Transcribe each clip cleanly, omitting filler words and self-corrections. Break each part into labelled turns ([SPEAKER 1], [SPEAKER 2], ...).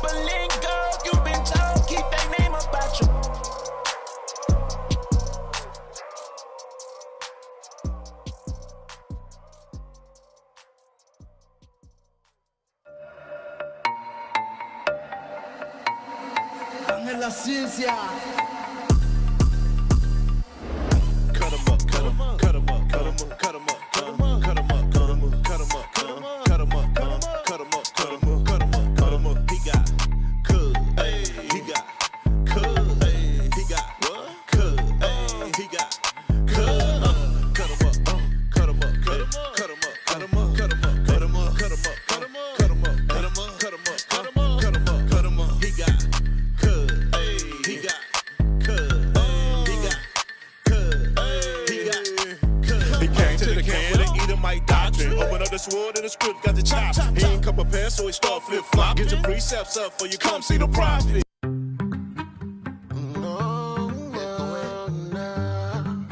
[SPEAKER 1] Berlin girl, you been told, keep their name about you.
[SPEAKER 2] En la ciencia.
[SPEAKER 3] Cut 'em up, cut 'em up, cut 'em up, cut 'em up, cut 'em up, cut 'em up, cut 'em up, cut 'em up, cut 'em up, cut 'em up, cut 'em up, cut 'em up, cut 'em up, cut 'em up, cut 'em up, cut 'em up. He got cuz, he got cuz, he got what? Cuz, he got cuz. Cut 'em up, cut 'em up, cut 'em up, cut 'em up, cut 'em up, cut 'em up, cut 'em up, cut 'em up, cut 'em up, cut 'em up, cut 'em up, cut 'em up, cut 'em up, cut 'em up, cut 'em up. He got cuz, he got cuz, he got cuz, he got cuz. He came to the camp with an Edomite doctrine. Open up the sword and the script got the chop. He ain't come prepared, so he start flip-flop. Get your precepts up before you come see the prophet.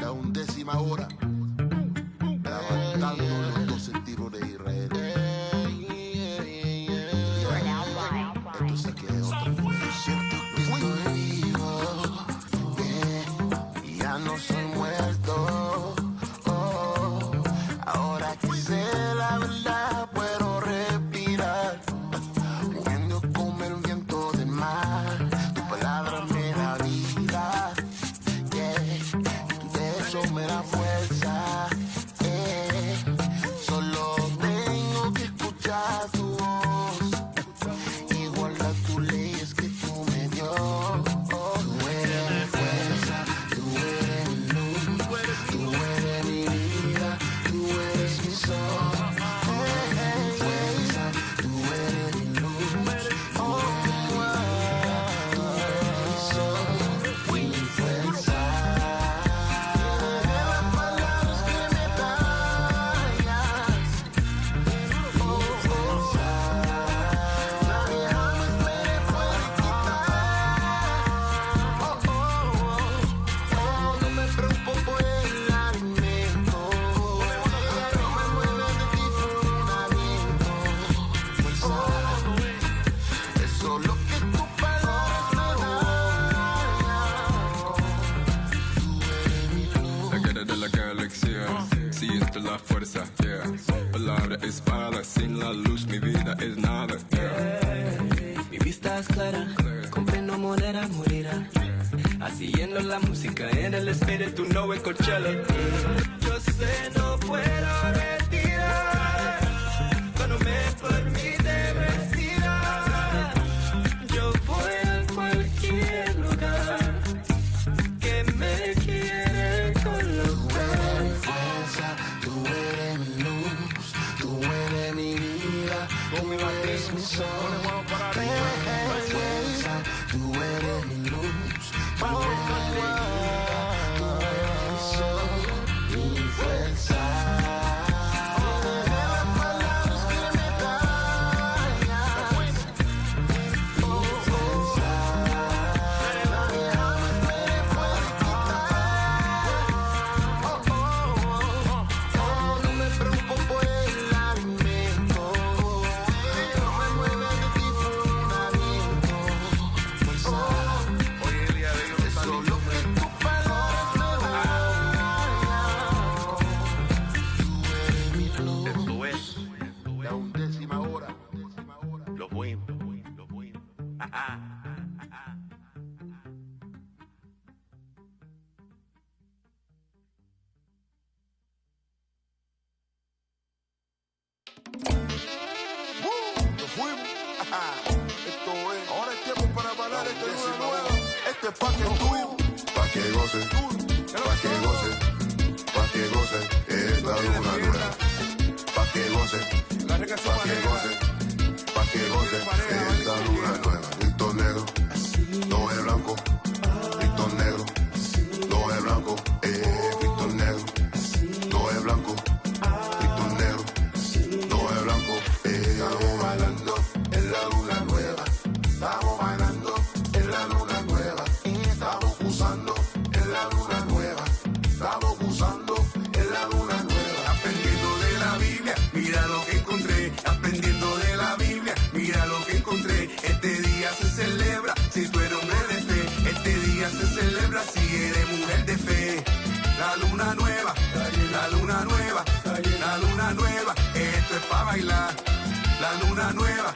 [SPEAKER 4] La undécima hora, levantando los 12 tiros de Israel. Esto sí que es otro. Siento que estoy vivo, y ya no soy muerto. Oh, ahora que sé la verdad puedo respirar. Huyendo como el viento del mar, tu palabra me da vida. Eso me da fuerza, solo tengo que escuchar tu voz y guardar tus leyes que tú me dio. Tú eres mi fuerza, tú eres mi luz, tú eres mi vida, tú eres mi sol. Tú eres mi fuerza, tú eres mi luz, tú eres mi sol, mi fuerza.
[SPEAKER 5] Siento la fuerza, yeah. Palabra espada, sin la luz mi vida es nada, yeah.
[SPEAKER 1] Mi vista es clara, comprendo moneda morirá. Haciendo la música en el espíritu, no en Coachella. Yo sé, no puedo retirar cuando me permite respirar. Yo voy a cualquier lugar que me quiere colocar.
[SPEAKER 4] Tú eres mi luz, tú eres mi vida, tú eres mi sol. Fuerza, tú eres mi luz, tú eres mi vida, tú eres mi sol, mi fuerza. Las palabras que me callan, mi fuerza. Nadie jamás me puede quitar. No me preocupo por el alimento, no me mueve de ti por un aliento. Hoy el día de Dios es solo que tu palabra me da. Tú eres mi luz.
[SPEAKER 3] Esto es
[SPEAKER 4] La undécima hora.
[SPEAKER 3] los buenos.
[SPEAKER 4] Nos fuimos. Esto es. Ahora es tiempo para bailar esta luna nueva. Este es pa' que tú, pa' que goces, pa' que goces, pa' que goces esta luna nueva. Pa' que goces, pa' que goces, pa' que goces esta luna nueva. Listo negro, no es blanco. Listo negro, no es blanco. Listo negro, no es blanco. Listo negro, no es blanco. Estamos bailando en la luna nueva. Estamos bailando en la luna nueva. Estamos usando en la luna nueva. Estamos usando en la luna nueva. Aprendiendo de la Biblia, mira lo que encontré. Aprendiendo de la Biblia, mira lo que encontré.
[SPEAKER 6] luna nueva,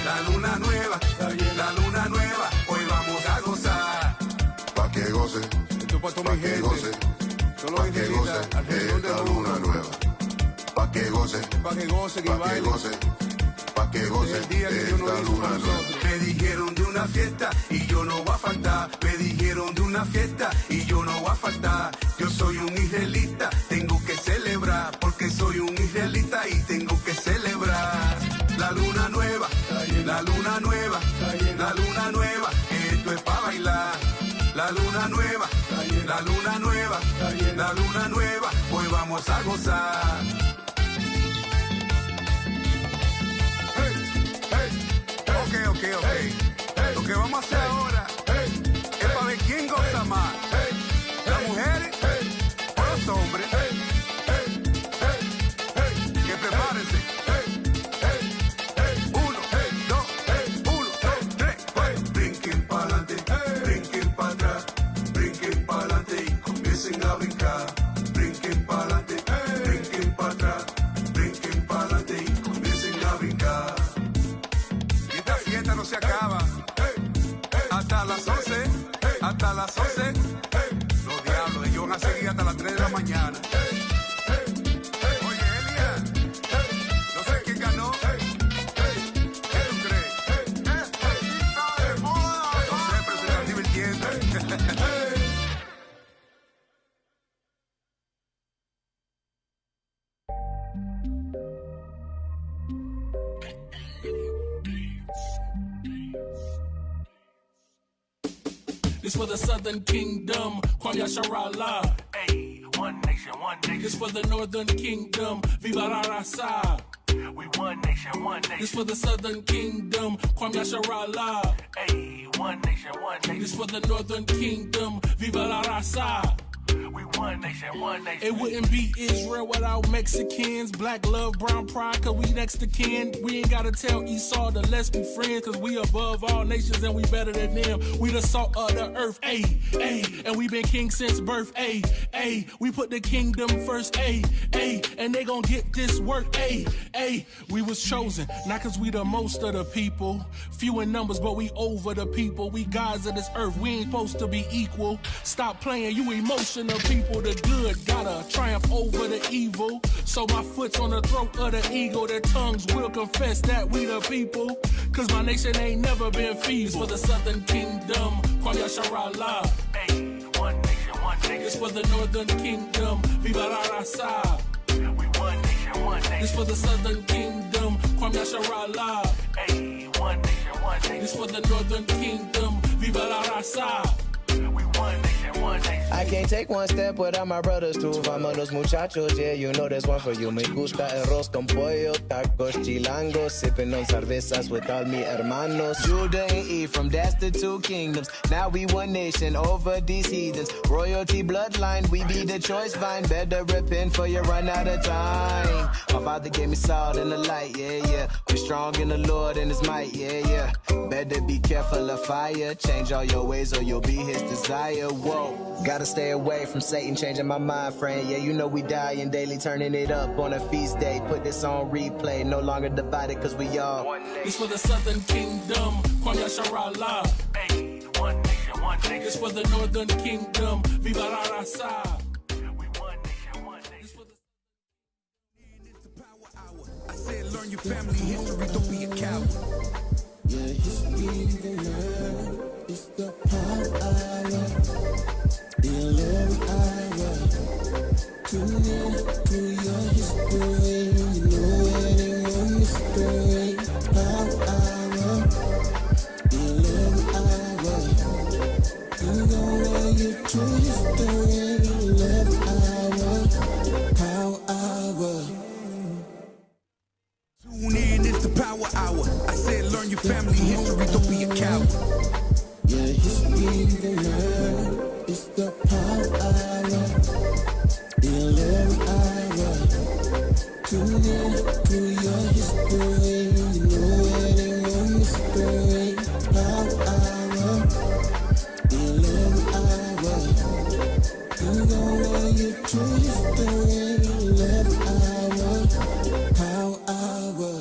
[SPEAKER 6] la luna nueva, la luna nueva, hoy vamos a gozar.
[SPEAKER 4] Pa' que goce, pa' que goce, pa' que goce esta luna nueva. Pa' que goce, pa' que goce, pa' que goce esta luna nueva.
[SPEAKER 6] Me dijeron de una fiesta y yo no voy a faltar. Me dijeron de una fiesta y yo no voy a faltar. Yo soy un israelita, tengo que celebrar, porque soy un israelita y tengo que celebrar. La luna nueva, la luna nueva, la luna nueva, esto es para bailar. La luna nueva, la luna nueva, la luna nueva, hoy vamos a gozar. Ok. Lo que vamos a hacer ahora es para ver quién goza más. Las mujeres o los hombres. Que prepárense. 1, 2, 3, 4. Brinquen para adelante, brinquen para atrás, brinquen para adelante y comiencen a brincar. Brinquen para adelante, brinquen para atrás, brinquen para adelante y comiencen a brincar. Esta fiesta no se acaba hasta las 11, hasta las 11. Los diablos, ellos van a seguir hasta las 3 de la mañana. Oye, Elia, no sé quién ganó. ¿Qué tú crees? No sé, pero se están divirtiendo.
[SPEAKER 7] This for the Southern Kingdom, Kwame Yasharala.
[SPEAKER 1] Hey, one nation, one nation.
[SPEAKER 7] This for the Northern Kingdom, Viva la Raza.
[SPEAKER 1] We one nation, one
[SPEAKER 7] This
[SPEAKER 1] nation.
[SPEAKER 7] for the Southern Kingdom, Kwame Yasharala.
[SPEAKER 1] Hey, one nation, one nation.
[SPEAKER 7] This for the Northern Kingdom, Viva la Raza.
[SPEAKER 1] We one nation, one nation.
[SPEAKER 7] It wouldn't be Israel without Mexicans. Black love, brown pride, cause we next to kin. We ain't gotta tell Esau to let's be friends, cause we above all nations and we better than them. We the salt of the earth, ayy, and we been king since birth, ayy. We put the kingdom first, ayy, and they gon' get this work, ayy. We was chosen, not cause we the most of the people. Few in numbers, but we over the people. We gods of this earth, we ain't supposed to be equal. Stop playing, you emotional people. The good gotta triumph over the evil. So my foot's on the throat of the eagle. Their tongues will confess that we the people. Cause my nation ain't never been fees. For the Southern Kingdom, Kwame Yasharala.
[SPEAKER 1] Hey, one nation, one nation.
[SPEAKER 7] This for the Northern Kingdom, Viva la Raza.
[SPEAKER 1] We one nation, one nation.
[SPEAKER 7] This for the Southern Kingdom, Kwame Yasharala.
[SPEAKER 1] Hey, one nation, one nation.
[SPEAKER 7] This for the Northern Kingdom, Viva la Raza.
[SPEAKER 1] We one nation, one nation.
[SPEAKER 8] I can't take one step without my brothers too. Vámonos muchachos, yeah, you know there's one for you. Me gusta arroz con pollo, tacos chilangos, sipping on cervezas with all mi hermanos. Judah and Ephraim, that's the two kingdoms. Now we one nation over these heathens. Royalty bloodline, we be the choice vine. Better repent for you run out of time. My father gave me salt and the light, yeah. We strong in the Lord and his might, yeah. Better be careful of fire. Change all your ways or you'll be his desire. Whoa, gotta stay away from Satan, changing my mind frame. Yeah, you know we dying daily, turning it up on a feast day. Put this on replay, no longer divided cause we all.
[SPEAKER 7] This for the Southern Kingdom, Kwame Yasharala.
[SPEAKER 1] Hey, one nation, one nation.
[SPEAKER 7] This for the Northern Kingdom, Viva la Raza.
[SPEAKER 1] We one nation, one
[SPEAKER 7] This
[SPEAKER 1] nation.
[SPEAKER 7] for the
[SPEAKER 6] I said learn your family history, don't be a coward.
[SPEAKER 2] Yeah, history to learn. It's the power hour. The 11th hour. Tune in to your history. You know it ain't no mystery. Power hour. The 11th hour. You gonna get to history. 11th hour. Power hour.
[SPEAKER 6] Tune in, it's the power hour. I said learn your family history, don't be a coward.
[SPEAKER 2] Yeah, history to learn. It's the power hour. The 11th hour. Tune in to your history. You know it ain't no mystery. Power hour. The 11th hour. You gonna get to history. 11th hour. Power hour.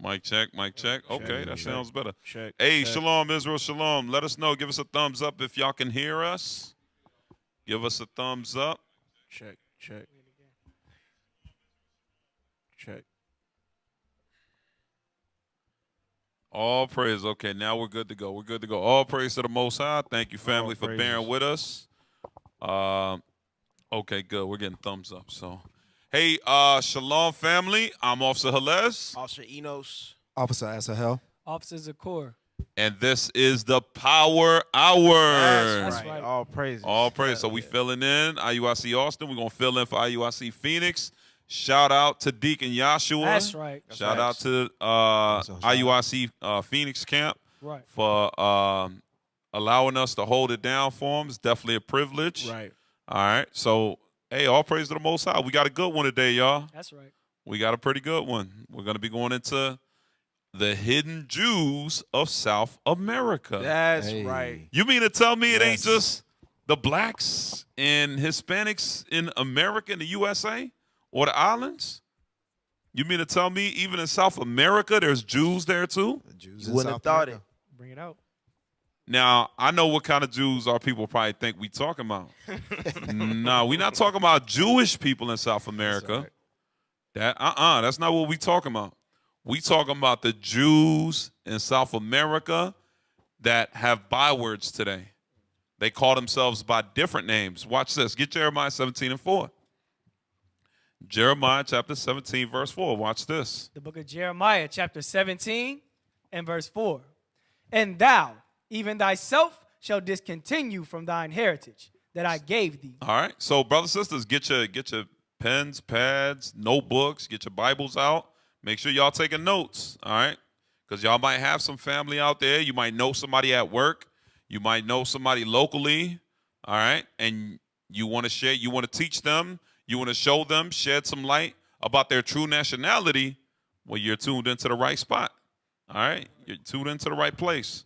[SPEAKER 9] Mic check, mic check. Okay, that sounds better.
[SPEAKER 10] Check.
[SPEAKER 9] Hey,
[SPEAKER 10] check.
[SPEAKER 9] shalom, Israel, shalom. Let us know. Give us a thumbs up if y'all can hear us. Give us a thumbs up.
[SPEAKER 10] Check. Check.
[SPEAKER 9] All praise. Okay, now we're good to go. We're good to go. All praise to the Most High. Thank you, family,
[SPEAKER 10] All
[SPEAKER 9] for
[SPEAKER 10] praises.
[SPEAKER 9] bearing with us. Okay, good. We're getting thumbs up. So, hey, shalom, family. I'm Officer Halez,
[SPEAKER 10] Officer Enos.
[SPEAKER 11] Officer Asahel.
[SPEAKER 12] Officer Zakor.
[SPEAKER 9] and this is the Power Hour.
[SPEAKER 10] That's right. All praises.
[SPEAKER 9] All praise. So we filling in IUIC Austin. We're going to fill in for IUIC Phoenix. Shout out to Deacon Yahshua.
[SPEAKER 12] That's right.
[SPEAKER 9] Shout out to IUIC Phoenix Camp
[SPEAKER 12] Right.
[SPEAKER 9] for allowing us to hold it down for them. It's definitely a privilege.
[SPEAKER 10] Right.
[SPEAKER 9] All right. So, hey, all praise to the Most High. We got a good one today, y'all.
[SPEAKER 12] That's right.
[SPEAKER 9] We got a pretty good one. We're going to be going into the hidden Jews of South America.
[SPEAKER 10] That's right.
[SPEAKER 9] You mean to tell me it ain't
[SPEAKER 11] Yes.
[SPEAKER 9] just the blacks and Hispanics in America, in the USA, or the islands? You mean to tell me even in South America there's Jews there too?
[SPEAKER 11] The Jews
[SPEAKER 10] You
[SPEAKER 11] in
[SPEAKER 10] wouldn't
[SPEAKER 11] South
[SPEAKER 10] have thought
[SPEAKER 11] America.
[SPEAKER 12] Bring it out.
[SPEAKER 9] Now, I know what kind of Jews our people probably think we talking about. No, we're not talking about Jewish people in South America. That's not what we talking about. We talking about the Jews in South America that have bywords today. They call themselves by different names. Watch this. Get Jeremiah 17:4. Jeremiah chapter 17, verse 4. Watch this.
[SPEAKER 12] The book of Jeremiah, chapter 17 and verse 4. And thou, even thyself, shall discontinue from thine heritage that I gave thee.
[SPEAKER 9] All right. So, brothers and sisters, get your pens, pads, notebooks, get your Bibles out. Make sure y'all taking notes, all right? Because y'all might have some family out there. You might know somebody at work. You might know somebody locally, all right? And you want to share, you want to teach them, you want to show them, shed some light about their true nationality. Well, you're tuned into the right spot, all right? You're tuned into the right place.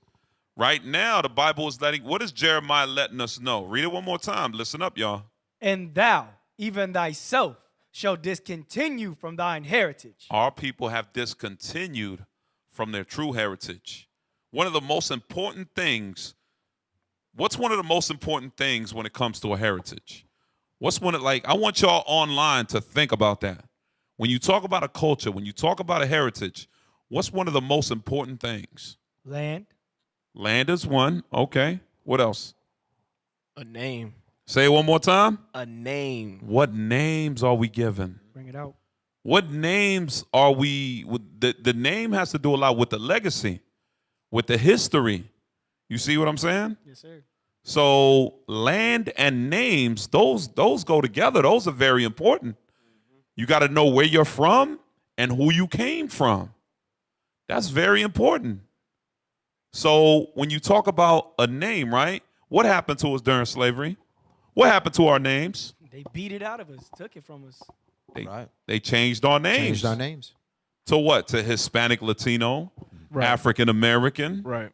[SPEAKER 9] Right now, the Bible is what is Jeremiah letting us know? Read it one more time. Listen up, y'all.
[SPEAKER 12] And thou, even thyself, shall discontinue from thine heritage.
[SPEAKER 9] Our people have discontinued from their true heritage. One of the most important things, what's one of the most important things when it comes to a heritage? What's one of, I want y'all online to think about that. When you talk about a culture, when you talk about a heritage, what's one of the most important things?
[SPEAKER 12] Land.
[SPEAKER 9] Land is one. Okay. What else?
[SPEAKER 10] A name.
[SPEAKER 9] Say it one more time.
[SPEAKER 10] A name.
[SPEAKER 9] What names are we given?
[SPEAKER 12] Bring it out.
[SPEAKER 9] What names are we? The name has to do a lot with the legacy, with the history. You see what I'm saying?
[SPEAKER 12] Yes, sir.
[SPEAKER 9] So land and names, those go together. Those are very important. You got to know where you're from and who you came from. That's very important. So when you talk about a name, right? What happened to us during slavery? What happened to our names?
[SPEAKER 12] They beat it out of us, took it from us.
[SPEAKER 9] They changed our names.
[SPEAKER 11] Changed our names.
[SPEAKER 9] To what? To Hispanic, Latino, African American.
[SPEAKER 10] Right.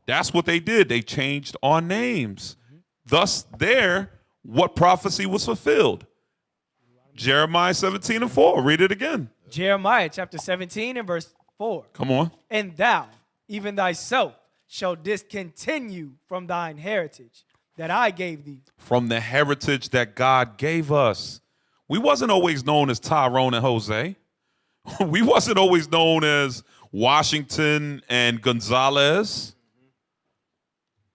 [SPEAKER 9] That's what they did. They changed our names. Thus, what prophecy was fulfilled? Jeremiah 17:4. Read it again.
[SPEAKER 12] Jeremiah chapter 17 and verse 4.
[SPEAKER 9] Come on.
[SPEAKER 12] And thou, even thyself, shall discontinue from thine heritage that I gave thee.
[SPEAKER 9] From the heritage that God gave us. We wasn't always known as Tyrone and Jose. We wasn't always known as Washington and Gonzalez.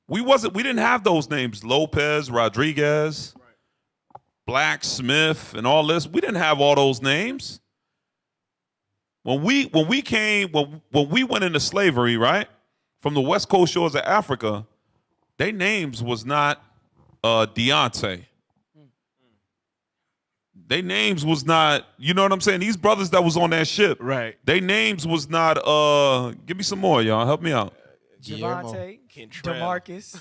[SPEAKER 9] We didn't have those names, Lopez, Rodriguez, Black, Smith, and all this. We didn't have all those names. When we went into slavery, right, from the west coast shores of Africa, their names was not Deontay. Their names was not, you know what I'm saying? These brothers that was on that ship,
[SPEAKER 10] right?
[SPEAKER 9] Their names was not, give me some more, y'all. Help me out.
[SPEAKER 12] Javante, DeMarcus,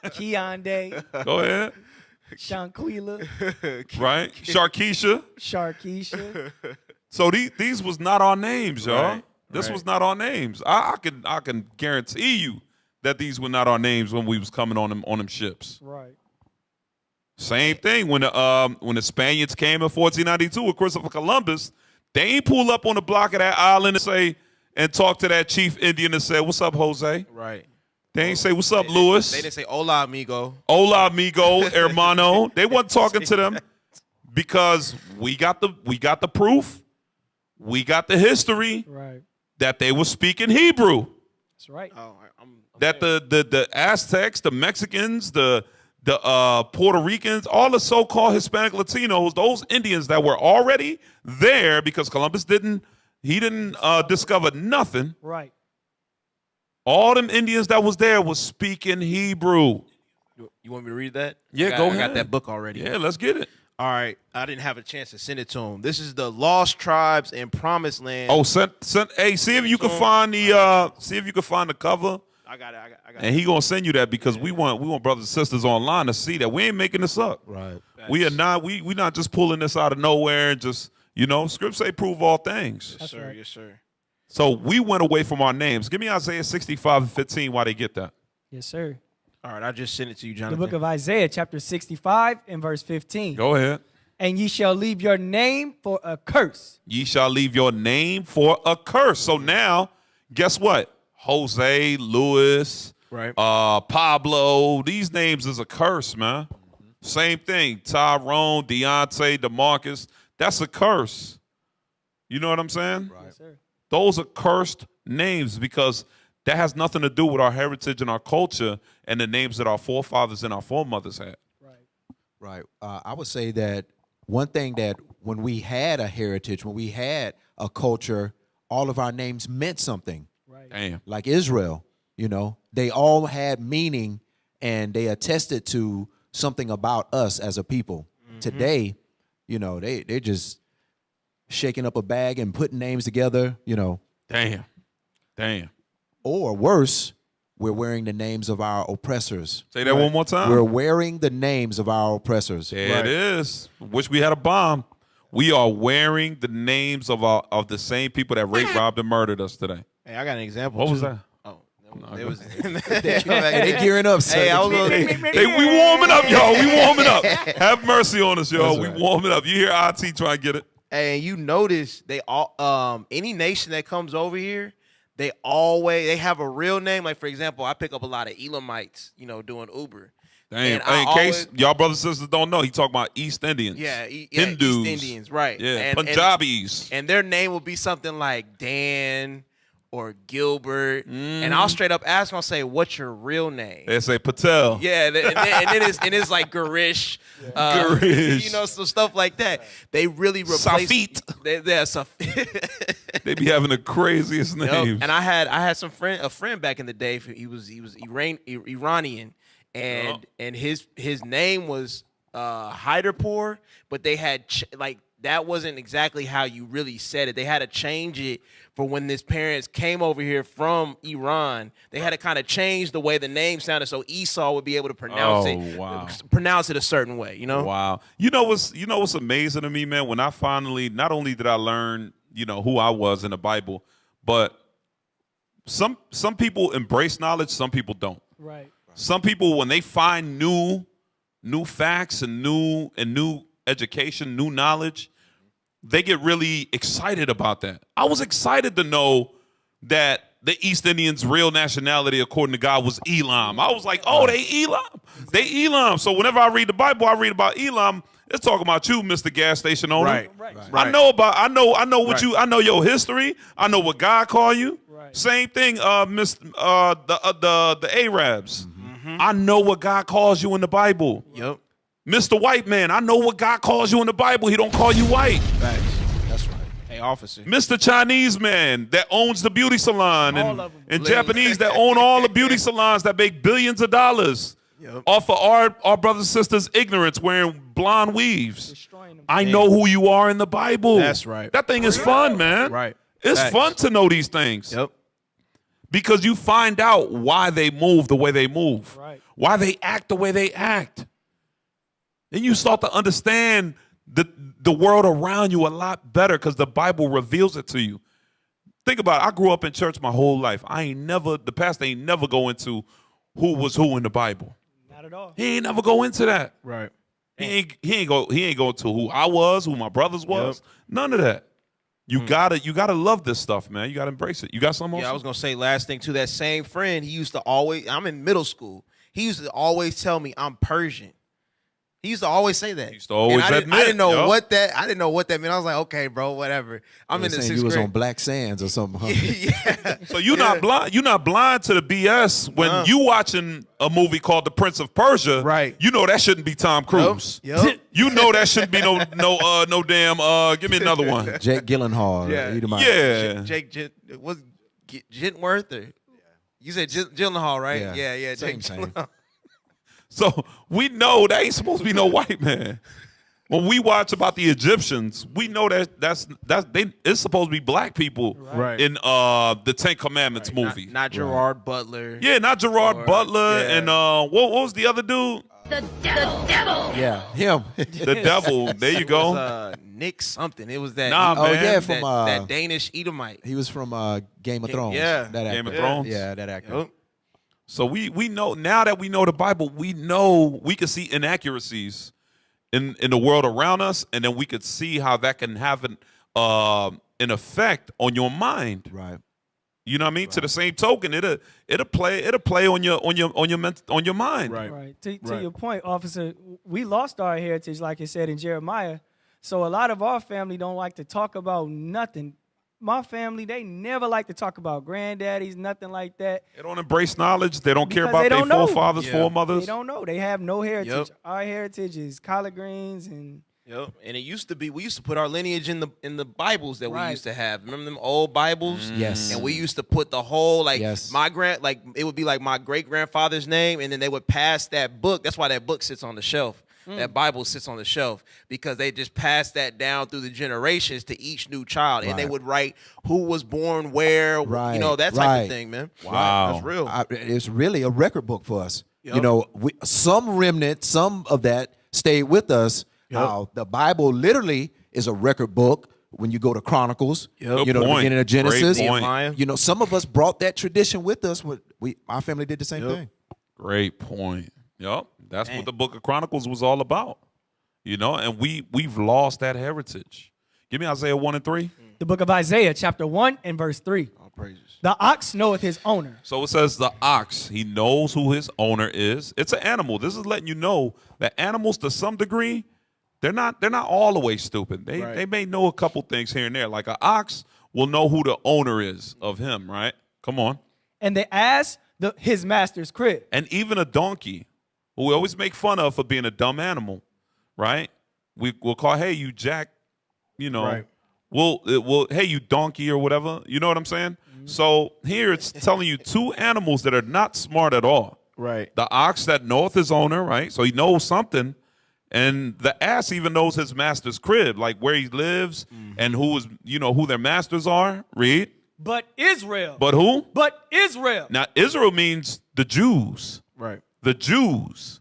[SPEAKER 12] Keondae.
[SPEAKER 9] Go ahead.
[SPEAKER 12] Shanquila.
[SPEAKER 9] Right? Sharkeisha. So these was not our names, y'all.
[SPEAKER 10] Right.
[SPEAKER 9] This was not our names. I can guarantee you that these were not our names when we was coming on them ships.
[SPEAKER 12] Right.
[SPEAKER 9] Same thing when the Spaniards came in 1492 with Christopher Columbus. They ain't pull up on the block of that island and talk to that chief Indian and say, "What's up, Jose?"
[SPEAKER 10] Right.
[SPEAKER 9] They ain't say, "What's up, Louis?"
[SPEAKER 10] They didn't say "Hola, amigo."
[SPEAKER 9] Hola, amigo, hermano. They wasn't talking to them because we got the proof, we got the history that they were speaking Hebrew.
[SPEAKER 12] That's right.
[SPEAKER 9] That the Aztecs, the Mexicans, the Puerto Ricans, all the so-called Hispanic Latinos, those Indians that were already there because Columbus didn't discover nothing.
[SPEAKER 12] Right.
[SPEAKER 9] All them Indians that was there was speaking Hebrew.
[SPEAKER 10] You want me to read that?
[SPEAKER 9] Yeah, go ahead.
[SPEAKER 10] I got that book already.
[SPEAKER 9] Yeah, let's get it.
[SPEAKER 10] All right. I didn't have a chance to send it to him. This is the Lost Tribes in Promised Land.
[SPEAKER 9] Oh, hey, see if you can find the cover.
[SPEAKER 10] I got it.
[SPEAKER 9] And he gonna send you that because we want brothers and sisters online to see that we ain't making this up.
[SPEAKER 11] Right.
[SPEAKER 9] We are not. We not just pulling this out of nowhere and just scripts say prove all things.
[SPEAKER 10] Yes, sir.
[SPEAKER 12] right.
[SPEAKER 10] Yes, sir.
[SPEAKER 9] So we went away from our names. Give me Isaiah 65:15 while they get that.
[SPEAKER 12] Yes, sir.
[SPEAKER 10] All right. I just sent it to you,
[SPEAKER 12] The
[SPEAKER 10] Jonathan.
[SPEAKER 12] book of Isaiah, chapter 65 and verse 15.
[SPEAKER 9] Go ahead.
[SPEAKER 12] And ye shall leave your name for a curse.
[SPEAKER 9] Ye shall leave your name for a curse. So now, guess what? Jose, Louis,
[SPEAKER 10] Right.
[SPEAKER 9] Pablo, these names is a curse, man. Same thing. Tyrone, Deontay, DeMarcus, that's a curse. You know what I'm saying?
[SPEAKER 11] Right.
[SPEAKER 12] Yes, sir.
[SPEAKER 9] Those are cursed names because that has nothing to do with our heritage and our culture and the names that our forefathers and our foremothers had.
[SPEAKER 11] Right. I would say that one thing that when we had a heritage, when we had a culture, all of our names meant something.
[SPEAKER 12] Right.
[SPEAKER 9] Damn.
[SPEAKER 11] Like Israel, they all had meaning and they attested to something about us as a people. Today, they're just shaking up a bag and putting names together,
[SPEAKER 9] Damn.
[SPEAKER 11] or worse, we're wearing the names of our oppressors.
[SPEAKER 9] Say that one more time.
[SPEAKER 11] We're wearing the names of our oppressors.
[SPEAKER 9] There it is. Wish we had a bomb. We are wearing the names of the same people that raped, robbed, and murdered us today.
[SPEAKER 10] Hey, I got an example.
[SPEAKER 9] What was
[SPEAKER 10] too.
[SPEAKER 9] that?
[SPEAKER 10] Oh,
[SPEAKER 9] No,
[SPEAKER 10] it was.
[SPEAKER 11] They gearing up, son.
[SPEAKER 10] Hey, I was
[SPEAKER 9] Hey, we warming up, y'all. We warming up. Have mercy on us, y'all. We warming up. You hear IT trying to get it?
[SPEAKER 10] And you notice they all any nation that comes over here, they have a real name. Like for example, I pick up a lot of Elamites, doing Uber.
[SPEAKER 9] Damn.
[SPEAKER 10] And
[SPEAKER 9] Hey, in case y'all brothers and sisters don't know, he talking about East Indians.
[SPEAKER 10] Yeah,
[SPEAKER 9] Hindus.
[SPEAKER 10] East Indians, right?
[SPEAKER 9] Yeah, Punjabis.
[SPEAKER 10] And their name will be something like Dan or Gilbert. And I'll straight up ask them, I'll say, "What's your real name?"
[SPEAKER 9] They say Patel.
[SPEAKER 10] Yeah, and then it's like Garish,
[SPEAKER 9] Garish.
[SPEAKER 10] so stuff like that. They really replace
[SPEAKER 9] Safit.
[SPEAKER 10] They're Safit.
[SPEAKER 9] They be having the craziest names.
[SPEAKER 10] And I had a friend back in the day. He was Iranian, and his name was Hyderpur, but they had that wasn't exactly how you really said it. They had to change it for when his parents came over here from Iran. They had to kind of change the way the name sounded so Esau would be able to pronounce it a certain way,
[SPEAKER 9] Wow. You know what's amazing to me, man? When I finally, not only did I learn, who I was in the Bible, but some people embrace knowledge, some people don't.
[SPEAKER 12] Right.
[SPEAKER 9] Some people, when they find new facts and new education, new knowledge, they get really excited about that. I was excited to know that the East Indians' real nationality, according to God, was Elam. I was like, oh, they Elam. They Elam. So whenever I read the Bible, I read about Elam. It's talking about you, Mr. Gas Station owner.
[SPEAKER 10] Right.
[SPEAKER 9] I know what you. I know your history. I know what God called you.
[SPEAKER 12] Right.
[SPEAKER 9] Same thing, the Arabs. I know what God calls you in the Bible.
[SPEAKER 10] Yep.
[SPEAKER 9] Mr. White Man, I know what God calls you in the Bible. He don't call you white.
[SPEAKER 10] Facts. That's right. Hey, officer.
[SPEAKER 9] Mr. Chinese man that owns the beauty salon
[SPEAKER 12] All of them.
[SPEAKER 9] and Japanese that own all the beauty salons that make billions of dollars off of our brothers and sisters' ignorance wearing blonde weaves.
[SPEAKER 12] Destroying them.
[SPEAKER 9] I know who you are in the Bible.
[SPEAKER 10] That's right.
[SPEAKER 9] That thing is fun, man.
[SPEAKER 10] Right.
[SPEAKER 9] It's
[SPEAKER 10] Facts.
[SPEAKER 9] fun to know these things.
[SPEAKER 10] Yep.
[SPEAKER 9] Because you find out why they move the way they move.
[SPEAKER 12] Right.
[SPEAKER 9] Why they act the way they act. Then you start to understand the world around you a lot better because the Bible reveals it to you. Think about it. I grew up in church my whole life. The pastor ain't never go into who was who in the Bible.
[SPEAKER 12] Not at all.
[SPEAKER 9] He ain't never go into that.
[SPEAKER 10] Right.
[SPEAKER 9] He ain't go to who I was, who my brothers was. None of that. You gotta love this stuff, man. You gotta embrace it. You got something else?
[SPEAKER 10] Yeah, I was gonna say last thing too. That same friend, he used to always. I'm in middle school. He used to always tell me I'm Persian. He used to always say that.
[SPEAKER 9] He used to always
[SPEAKER 10] I
[SPEAKER 9] admit,
[SPEAKER 10] didn't know
[SPEAKER 9] yo.
[SPEAKER 10] what that. I didn't know what that meant. I was like, okay, bro, whatever. I'm in the
[SPEAKER 11] saying
[SPEAKER 10] sixth
[SPEAKER 11] you was
[SPEAKER 10] grade.
[SPEAKER 11] on Black Sands or something, huh?
[SPEAKER 10] Yeah.
[SPEAKER 9] So you're not blind. You're not blind to the BS when you watching a movie called The Prince of Persia.
[SPEAKER 10] Right.
[SPEAKER 9] You know that shouldn't be Tom Cruise.
[SPEAKER 10] Yep.
[SPEAKER 9] You know that shouldn't be no damn. Give me another one.
[SPEAKER 11] Jake Gyllenhaal.
[SPEAKER 10] Yeah.
[SPEAKER 9] Yeah.
[SPEAKER 10] Jake was Gentworth or you said Gyllenhaal, right? Yeah.
[SPEAKER 11] Same.
[SPEAKER 10] Gyllenhaal.
[SPEAKER 9] So we know that ain't supposed to be no white man. When we watch about the Egyptians, we know that it's supposed to be black people in the Ten Commandments movie.
[SPEAKER 10] Not Gerard Butler.
[SPEAKER 9] Yeah, not Gerard Butler
[SPEAKER 10] yeah.
[SPEAKER 9] and what was the other dude?
[SPEAKER 13] The devil.
[SPEAKER 11] Yeah, him.
[SPEAKER 9] The devil. There you
[SPEAKER 10] It
[SPEAKER 9] go.
[SPEAKER 10] was, Nick something. It was that.
[SPEAKER 9] Nah, man.
[SPEAKER 11] yeah, from
[SPEAKER 10] that Danish Edomite.
[SPEAKER 11] he was from Game of Thrones.
[SPEAKER 10] Yeah.
[SPEAKER 11] that actor.
[SPEAKER 9] Game of Thrones.
[SPEAKER 11] Yeah, that actor.
[SPEAKER 10] Yep.
[SPEAKER 9] So we know now that we know the Bible, we know we can see inaccuracies in the world around us, and then we could see how that can have an effect on your mind.
[SPEAKER 11] Right.
[SPEAKER 9] You know what I mean? Right. To the same token, it'll play on your mind.
[SPEAKER 12] Right. To your point, officer, we lost our heritage, like it said in Jeremiah. So a lot of our family don't like to talk about nothing. My family, they never like to talk about granddaddies, nothing like that.
[SPEAKER 9] They don't embrace knowledge. They don't care
[SPEAKER 12] Because
[SPEAKER 9] about their forefathers,
[SPEAKER 10] Yeah.
[SPEAKER 9] foremothers.
[SPEAKER 12] They don't know. They have no heritage.
[SPEAKER 10] Yep.
[SPEAKER 12] Our heritage is collard greens and
[SPEAKER 10] Yep. And it used to be we used to put our lineage in the Bibles that we
[SPEAKER 12] Right.
[SPEAKER 10] used to have. Remember them old Bibles?
[SPEAKER 11] Yes.
[SPEAKER 10] And we used to put the whole
[SPEAKER 11] Yes.
[SPEAKER 10] it would be like my great grandfather's name, and then they would pass that book. That's why that book sits on the shelf. That Bible sits on the shelf because they just passed that down through the generations to each new child, and they
[SPEAKER 11] Right.
[SPEAKER 10] would write who was born where,
[SPEAKER 11] Right.
[SPEAKER 10] that type
[SPEAKER 11] Right.
[SPEAKER 10] of thing, man.
[SPEAKER 9] Wow.
[SPEAKER 10] That's real.
[SPEAKER 11] It's really a record book for us.
[SPEAKER 10] Yep.
[SPEAKER 11] You know, some remnant, some of that stayed with us. The Bible literally is a record book. When you go to Chronicles,
[SPEAKER 9] Good
[SPEAKER 11] the
[SPEAKER 9] point.
[SPEAKER 11] beginning of Genesis,
[SPEAKER 9] Great point.
[SPEAKER 10] Nehemiah.
[SPEAKER 11] you know, some of us brought that tradition with us. Our family did the same thing.
[SPEAKER 9] Great point. Yep. That's what the Book of Chronicles was all about. You know, and we've lost that heritage. Give me Isaiah 1 and 3.
[SPEAKER 12] the book of Isaiah, chapter 1 and verse 3.
[SPEAKER 10] All praises.
[SPEAKER 12] The ox knoweth his owner.
[SPEAKER 9] So it says the ox, he knows who his owner is. It's an animal. This is letting you know that animals, to some degree, they're not all the way stupid. They may know a couple things here and there. Like an ox will know who the owner is of him, right? Come on.
[SPEAKER 12] And the ass, his master's crib.
[SPEAKER 9] And even a donkey, who we always make fun of for being a dumb animal, right? We'll call, hey, you jack, you know.
[SPEAKER 10] Right.
[SPEAKER 9] We'll hey, you donkey or whatever. You know what I'm saying? So here it's telling you two animals that are not smart at all.
[SPEAKER 10] Right.
[SPEAKER 9] The ox that knoweth his owner, right? So he knows something. And the ass even knows his master's crib, like where he lives and who their masters are. Read.
[SPEAKER 12] But Israel.
[SPEAKER 9] But who?
[SPEAKER 12] But Israel.
[SPEAKER 9] Now, Israel means the Jews.
[SPEAKER 10] Right.
[SPEAKER 9] The Jews.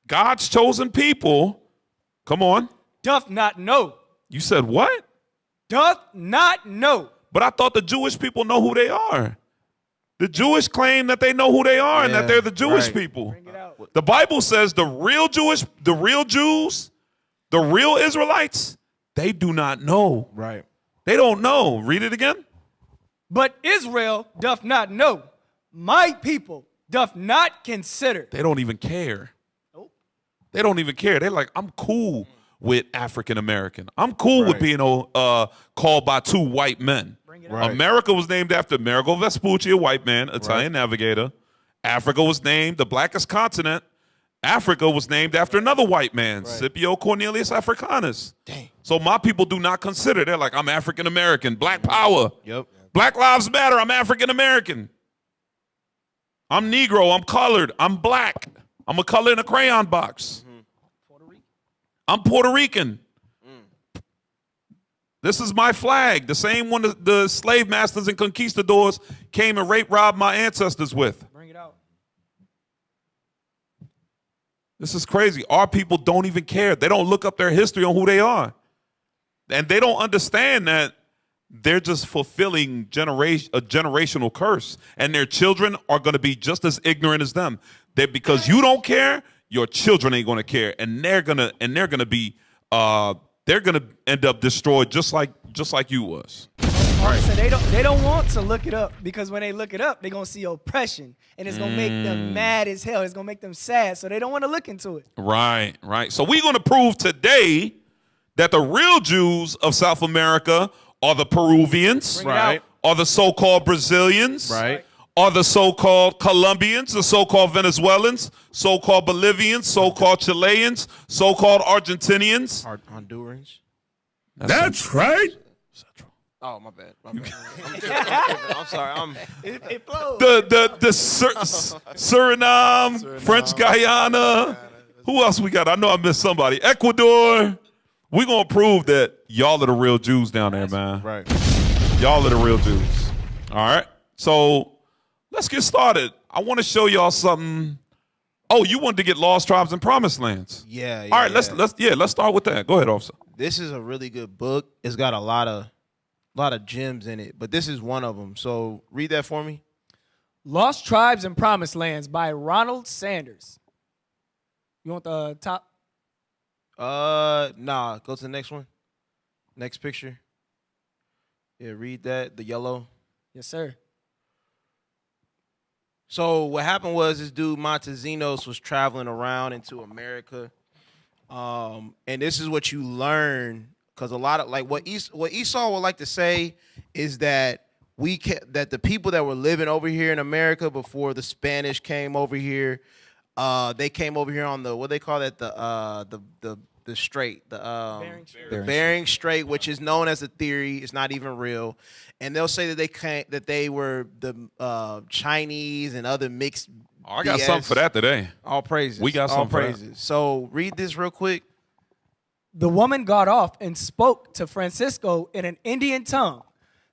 [SPEAKER 9] God's chosen people. Come on.
[SPEAKER 12] Doth not know.
[SPEAKER 9] You said what?
[SPEAKER 12] Doth not know.
[SPEAKER 9] But I thought the Jewish people know who they are. The Jewish claim that they know who they are and that they're the Jewish people.
[SPEAKER 12] Bring it out.
[SPEAKER 9] The Bible says the real Jews, the real Israelites, they do not know.
[SPEAKER 10] Right.
[SPEAKER 9] They don't know. Read it again.
[SPEAKER 12] But Israel doth not know. My people doth not consider.
[SPEAKER 9] They don't even care. They don't even care. They're like, I'm cool with African American. I'm cool with being called by two white men.
[SPEAKER 10] Right.
[SPEAKER 9] America was named after Amerigo Vespucci, a white man, Italian navigator. Africa was named the blackest continent. Africa was named after another white man, Scipio Cornelius Africanus.
[SPEAKER 10] Dang.
[SPEAKER 9] So my people do not consider. They're like, I'm African American. Black power.
[SPEAKER 10] Yep.
[SPEAKER 9] Black lives matter. I'm African American. I'm Negro. I'm colored. I'm black. I'm a color in a crayon box. I'm Puerto Rican. This is my flag, the same one the slave masters and conquistadors came and robbed my ancestors with.
[SPEAKER 12] Bring it out.
[SPEAKER 9] This is crazy. Our people don't even care. They don't look up their history on who they are. And they don't understand that they're just fulfilling a generational curse. And their children are going to be just as ignorant as them. Because you don't care, your children ain't going to care. And they're going to be they're gonna end up destroyed just like you was.
[SPEAKER 12] So they don't want to look it up, because when they look it up, they're gonna see oppression, and it's gonna make them mad as hell. It's gonna make them sad, so they don't want to look into it.
[SPEAKER 9] Right. So we're gonna prove today that the real Jews of South America are the Peruvians,
[SPEAKER 10] Right.
[SPEAKER 9] are the so-called Brazilians,
[SPEAKER 10] Right.
[SPEAKER 9] are the so-called Colombians, the so-called Venezuelans, so-called Bolivians, so-called Chileans, so-called Argentinians.
[SPEAKER 10] Hondurans.
[SPEAKER 2] That's right.
[SPEAKER 10] Oh, my bad. I'm sorry.
[SPEAKER 12] It flows.
[SPEAKER 9] Suriname, French Guyana. Who else we got? I know I missed somebody. Ecuador. We're going to prove that y'all are the real Jews down there, man.
[SPEAKER 10] Right.
[SPEAKER 9] Y'all are the real Jews. All right. So let's get started. I want to show y'all something. Oh, you wanted to get lost tribes and promised lands.
[SPEAKER 10] Yeah.
[SPEAKER 9] All right, let's start with that. Go ahead, officer.
[SPEAKER 10] This is a really good book. It's got a lot of gems in it, but this is one of them. So read that for me.
[SPEAKER 12] Lost Tribes and Promised Lands by Ronald Sanders. You want the top?
[SPEAKER 10] Nah. Go to the next one. Next picture. Yeah, read that. The yellow.
[SPEAKER 12] Yes, sir.
[SPEAKER 10] So what happened was this dude Montezinos was traveling around into America, and this is what you learn, because a lot of what Esau would like to say is that that the people that were living over here in America before the Spanish came over here, they came over here on the what they call that the strait, the Bering Strait, which is known as a theory. It's not even real. And they'll say that they were the Chinese and other mixed.
[SPEAKER 9] Oh, I got something for that today.
[SPEAKER 10] All praises.
[SPEAKER 9] We got something for that.
[SPEAKER 10] So read this real quick.
[SPEAKER 12] The woman got off and spoke to Francisco in an Indian tongue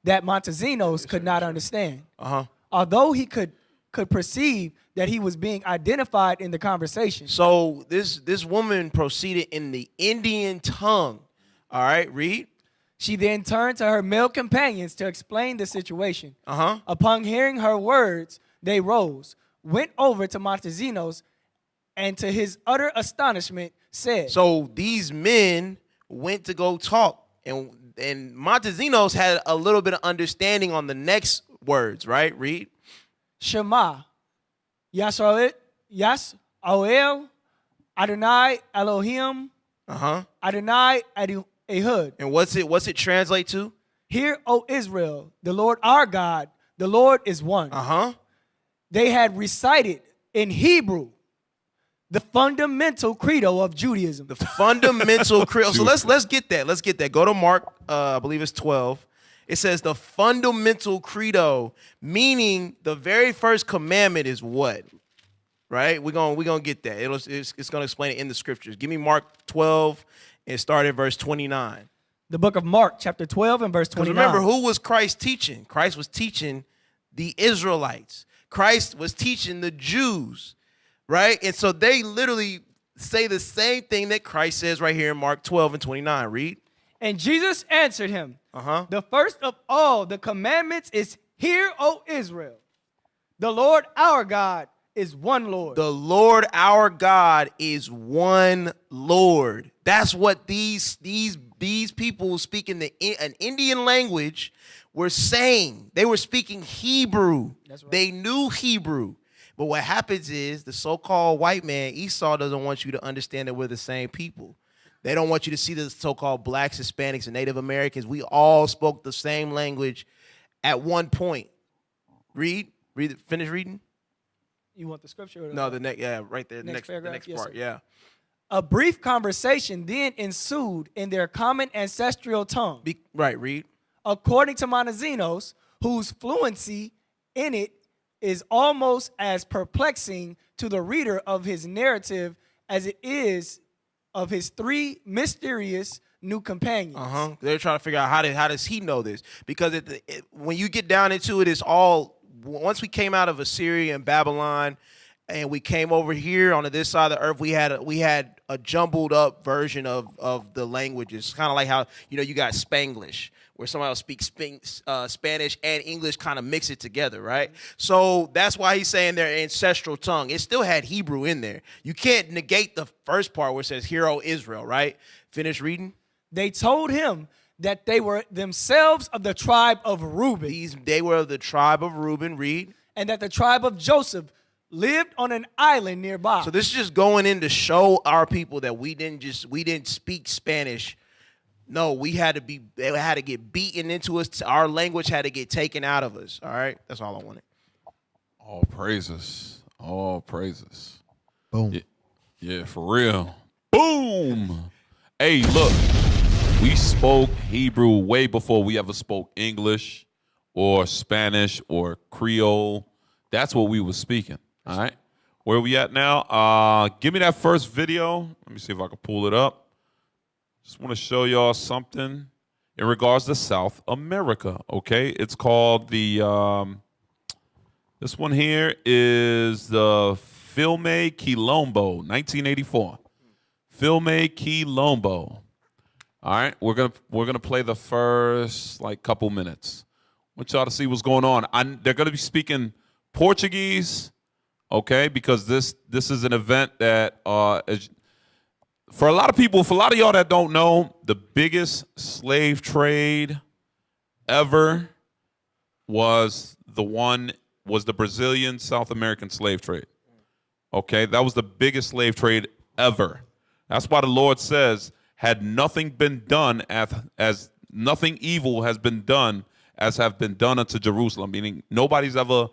[SPEAKER 12] that Montezinos could not understand. Although he could perceive that he was being identified in the conversation.
[SPEAKER 10] So this woman proceeded in the Indian tongue. All right, read.
[SPEAKER 12] She then turned to her male companions to explain the situation.
[SPEAKER 10] Uh-huh.
[SPEAKER 12] Upon hearing her words, they rose, went over to Montezinos, and to his utter astonishment said.
[SPEAKER 10] So these men went to go talk, and Montezinos had a little bit of understanding on the next words, right? Read.
[SPEAKER 12] Shema, Yasrael, Adonai Elohim, Adonai Ehud.
[SPEAKER 10] And what's it translate to?
[SPEAKER 12] Hear, O Israel, the Lord our God, the Lord is one. They had recited in Hebrew the fundamental credo of Judaism.
[SPEAKER 10] The fundamental credo. So let's get that. Let's get that. Go to Mark, I believe it's 12. It says the fundamental credo, meaning the very first commandment is what? Right? We're gonna get that. It's gonna explain it in the scriptures. Give me Mark 12 and start at verse 29.
[SPEAKER 12] The book of Mark, chapter 12 and verse 29.
[SPEAKER 10] Remember, who was Christ teaching? Christ was teaching the Israelites. Christ was teaching the Jews, right? And so they literally say the same thing that Christ says right here in Mark 12 and 29. Read.
[SPEAKER 12] And Jesus answered him, the first of all the commandments is, hear, O Israel, the Lord our God is one Lord.
[SPEAKER 10] The Lord our God is one Lord. That's what these people speaking an Indian language were saying. They were speaking Hebrew. That's right. They knew Hebrew. But what happens is the so-called white man, Esau, doesn't want you to understand that we're the same people. They don't want you to see the so-called blacks, Hispanics, and Native Americans. We all spoke the same language at one point. Read it. Finish reading.
[SPEAKER 12] You want the scripture? Or
[SPEAKER 10] no, right there.
[SPEAKER 12] Next
[SPEAKER 10] the next part,
[SPEAKER 12] sir.
[SPEAKER 10] yeah.
[SPEAKER 12] A brief conversation then ensued in their common ancestral tongue.
[SPEAKER 10] Read.
[SPEAKER 12] According to Montezinos, whose fluency in it is almost as perplexing to the reader of his narrative as it is of his three mysterious new companions.
[SPEAKER 10] They're trying to figure out how does he know this? Because when you get down into it, it's all, once we came out of Assyria and Babylon and we came over here on this side of the earth, we had a jumbled up version of the languages. Kind of like how, you got Spanglish, where somebody else speaks Spanish and English, kind of mix it together, right? So that's why he's saying their ancestral tongue. It still had Hebrew in there. You can't negate the first part where it says, Hear, O Israel, right? Finish reading.
[SPEAKER 12] They told him that they were themselves of the tribe of Reuben.
[SPEAKER 10] They were of the tribe of Reuben, read.
[SPEAKER 12] And that the tribe of Joseph lived on an island nearby.
[SPEAKER 10] So this is just going in to show our people that we didn't speak Spanish. No, they had to get beaten into us. Our language had to get taken out of us. All right? That's all I wanted.
[SPEAKER 9] All praises. All praises.
[SPEAKER 11] Boom.
[SPEAKER 9] Yeah, for real. Boom. Hey, look. We spoke Hebrew way before we ever spoke English or Spanish or Creole. That's what we were speaking. All right. Where we at now? Give me that first video. Let me see if I can pull it up. Just want to show y'all something in regards to South America. Okay. It's called the, this one here is the Filme Quilombo, 1984. Filme Quilombo. All right, we're gonna play the first like couple minutes. I want y'all to see what's going on. They're gonna be speaking Portuguese, okay? Because this is an event that for a lot of people, for a lot of y'all that don't know, the biggest slave trade ever was the Brazilian South American slave trade. Okay, that was the biggest slave trade ever. That's why the Lord says, had nothing been done as nothing evil has been done as have been done unto Jerusalem, meaning nobody's ever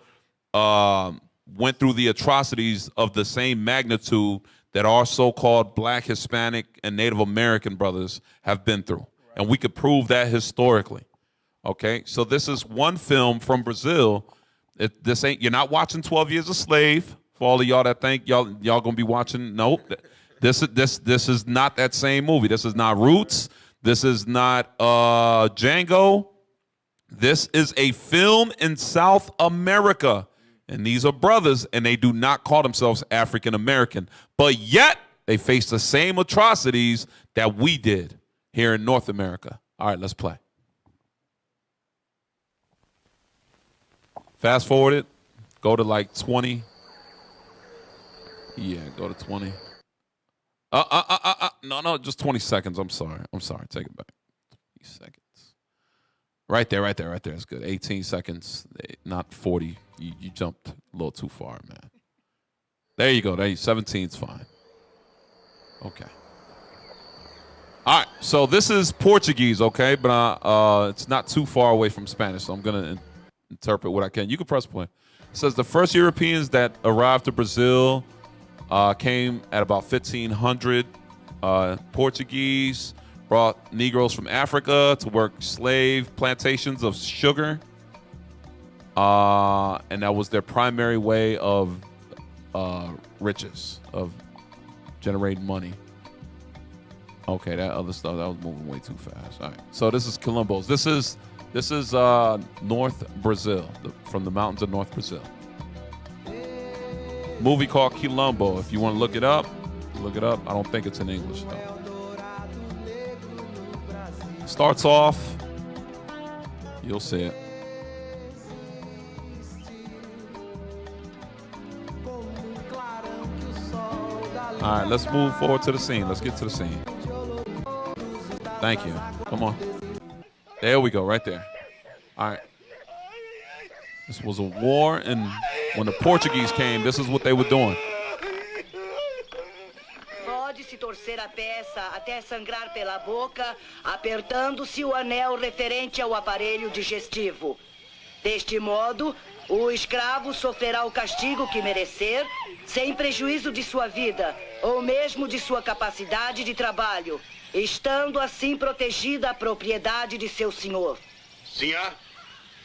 [SPEAKER 9] went through the atrocities of the same magnitude that our so-called Black, Hispanic, and Native American brothers have been through. And we could prove that historically. Okay, so this is one film from Brazil. You're not watching 12 Years a Slave. For all of y'all that think y'all gonna be watching, nope. This is not that same movie. This is not Roots. This is not Django. This is a film in South America. And these are brothers, and they do not call themselves African American. But yet, they face the same atrocities that we did here in North America. All right, let's play. Fast forward it. Go to like 20. Yeah, go to 20. No, just 20 seconds. I'm sorry. Take it back. 20 seconds. Right there. It's good. 18 seconds, not 40. You jumped a little too far, man. There you go. 17's fine. Okay. All right. So this is Portuguese, okay? But it's not too far away from Spanish, so I'm going to interpret what I can. You can press play. It says the first Europeans that arrived to Brazil came at about 1500. Portuguese brought Negroes from Africa to work slave plantations of sugar. And that was their primary way of riches, of generating money. Okay, that other stuff, that was moving way too fast. All right, so this is Columbus. This is North Brazil, from the mountains of North Brazil. Movie called Quilombo. If you want to look it up, look it up. I don't think it's in English, though. Starts off, you'll see it. All right, let's move forward to the scene. Let's get to the scene. Thank you. Come on. There we go, right there. All right. This was a war, and when the Portuguese came, this is what they were doing.
[SPEAKER 14] Pode-se torcer a peça até sangrar pela boca, apertando-se o anel referente ao aparelho digestivo. Deste modo, o escravo sofrerá o castigo que merecer, sem prejuízo de sua vida, ou mesmo de sua capacidade de trabalho, estando assim protegida a propriedade de seu senhor.
[SPEAKER 3] Senhor?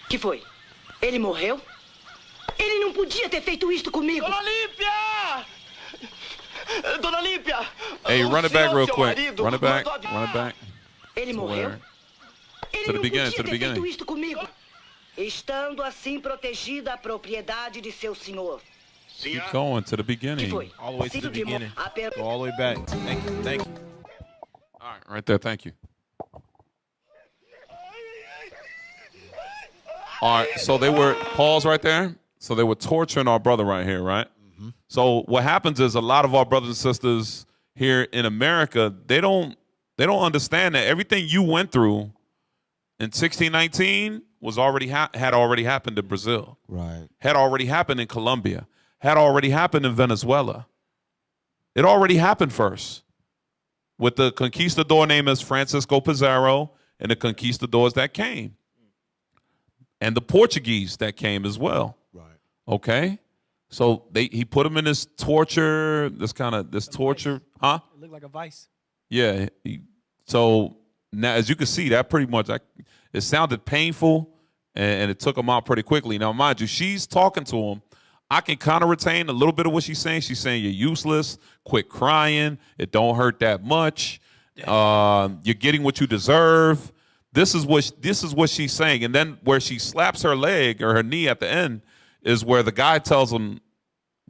[SPEAKER 14] Que foi? Ele morreu? Ele não podia ter feito isto comigo!
[SPEAKER 1] Dona Límpia! Dona Límpia!
[SPEAKER 9] Hey, run it back real quick. Run it back.
[SPEAKER 14] Ele morreu?
[SPEAKER 9] To the beginning, to the beginning.
[SPEAKER 14] Feito isto comigo. Estando assim protegida a propriedade de seu senhor.
[SPEAKER 9] Keep going to the beginning.
[SPEAKER 10] All the way to the beginning. Go all the way back. Thank you.
[SPEAKER 9] All right, right there. Thank you. All right, so they were, pause right there. So they were torturing our brother right here, right? Mm-hmm. So what happens is a lot of our brothers and sisters here in America, they don't understand that everything you went through in 1619 was had already happened in Brazil.
[SPEAKER 11] Right.
[SPEAKER 9] Had already happened in Colombia. Had already happened in Venezuela. It already happened first with the conquistador named as Francisco Pizarro and the conquistadors that came. And the Portuguese that came as well. Right. Okay? So he put them in this torture, this torture,
[SPEAKER 12] vice.
[SPEAKER 9] huh?
[SPEAKER 12] It looked like a vice.
[SPEAKER 9] Yeah. So now, as you can see, that pretty much, it sounded painful, and it took him out pretty quickly. Now, mind you, she's talking to him. I can kind of retain a little bit of what she's saying. She's saying you're useless, quit crying, it don't hurt that much, you're getting what you deserve. This is what she's saying. And then where she slaps her leg or her knee at the end is where the guy tells him,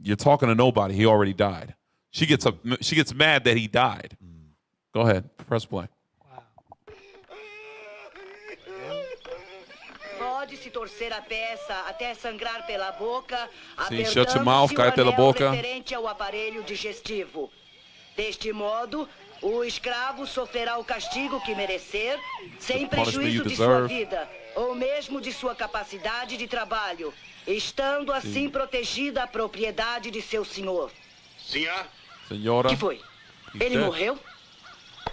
[SPEAKER 9] you're talking to nobody, he already died. She gets mad that he died. Go ahead, press play.
[SPEAKER 14] Pode-se torcer a peça até sangrar pela boca,
[SPEAKER 9] Sim, shut your mouth, cai pela boca.
[SPEAKER 14] referente ao aparelho digestivo. Deste modo, o escravo sofrerá o castigo que merecer, sem prejuízo de sua vida, ou mesmo de sua capacidade de trabalho, estando assim protegida a propriedade de seu senhor.
[SPEAKER 9] Senhora.
[SPEAKER 14] Que foi? Ele morreu?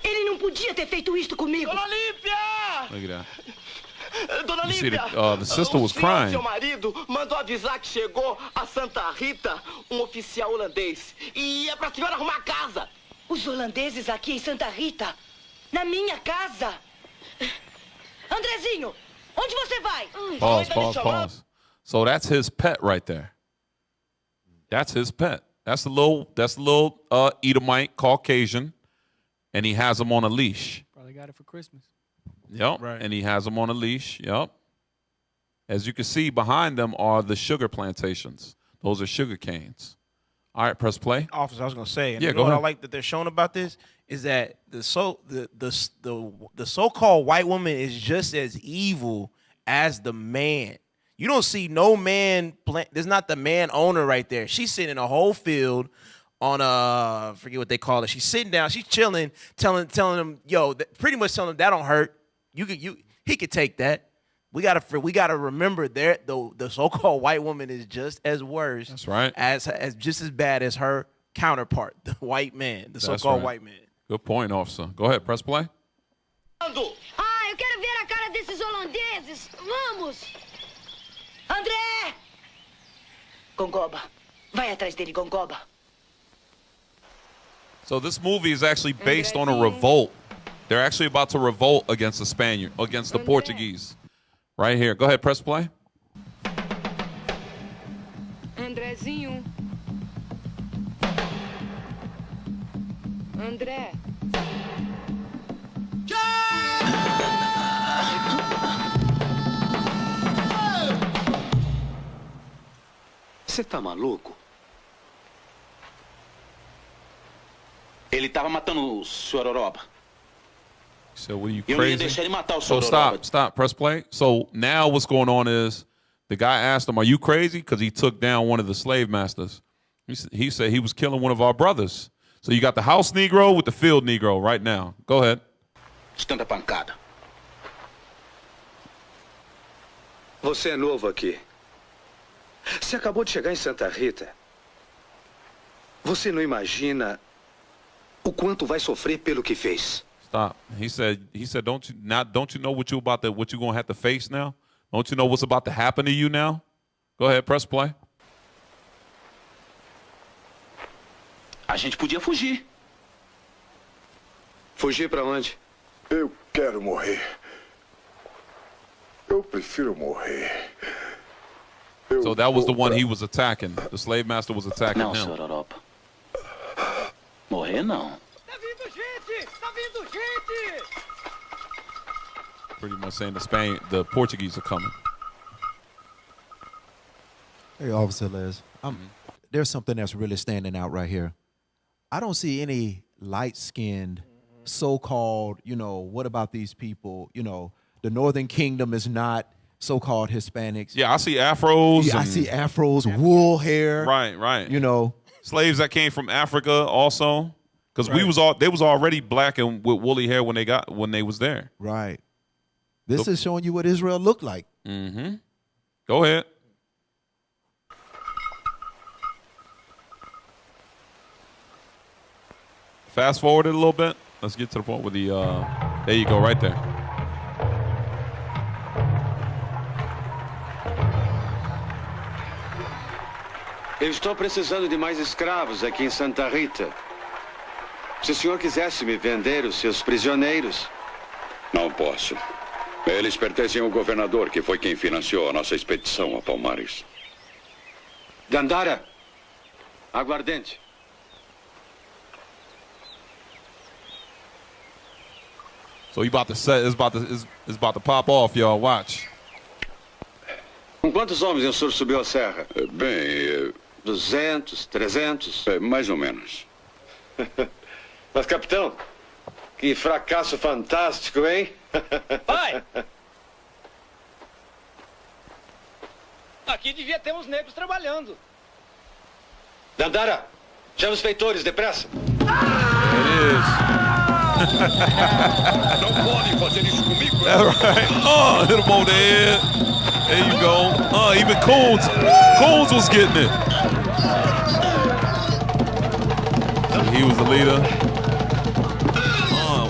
[SPEAKER 14] Ele não podia ter feito isto comigo.
[SPEAKER 1] Dona Olímpia!
[SPEAKER 9] Look at that.
[SPEAKER 1] Dona
[SPEAKER 9] You see,
[SPEAKER 1] Olímpia,
[SPEAKER 9] the sister was
[SPEAKER 1] o senhor,
[SPEAKER 9] crying.
[SPEAKER 1] seu marido, mandou avisar que chegou a Santa Rita, um oficial holandês. E é pra senhora arrumar a casa.
[SPEAKER 14] Os holandeses aqui em Santa Rita? Na minha casa? Andrezinho, onde você vai?
[SPEAKER 9] Pause. So that's his pet right there. That's his pet. That's the little Edomite Caucasian, and he has him on a leash.
[SPEAKER 12] Probably got it for Christmas.
[SPEAKER 9] Yep. Right. And he has them on a leash. Yep. As you can see, behind them are the sugar plantations. Those are sugar canes. All right, press play.
[SPEAKER 10] Officer, I was gonna say, and
[SPEAKER 9] yeah,
[SPEAKER 10] you know
[SPEAKER 9] go
[SPEAKER 10] what
[SPEAKER 9] ahead.
[SPEAKER 10] I like that they're showing about this is that the so-called white woman is just as evil as the man. You don't see no man. There's not the man owner right there. She's sitting in a whole field on forget what they call it. She's sitting down. She's chilling, telling him, pretty much telling him that don't hurt. He could take that. We gotta remember the so-called white woman is just as worse.
[SPEAKER 9] That's right.
[SPEAKER 10] As just as bad as her counterpart, the white man, the so-called white man.
[SPEAKER 9] Good point, officer. Go ahead, press play.
[SPEAKER 13] Ah, eu quero ver a cara desses holandeses. Vamos!
[SPEAKER 14] André! Gongoba. Vai atrás dele, Gongoba.
[SPEAKER 9] So this movie is actually based on a revolt. They're actually about to revolt against the Portuguese. Right here. Go ahead, press play.
[SPEAKER 13] Andrezinho. André.
[SPEAKER 15] Você tá maluco? Ele tava matando o Sr. Oroba.
[SPEAKER 9] So what are you
[SPEAKER 15] Eu não ia
[SPEAKER 9] crazy?
[SPEAKER 15] deixar ele matar o
[SPEAKER 9] So
[SPEAKER 15] Sr. Oroba.
[SPEAKER 9] stop, press play. So now what's going on is the guy asked him, "Are you crazy?" Because he took down one of the slave masters. He said he was killing one of our brothers. So you got the house Negro with the field Negro right now. Go ahead.
[SPEAKER 15] De tanta pancada.
[SPEAKER 16] Você é novo aqui. Você acabou de chegar em Santa Rita. Você não imagina o quanto vai sofrer pelo que fez.
[SPEAKER 9] Stop. He said, don't you know what you're gonna have to face now? Don't you know what's about to happen to you now? Go ahead, press play.
[SPEAKER 15] A gente podia fugir.
[SPEAKER 16] Fugir pra onde?
[SPEAKER 6] Eu quero morrer. Eu prefiro morrer.
[SPEAKER 9] So that was the one he was attacking. The slave master was attacking
[SPEAKER 15] Não,
[SPEAKER 9] him.
[SPEAKER 15] Sr. Oroba. Morrer não.
[SPEAKER 1] Tá vindo gente! Tá vindo gente!
[SPEAKER 9] Pretty much saying the Portuguese are coming.
[SPEAKER 11] Hey, Officer Les, there's something that's really standing out right here. I don't see any light-skinned, so-called, what about these people? The Northern Kingdom is not so-called Hispanics.
[SPEAKER 9] Yeah, I see afros.
[SPEAKER 11] Yeah, I see afros, wool hair.
[SPEAKER 9] Right.
[SPEAKER 11] You know.
[SPEAKER 9] Slaves that came from Africa also. Because
[SPEAKER 11] Right.
[SPEAKER 9] they was already black and with woolly hair when they was there.
[SPEAKER 11] Right. This is showing you what Israel looked like.
[SPEAKER 9] Mm-hmm. Go ahead. Fast forward it a little bit. Let's get to the point where there you go, right there.
[SPEAKER 17] Eu estou precisando de mais escravos aqui em Santa Rita. Se o senhor quisesse me vender os seus prisioneiros.
[SPEAKER 18] Não posso. Eles pertencem ao governador, que foi quem financiou a nossa expedição a Palmares.
[SPEAKER 17] Dandara, aguardente.
[SPEAKER 9] So he about to set. It's about to pop off, y'all. Watch.
[SPEAKER 17] Com quantos homens o senhor subiu a serra?
[SPEAKER 18] Bem,
[SPEAKER 17] 200, 300?
[SPEAKER 18] Mais ou menos.
[SPEAKER 17] Mas, capitão, que fracasso fantástico, hein?
[SPEAKER 1] Pai! Aqui devia ter uns negros trabalhando.
[SPEAKER 17] Dandara, chama os feitores, depressa.
[SPEAKER 18] Não podem fazer isso comigo.
[SPEAKER 9] That's right. Oh, hit him over the head. There you go. Even Coons was getting it. He was the leader.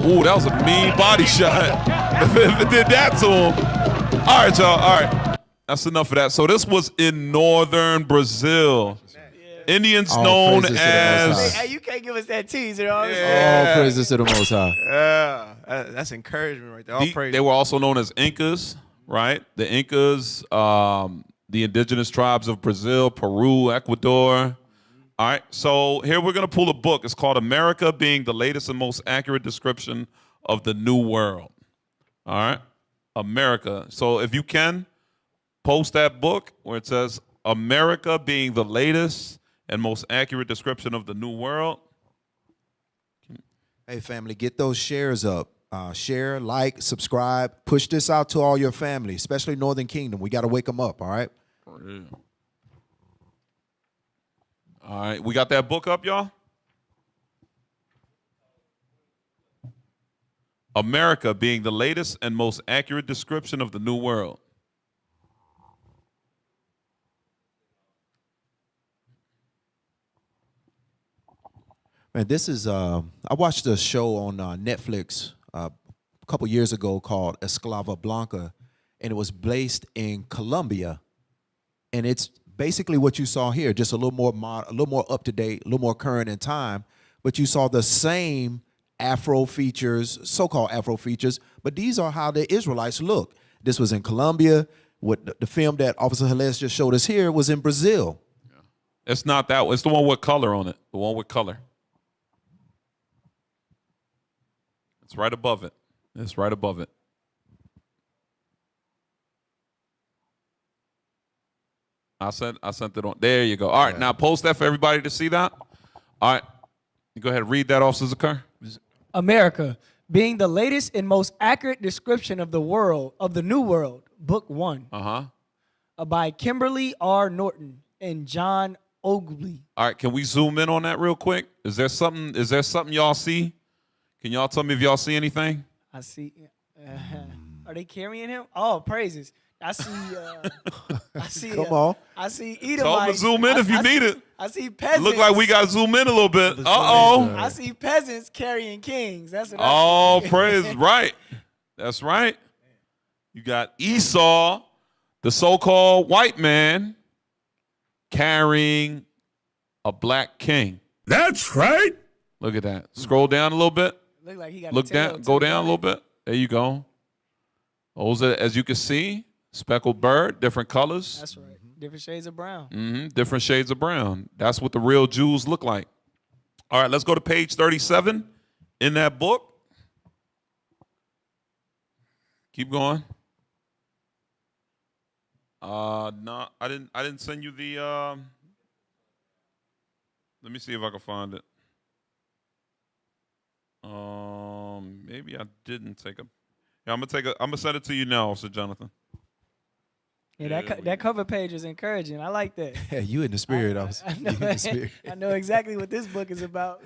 [SPEAKER 9] Ooh, that was a mean body shot. If it did that to him. All right, y'all. All right. That's enough of that. So this was in northern Brazil. Indians known as...
[SPEAKER 12] Hey, you can't give us that teaser. All
[SPEAKER 11] All praises to the Most High.
[SPEAKER 10] Yeah, that's encouragement right there. All praise.
[SPEAKER 9] They were also known as Incas, right? The Incas, the indigenous tribes of Brazil, Peru, Ecuador. All right, so here we're going to pull a book. It's called America Being the Latest and Most Accurate Description of the New World. All right, America. So if you can, post that book where it says America Being the Latest and Most Accurate Description of the New World.
[SPEAKER 11] Hey, family, get those shares up. Share, like, subscribe. Push this out to all your family, especially Northern Kingdom. We got to wake them up, all right?
[SPEAKER 9] For real. All right, we got that book up, y'all? America Being the Latest and Most Accurate Description of the New World.
[SPEAKER 11] Man, this is, I watched a show on Netflix a couple years ago called Esclava Blanca, and it was based in Colombia. And it's basically what you saw here, just a little more up to date, a little more current in time. But you saw the same Afro features, so-called Afro features, but these are how the Israelites look. This was in Colombia. What the film that Officer Helez just showed us here was in Brazil.
[SPEAKER 9] It's not that one. It's the one with color on it. The one with color. It's right above it. It's right above it. I sent it on. There you go. All right, now post that for everybody to see that. All right. You go ahead and read that, Officer Zakar.
[SPEAKER 12] America, being the latest and most accurate description of the world, of the New World, Book 1. By Kimberly R. Norton and John Ogley.
[SPEAKER 9] All right, can we zoom in on that real quick? Is there something y'all see? Can y'all tell me if y'all see anything?
[SPEAKER 12] I see. Are they carrying him? Oh, praises. I see. I see.
[SPEAKER 11] Come on.
[SPEAKER 12] I see
[SPEAKER 9] Tell them
[SPEAKER 12] Edomites.
[SPEAKER 9] to zoom in if you need it.
[SPEAKER 12] I see peasants.
[SPEAKER 9] Look like we got to zoom in a little bit. Uh-oh.
[SPEAKER 12] I see peasants carrying kings. That's what
[SPEAKER 9] Oh,
[SPEAKER 12] I see.
[SPEAKER 9] praise. Right. That's right. You got Esau, the so-called white man, carrying a black king.
[SPEAKER 2] That's right.
[SPEAKER 9] Look at that. Scroll down a little bit.
[SPEAKER 12] Look like he got
[SPEAKER 9] Look down. Go down a little bit. There you go. Those are, as you can see, speckled bird, different colors.
[SPEAKER 12] That's right. Different shades of brown.
[SPEAKER 9] Different shades of brown. That's what the real Jews look like. All right, let's go to page 37 in that book. Keep going. No, I didn't send you the let me see if I can find it. Maybe I didn't take a. Yeah, I'm gonna send it to you now, Officer Jonathan.
[SPEAKER 12] Yeah, that cover page is encouraging. I like that.
[SPEAKER 11] Yeah, you in the spirit, officer.
[SPEAKER 12] I know,
[SPEAKER 11] You in the spirit.
[SPEAKER 12] I know exactly what this book is about.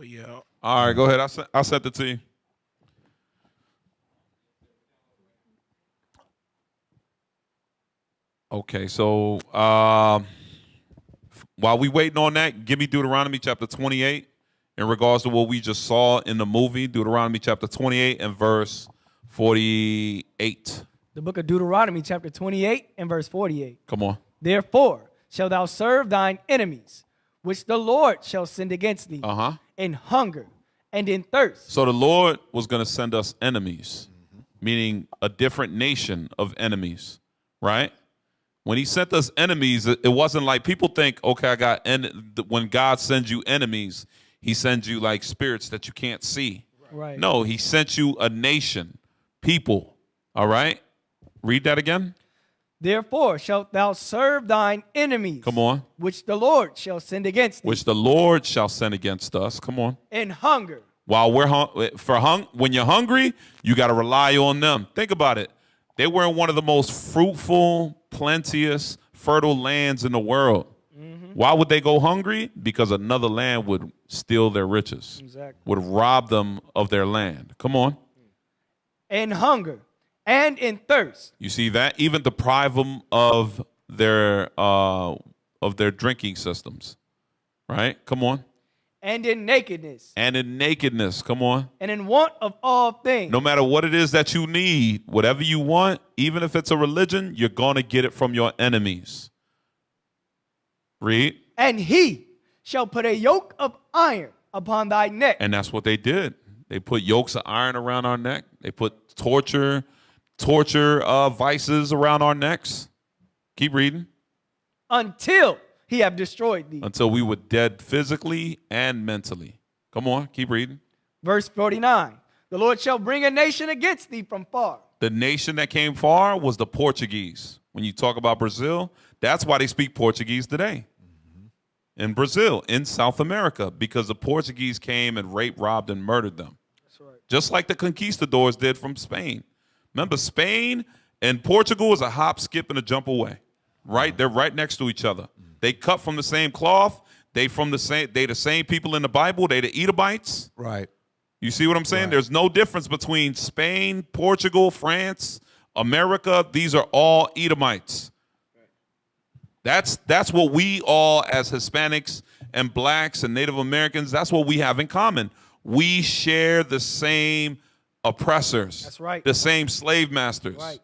[SPEAKER 10] But yeah.
[SPEAKER 9] All right, go ahead. I sent it to you. Okay, so while we waiting on that, give me Deuteronomy chapter 28 in regards to what we just saw in the movie. Deuteronomy chapter 28 and verse 48.
[SPEAKER 12] The book of Deuteronomy, chapter 28 and verse 48.
[SPEAKER 9] Come on.
[SPEAKER 12] Therefore shalt thou serve thine enemies, which the Lord shall send against thee, in hunger and in thirst.
[SPEAKER 9] So the Lord was going to send us enemies, meaning a different nation of enemies, right? When he sent us enemies, it wasn't like people think, okay, when God sends you enemies, he sends you like spirits that you can't see.
[SPEAKER 12] Right.
[SPEAKER 9] No, he sent you a nation, people, all right? Read that again.
[SPEAKER 12] Therefore shalt thou serve thine enemies.
[SPEAKER 9] Come on.
[SPEAKER 12] Which the Lord shall send against thee.
[SPEAKER 9] Which the Lord shall send against us. Come on.
[SPEAKER 12] In hunger.
[SPEAKER 9] While when you're hungry, you got to rely on them. Think about it. They were in one of the most fruitful, plenteous, fertile lands in the world. Why would they go hungry? Because another land would steal their riches.
[SPEAKER 12] Exactly.
[SPEAKER 9] Would rob them of their land. Come on.
[SPEAKER 12] In hunger and in thirst.
[SPEAKER 9] You see that? Even deprive them of their drinking systems. Right? Come on.
[SPEAKER 12] And in nakedness.
[SPEAKER 9] And in nakedness. Come on.
[SPEAKER 12] And in want of all things.
[SPEAKER 9] No matter what it is that you need, whatever you want, even if it's a religion, you're going to get it from your enemies. Read.
[SPEAKER 12] And he shall put a yoke of iron upon thy neck.
[SPEAKER 9] And that's what they did. They put yokes of iron around our neck. They put torture vices around our necks. Keep reading.
[SPEAKER 12] Until he have destroyed thee.
[SPEAKER 9] Until we were dead physically and mentally. Come on, keep reading.
[SPEAKER 12] Verse 49. The Lord shall bring a nation against thee from far.
[SPEAKER 9] The nation that came far was the Portuguese. When you talk about Brazil, that's why they speak Portuguese today. In Brazil, in South America, because the Portuguese came and raped, robbed, and murdered them.
[SPEAKER 12] That's right.
[SPEAKER 9] Just like the Conquistadors did from Spain. Remember, Spain and Portugal is a hop, skip, and a jump away. Right? They're right next to each other. They cut from the same cloth. They the same people in the Bible. They the Edomites.
[SPEAKER 11] Right.
[SPEAKER 9] You see what I'm saying?
[SPEAKER 11] Right.
[SPEAKER 9] There's no difference between Spain, Portugal, France, America. These are all Edomites. That's what we all as Hispanics and blacks and Native Americans, that's what we have in common. We share the same oppressors.
[SPEAKER 12] That's right.
[SPEAKER 9] The same slave masters.
[SPEAKER 12] Right.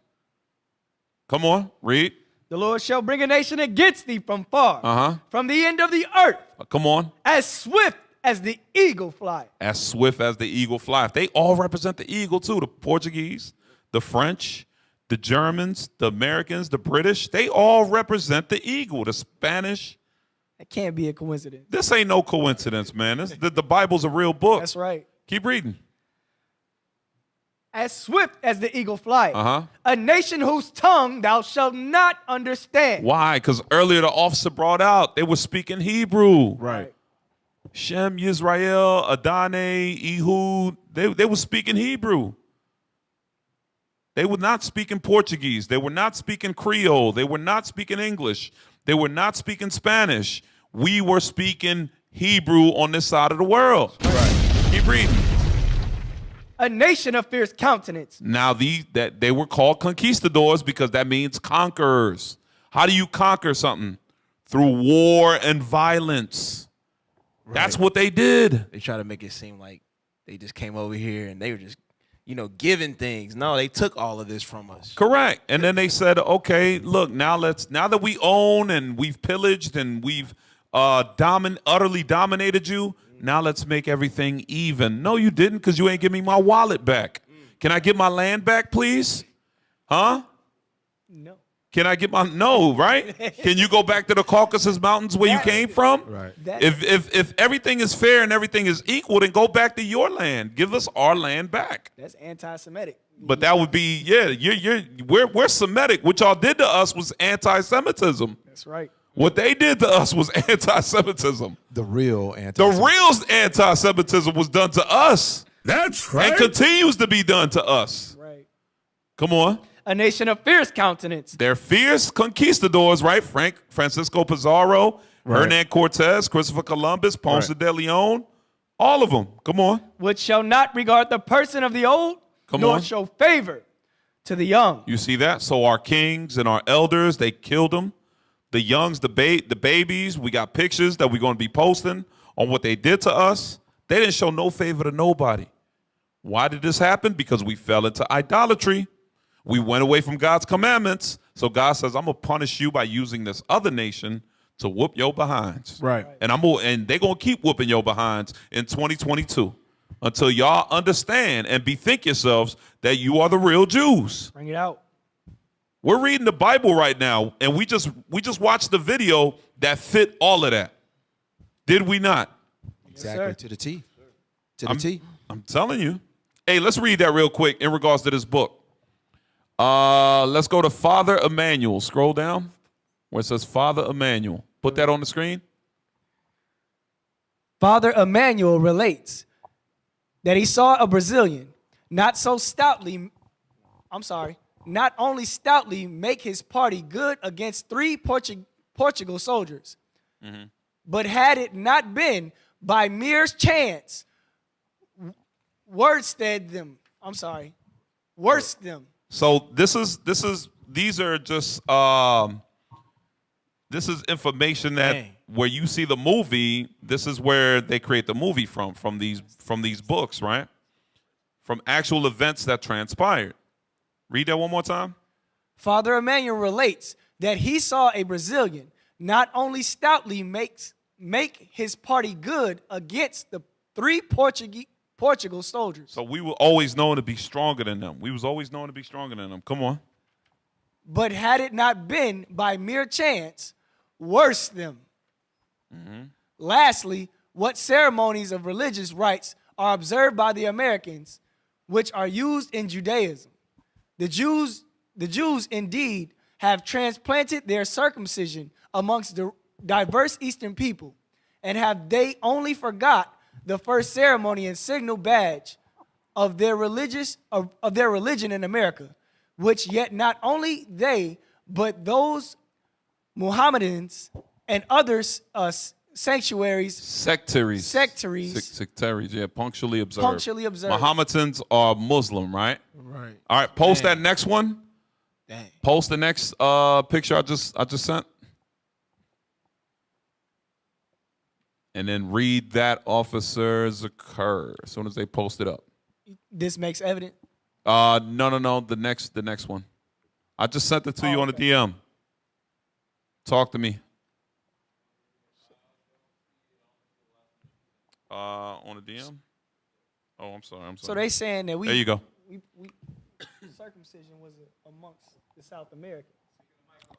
[SPEAKER 9] Come on, read.
[SPEAKER 12] The Lord shall bring a nation against thee from far, from the end of the earth,
[SPEAKER 9] Come on.
[SPEAKER 12] as swift as the eagle fly.
[SPEAKER 9] As swift as the eagle flies. They all represent the eagle too. The Portuguese, the French, the Germans, the Americans, the British. They all represent the eagle. The Spanish.
[SPEAKER 12] That can't be a coincidence.
[SPEAKER 9] This ain't no coincidence, man. The Bible's a real book.
[SPEAKER 12] That's right.
[SPEAKER 9] Keep reading.
[SPEAKER 12] As swift as the eagle fly. A nation whose tongue thou shalt not understand.
[SPEAKER 9] Why? Because earlier the officer brought out they were speaking Hebrew.
[SPEAKER 11] Right.
[SPEAKER 9] Shem, Yisrael, Adonai, Ehud. They were speaking Hebrew. They were not speaking Portuguese. They were not speaking Creole. They were not speaking English. They were not speaking Spanish. We were speaking Hebrew on this side of the world. Right. Keep reading.
[SPEAKER 12] A nation of fierce countenance.
[SPEAKER 9] Now they were called conquistadors because that means conquerors. How do you conquer something? Through war and violence. Right. That's what they did.
[SPEAKER 10] They try to make it seem like they just came over here and they were just, giving things. No, they took all of this from us.
[SPEAKER 9] Correct. And then they said, okay, look, now that we own and we've pillaged and we've utterly dominated you, now let's make everything even. No, you didn't, because you ain't give me my wallet back. Can I get my land back, please? Huh?
[SPEAKER 12] No.
[SPEAKER 9] Can I get no, right? Can you go back to the Caucasus Mountains where you came from?
[SPEAKER 11] Right.
[SPEAKER 9] If everything is fair and everything is equal, then go back to your land. Give us our land back.
[SPEAKER 12] That's anti-Semitic.
[SPEAKER 9] But that would be, we're Semitic. What y'all did to us was anti-Semitism.
[SPEAKER 12] That's right.
[SPEAKER 9] What they did to us was anti-Semitism.
[SPEAKER 11] The real
[SPEAKER 9] anti-Semitism was done to us.
[SPEAKER 2] That's right.
[SPEAKER 9] And continues to be done to us.
[SPEAKER 12] Right.
[SPEAKER 9] Come on.
[SPEAKER 12] A nation of fierce countenance.
[SPEAKER 9] They're fierce conquistadors, right? Francisco Pizarro,
[SPEAKER 11] right.
[SPEAKER 9] Hernan Cortez, Christopher Columbus, Ponce de Leon. All of them. Come on.
[SPEAKER 12] Which shall not regard the person of the old, nor show favor to the young.
[SPEAKER 9] You see that? So our kings and our elders, they killed them. The youngs, the babies, we got pictures that we're going to be posting on what they did to us. They didn't show no favor to nobody. Why did this happen? Because we fell into idolatry. We went away from God's commandments. So God says, I'm going to punish you by using this other nation to whoop your behinds.
[SPEAKER 11] Right.
[SPEAKER 9] And they're going to keep whooping your behinds in 2022 until y'all understand and bethink yourselves that you are the real Jews.
[SPEAKER 12] Bring it out.
[SPEAKER 9] We're reading the Bible right now, and we just watched the video that fit all of that. Did we not?
[SPEAKER 11] Exactly, to the T. To the T.
[SPEAKER 9] I'm telling you. Hey, let's read that real quick in regards to this book. Let's go to Father Emmanuel. Scroll down where it says Father Emmanuel. Put that on the screen.
[SPEAKER 12] Father Emmanuel relates that he saw a Brazilian not only stoutly make his party good against 3 Portugal soldiers, but had it not been by mere chance, worse them.
[SPEAKER 9] So these are just this is information that where you see the movie, this is where they create the movie from these books, right? From actual events that transpired. Read that one more time.
[SPEAKER 12] Father Emmanuel relates that he saw a Brazilian not only stoutly make his party good against the 3 Portugal soldiers.
[SPEAKER 9] So we were always known to be stronger than them. Come on.
[SPEAKER 12] But had it not been by mere chance, worse them. Lastly, what ceremonies of religious rites are observed by the Americans, which are used in Judaism? The Jews indeed have transplanted their circumcision amongst the diverse Eastern people, and have they only forgot the first ceremony and signal badge of their religion in America, which yet not only they, but those Mohammedans and others sectaries,
[SPEAKER 9] yeah, punctually observed. Mohammedans are Muslim, right?
[SPEAKER 10] Right.
[SPEAKER 9] All right, post that next one.
[SPEAKER 10] Dang.
[SPEAKER 9] Post the next picture I just sent. And then read that, officers occur as soon as they post it up.
[SPEAKER 12] This makes evident.
[SPEAKER 9] No. The next one. I just sent it to you on the DM. Talk to me. On the DM? Oh, I'm sorry.
[SPEAKER 12] So they saying that
[SPEAKER 9] there you go.
[SPEAKER 12] Circumcision was amongst the South Americans.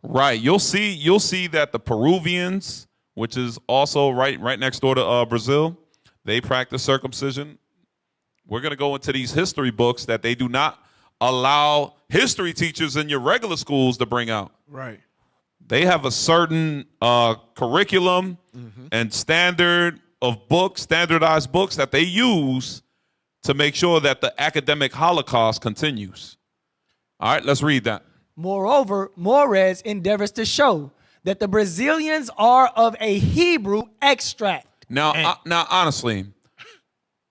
[SPEAKER 9] Right. You'll see that the Peruvians, which is also right next door to Brazil, they practice circumcision. We're going to go into these history books that they do not allow history teachers in your regular schools to bring out.
[SPEAKER 10] Right.
[SPEAKER 9] They have a certain curriculum and standard of books, standardized books that they use to make sure that the academic Holocaust continues. All right, let's read that.
[SPEAKER 12] Moreover, Moraes endeavors to show that the Brazilians are of a Hebrew extract.
[SPEAKER 9] Now, honestly,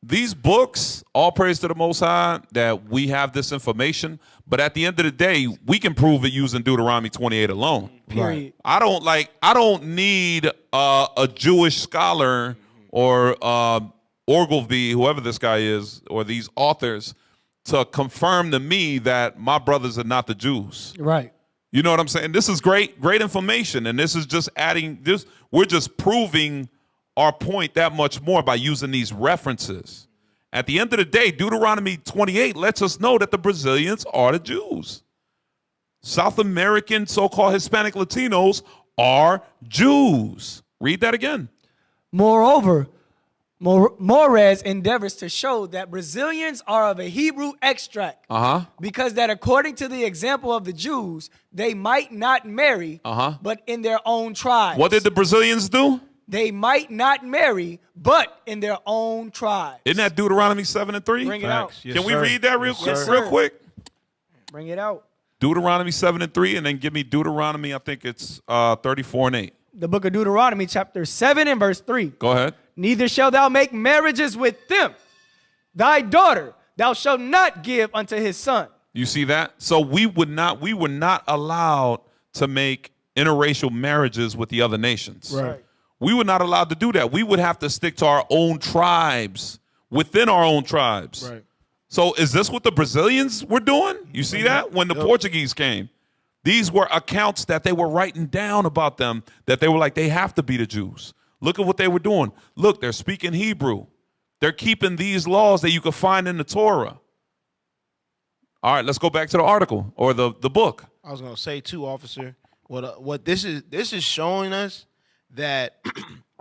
[SPEAKER 9] these books, all praise to the Most High that we have this information, but at the end of the day, we can prove it using Deuteronomy 28 alone.
[SPEAKER 12] Period.
[SPEAKER 9] I don't need a Jewish scholar or Ogilvy, whoever this guy is, or these authors to confirm to me that my brothers are not the Jews.
[SPEAKER 12] Right.
[SPEAKER 9] You know what I'm saying? This is great information, and this is just adding this. We're just proving our point that much more by using these references. At the end of the day, Deuteronomy 28 lets us know that the Brazilians are the Jews. South American, so-called Hispanic Latinos are Jews. Read that again.
[SPEAKER 12] Moreover, Moraes endeavors to show that Brazilians are of a Hebrew extract. Because that according to the example of the Jews, they might not marry, but in their own tribes.
[SPEAKER 9] What did the Brazilians do?
[SPEAKER 12] They might not marry, but in their own tribes.
[SPEAKER 9] Isn't that Deuteronomy 7:3?
[SPEAKER 12] Bring it out.
[SPEAKER 9] Can we read that real quick?
[SPEAKER 12] Bring it out.
[SPEAKER 9] Deuteronomy 7:3, and then give me Deuteronomy, I think it's 34:8.
[SPEAKER 12] The book of Deuteronomy, chapter 7 and verse 3.
[SPEAKER 9] Go ahead.
[SPEAKER 12] Neither shalt thou make marriages with them. Thy daughter thou shalt not give unto his son.
[SPEAKER 9] You see that? So we were not allowed to make interracial marriages with the other nations.
[SPEAKER 12] Right.
[SPEAKER 9] We were not allowed to do that. We would have to stick to our own tribes, within our own tribes.
[SPEAKER 10] Right.
[SPEAKER 9] So is this what the Brazilians were doing? You see that? When the Portuguese came. These were accounts that they were writing down about them, that they were like, they have to be the Jews. Look at what they were doing. Look, they're speaking Hebrew. They're keeping these laws that you can find in the Torah. All right, let's go back to the article or the book.
[SPEAKER 10] I was gonna say too, officer. What this is showing us that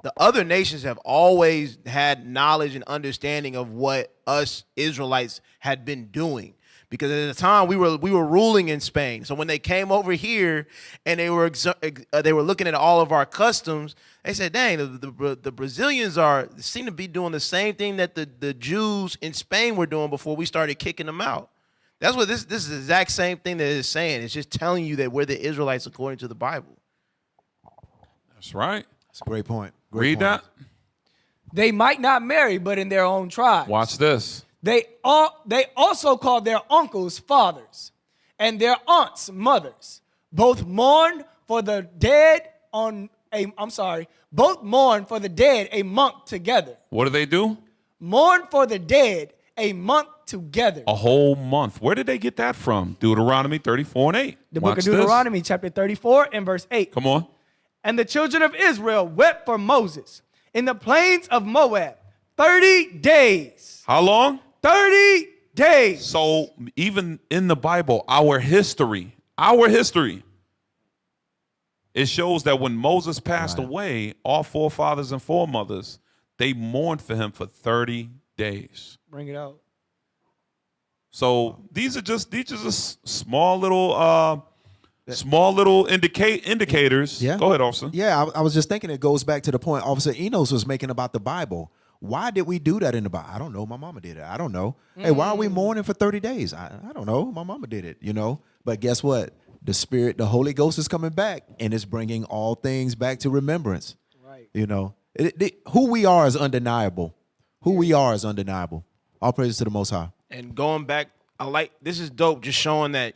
[SPEAKER 10] the other nations have always had knowledge and understanding of what us Israelites had been doing. Because at the time we were ruling in Spain, so when they came over here and they were looking at all of our customs, they said, "Dang, the Brazilians seem to be doing the same thing that the Jews in Spain were doing before we started kicking them out." That's what this is the exact same thing that it's saying. It's just telling you that we're the Israelites according to the Bible.
[SPEAKER 9] That's right.
[SPEAKER 11] That's a great point.
[SPEAKER 9] Read that.
[SPEAKER 12] They might not marry, but in their own tribe.
[SPEAKER 9] Watch this.
[SPEAKER 12] They also called their uncles fathers and their aunts mothers. Both mourn for the dead both mourn for the dead a month together.
[SPEAKER 9] What do they do?
[SPEAKER 12] Mourn for the dead a month together.
[SPEAKER 9] A whole month. Where did they get that from? Deuteronomy 34:8.
[SPEAKER 12] The book of Deuteronomy, chapter 34 and verse 8.
[SPEAKER 9] Come on.
[SPEAKER 12] And the children of Israel wept for Moses in the plains of Moab 30 days.
[SPEAKER 9] How long?
[SPEAKER 12] 30 days.
[SPEAKER 9] So even in the Bible, our history, it shows that when Moses passed away, all forefathers and foremothers, they mourned for him for 30 days.
[SPEAKER 12] Bring it out.
[SPEAKER 9] So these are just small little indicators.
[SPEAKER 11] Yeah.
[SPEAKER 9] Go ahead, officer.
[SPEAKER 11] Yeah, I was just thinking it goes back to the point Officer Enos was making about the Bible. Why did we do that in the Bible? I don't know. My mama did it. I don't know. Hey, why are we mourning for 30 days? I don't know. My mama did it, But guess what? The Spirit, the Holy Ghost is coming back, and it's bringing all things back to remembrance.
[SPEAKER 12] Right.
[SPEAKER 11] Who we are is undeniable. Who we are is undeniable. All praises to the Most High.
[SPEAKER 10] And going back, this is dope, just showing that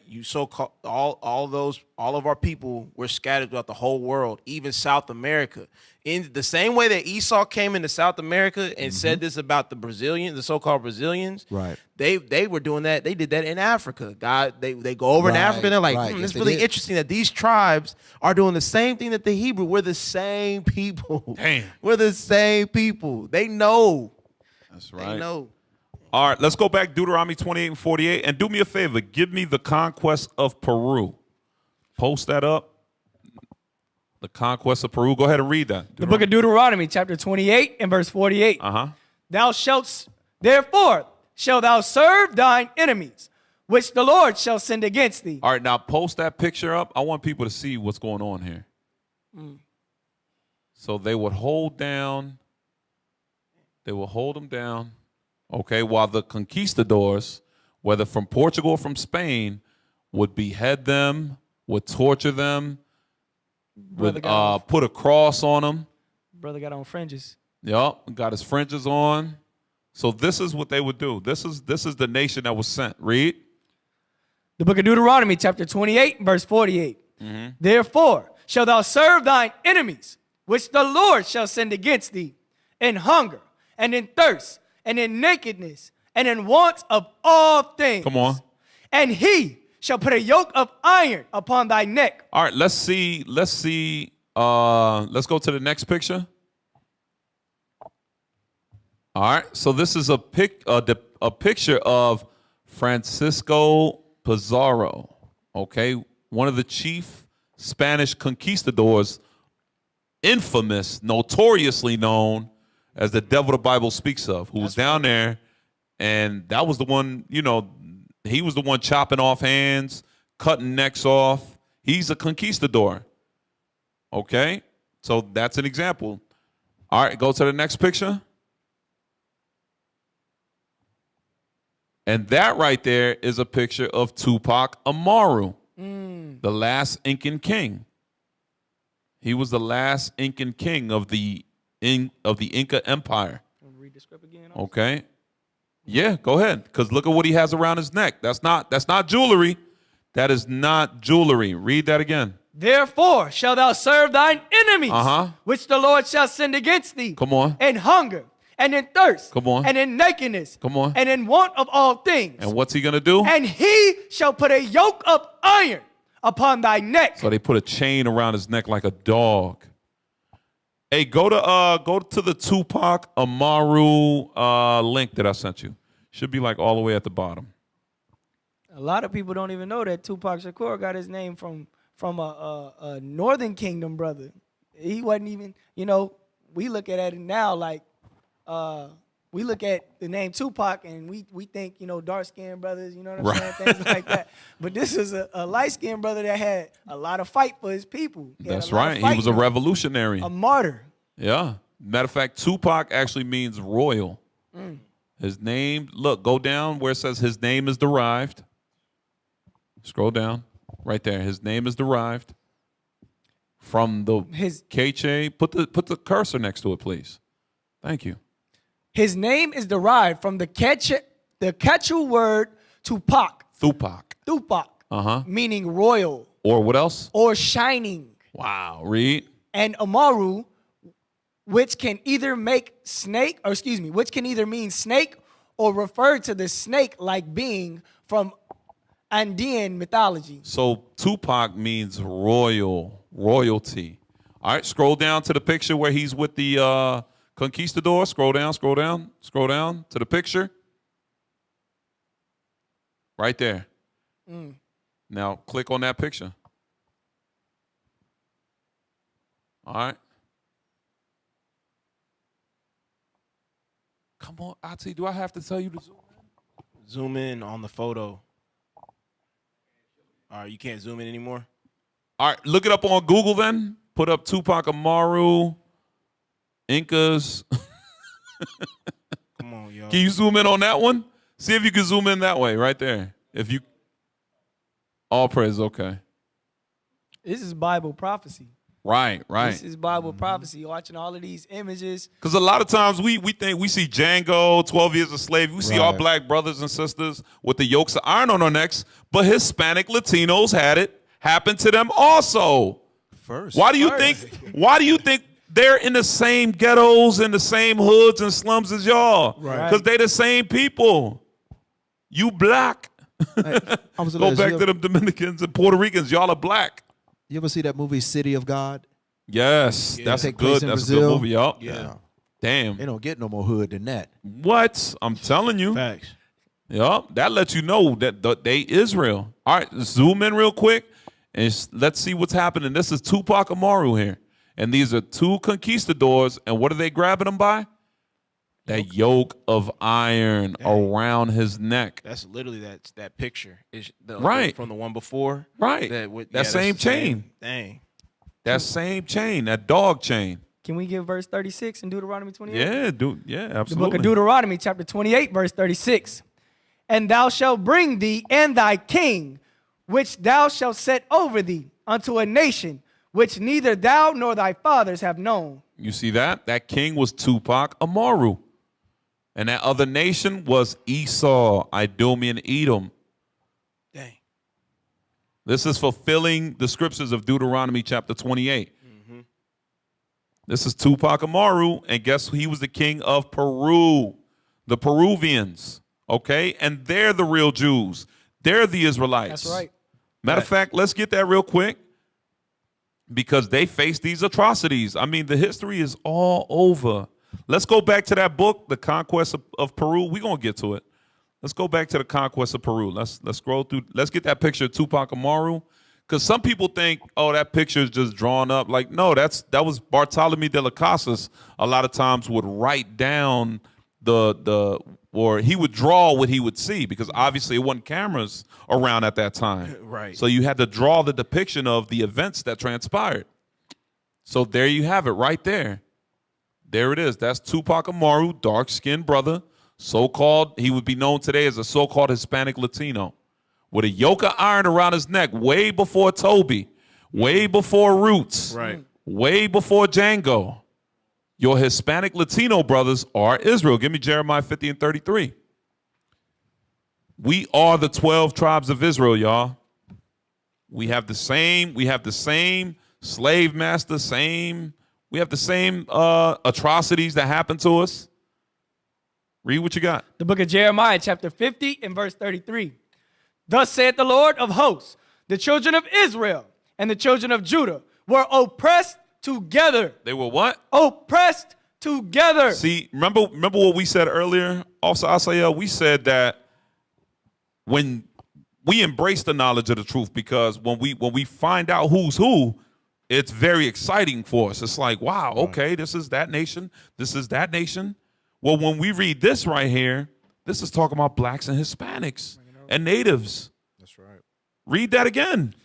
[SPEAKER 10] all of our people were scattered throughout the whole world, even South America. In the same way that Esau came into South America and said this about the so-called Brazilians,
[SPEAKER 11] right?
[SPEAKER 10] They were doing that. They did that in Africa. They go over in Africa and they're like, it's really interesting that these tribes are doing the same thing that the Hebrew. We're the same people.
[SPEAKER 9] Damn.
[SPEAKER 10] We're the same people. They know.
[SPEAKER 9] That's right.
[SPEAKER 10] They know.
[SPEAKER 9] All right, let's go back Deuteronomy 28 and 48. And do me a favor. Give me the conquest of Peru. Post that up. The conquest of Peru. Go ahead and read that.
[SPEAKER 12] The book of Deuteronomy, chapter 28 and verse 48. Therefore shalt thou serve thine enemies, which the Lord shall send against thee.
[SPEAKER 9] All right, now post that picture up. I want people to see what's going on here. So they would hold them down. Okay, while the conquistadors, whether from Portugal or from Spain, would behead them, would torture them, would put a cross on them.
[SPEAKER 12] Brother got on fringes.
[SPEAKER 9] Yup, got his fringes on. So this is what they would do. This is the nation that was sent. Read.
[SPEAKER 12] The book of Deuteronomy, chapter 28, verse 48. Therefore shalt thou serve thine enemies, which the Lord shall send against thee, in hunger and in thirst, and in nakedness, and in want of all things.
[SPEAKER 9] Come on.
[SPEAKER 12] And he shall put a yoke of iron upon thy neck.
[SPEAKER 9] All right, let's see. Let's go to the next picture. All right, so this is a picture of Francisco Pizarro, okay? One of the chief Spanish conquistadors, infamous, notoriously known as the devil the Bible speaks of, who was down there, and that was the one, he was the one chopping off hands, cutting necks off. He's a conquistador. Okay? So that's an example. All right, go to the next picture. And that right there is a picture of Tupac Amaru, the last Incan king. He was the last Incan king of the the Inca Empire.
[SPEAKER 12] Read the script again.
[SPEAKER 9] Okay. Yeah, go ahead. Because look at what he has around his neck. That's not jewelry. That is not jewelry. Read that again.
[SPEAKER 12] Therefore shalt thou serve thine enemies, which the Lord shall send against thee.
[SPEAKER 9] Come on.
[SPEAKER 12] In hunger, and in thirst,
[SPEAKER 9] Come on.
[SPEAKER 12] and in nakedness,
[SPEAKER 9] Come on.
[SPEAKER 12] and in want of all things.
[SPEAKER 9] And what's he gonna do?
[SPEAKER 12] And he shall put a yoke of iron upon thy neck.
[SPEAKER 9] So they put a chain around his neck like a dog. Hey, go to the Tupac Amaru link that I sent you. Should be like all the way at the bottom.
[SPEAKER 12] A lot of people don't even know that Tupac Shakur got his name from a Northern Kingdom brother. He wasn't even, we look at it now like we look at the name Tupac and we think, dark-skinned brothers, you know what I'm saying? Things like that. But this is a light-skinned brother that had a lot of fight for his people.
[SPEAKER 9] That's right. He was a revolutionary.
[SPEAKER 12] A martyr.
[SPEAKER 9] Yeah. Matter of fact, Tupac actually means royal. His name, look, go down where it says his name is derived. Scroll down. Right there. His name is derived from the Keche. Put the cursor next to it, please. Thank you.
[SPEAKER 12] His name is derived from the Quechua word Tupac.
[SPEAKER 9] Tupac.
[SPEAKER 12] Meaning royal.
[SPEAKER 9] Or what else?
[SPEAKER 12] Or shining.
[SPEAKER 9] Wow. Read.
[SPEAKER 12] And Amaru, which can either mean snake or refer to the snake-like being from Andean mythology.
[SPEAKER 9] So Tupac means royalty. All right, scroll down to the picture where he's with the Conquistadors. Scroll down to the picture. Right there. Now click on that picture. All right. Come on, Ati, do I have to tell you to zoom in?
[SPEAKER 10] Zoom in on the photo. All right, you can't zoom in anymore?
[SPEAKER 9] All right, look it up on Google then. Put up Tupac Amaru, Incas.
[SPEAKER 10] Come on, yo.
[SPEAKER 9] Can you zoom in on that one? See if you can zoom in that way, right there. If you, all praise, okay.
[SPEAKER 12] This is Bible prophecy.
[SPEAKER 9] Right.
[SPEAKER 12] This is Bible prophecy. Watching all of these images.
[SPEAKER 9] Because a lot of times we think we see Django, 12 Years a Slave. We see our black brothers and sisters with the yokes of iron on their necks, but Hispanic Latinos had it happen to them also. Why do you think they're in the same ghettos, in the same hoods and slums as y'all? Because they the same people. You black. Go back to them Dominicans and Puerto Ricans. Y'all are black.
[SPEAKER 11] You ever see that movie City of God?
[SPEAKER 9] Yes, that's a good movie, y'all.
[SPEAKER 11] Yeah.
[SPEAKER 9] Damn.
[SPEAKER 11] They don't get no more hood than that.
[SPEAKER 9] What? I'm telling you.
[SPEAKER 10] Facts.
[SPEAKER 9] Yup. That lets you know that they Israel. All right, zoom in real quick and let's see what's happening. This is Tupac Amaru here. And these are two conquistadors. And what are they grabbing them by? That yoke of iron around his neck.
[SPEAKER 10] That's literally that picture. Is
[SPEAKER 9] right.
[SPEAKER 10] From the one before.
[SPEAKER 9] Right. That same chain.
[SPEAKER 10] Dang.
[SPEAKER 9] That same chain, that dog chain.
[SPEAKER 12] Can we get verse 36 in Deuteronomy 28?
[SPEAKER 9] Yeah, absolutely.
[SPEAKER 12] The book of Deuteronomy, chapter 28, verse 36. And thou shalt bring thee and thy king, which thou shalt set over thee, unto a nation which neither thou nor thy fathers have known.
[SPEAKER 9] You see that? That king was Tupac Amaru. And that other nation was Esau, Idumean, Edom.
[SPEAKER 10] Dang.
[SPEAKER 9] This is fulfilling the scriptures of Deuteronomy chapter 28. This is Tupac Amaru, and guess who? He was the king of Peru, the Peruvians, okay? And they're the real Jews. They're the Israelites.
[SPEAKER 12] That's right.
[SPEAKER 9] Matter of fact, let's get that real quick because they face these atrocities. I mean, the history is all over. Let's go back to that book, The Conquest of Peru. We're going to get to it. Let's go back to The Conquest of Peru. Let's scroll through. Let's get that picture of Tupac Amaru. Because some people think, oh, that picture is just drawn up. Like, no, that was Bartolome de las Casas. A lot of times would write down or he would draw what he would see because obviously it wasn't cameras around at that time.
[SPEAKER 10] Right.
[SPEAKER 9] So you had to draw the depiction of the events that transpired. So there you have it right there. There it is. That's Tupac Amaru, dark-skinned brother, so-called, he would be known today as a so-called Hispanic Latino, with a yoke of iron around his neck way before Toby, way before Roots,
[SPEAKER 10] right,
[SPEAKER 9] way before Django. Your Hispanic Latino brothers are Israel. Give me Jeremiah 50 and 33. We are the 12 tribes of Israel, y'all. We have the same slave master, we have the same atrocities that happen to us. Read what you got.
[SPEAKER 12] The book of Jeremiah, chapter 50 and verse 33. Thus saith the Lord of hosts, the children of Israel and the children of Judah were oppressed together.
[SPEAKER 9] They were what?
[SPEAKER 12] Oppressed together.
[SPEAKER 9] See, remember what we said earlier, Officer Asael? We said that when we embrace the knowledge of the truth, because when we find out who's who, it's very exciting for us. It's like, wow, okay, this is that nation. This is that nation. Well, when we read this right here, this is talking about blacks and Hispanics and natives.
[SPEAKER 11] That's right.
[SPEAKER 9] Read that again.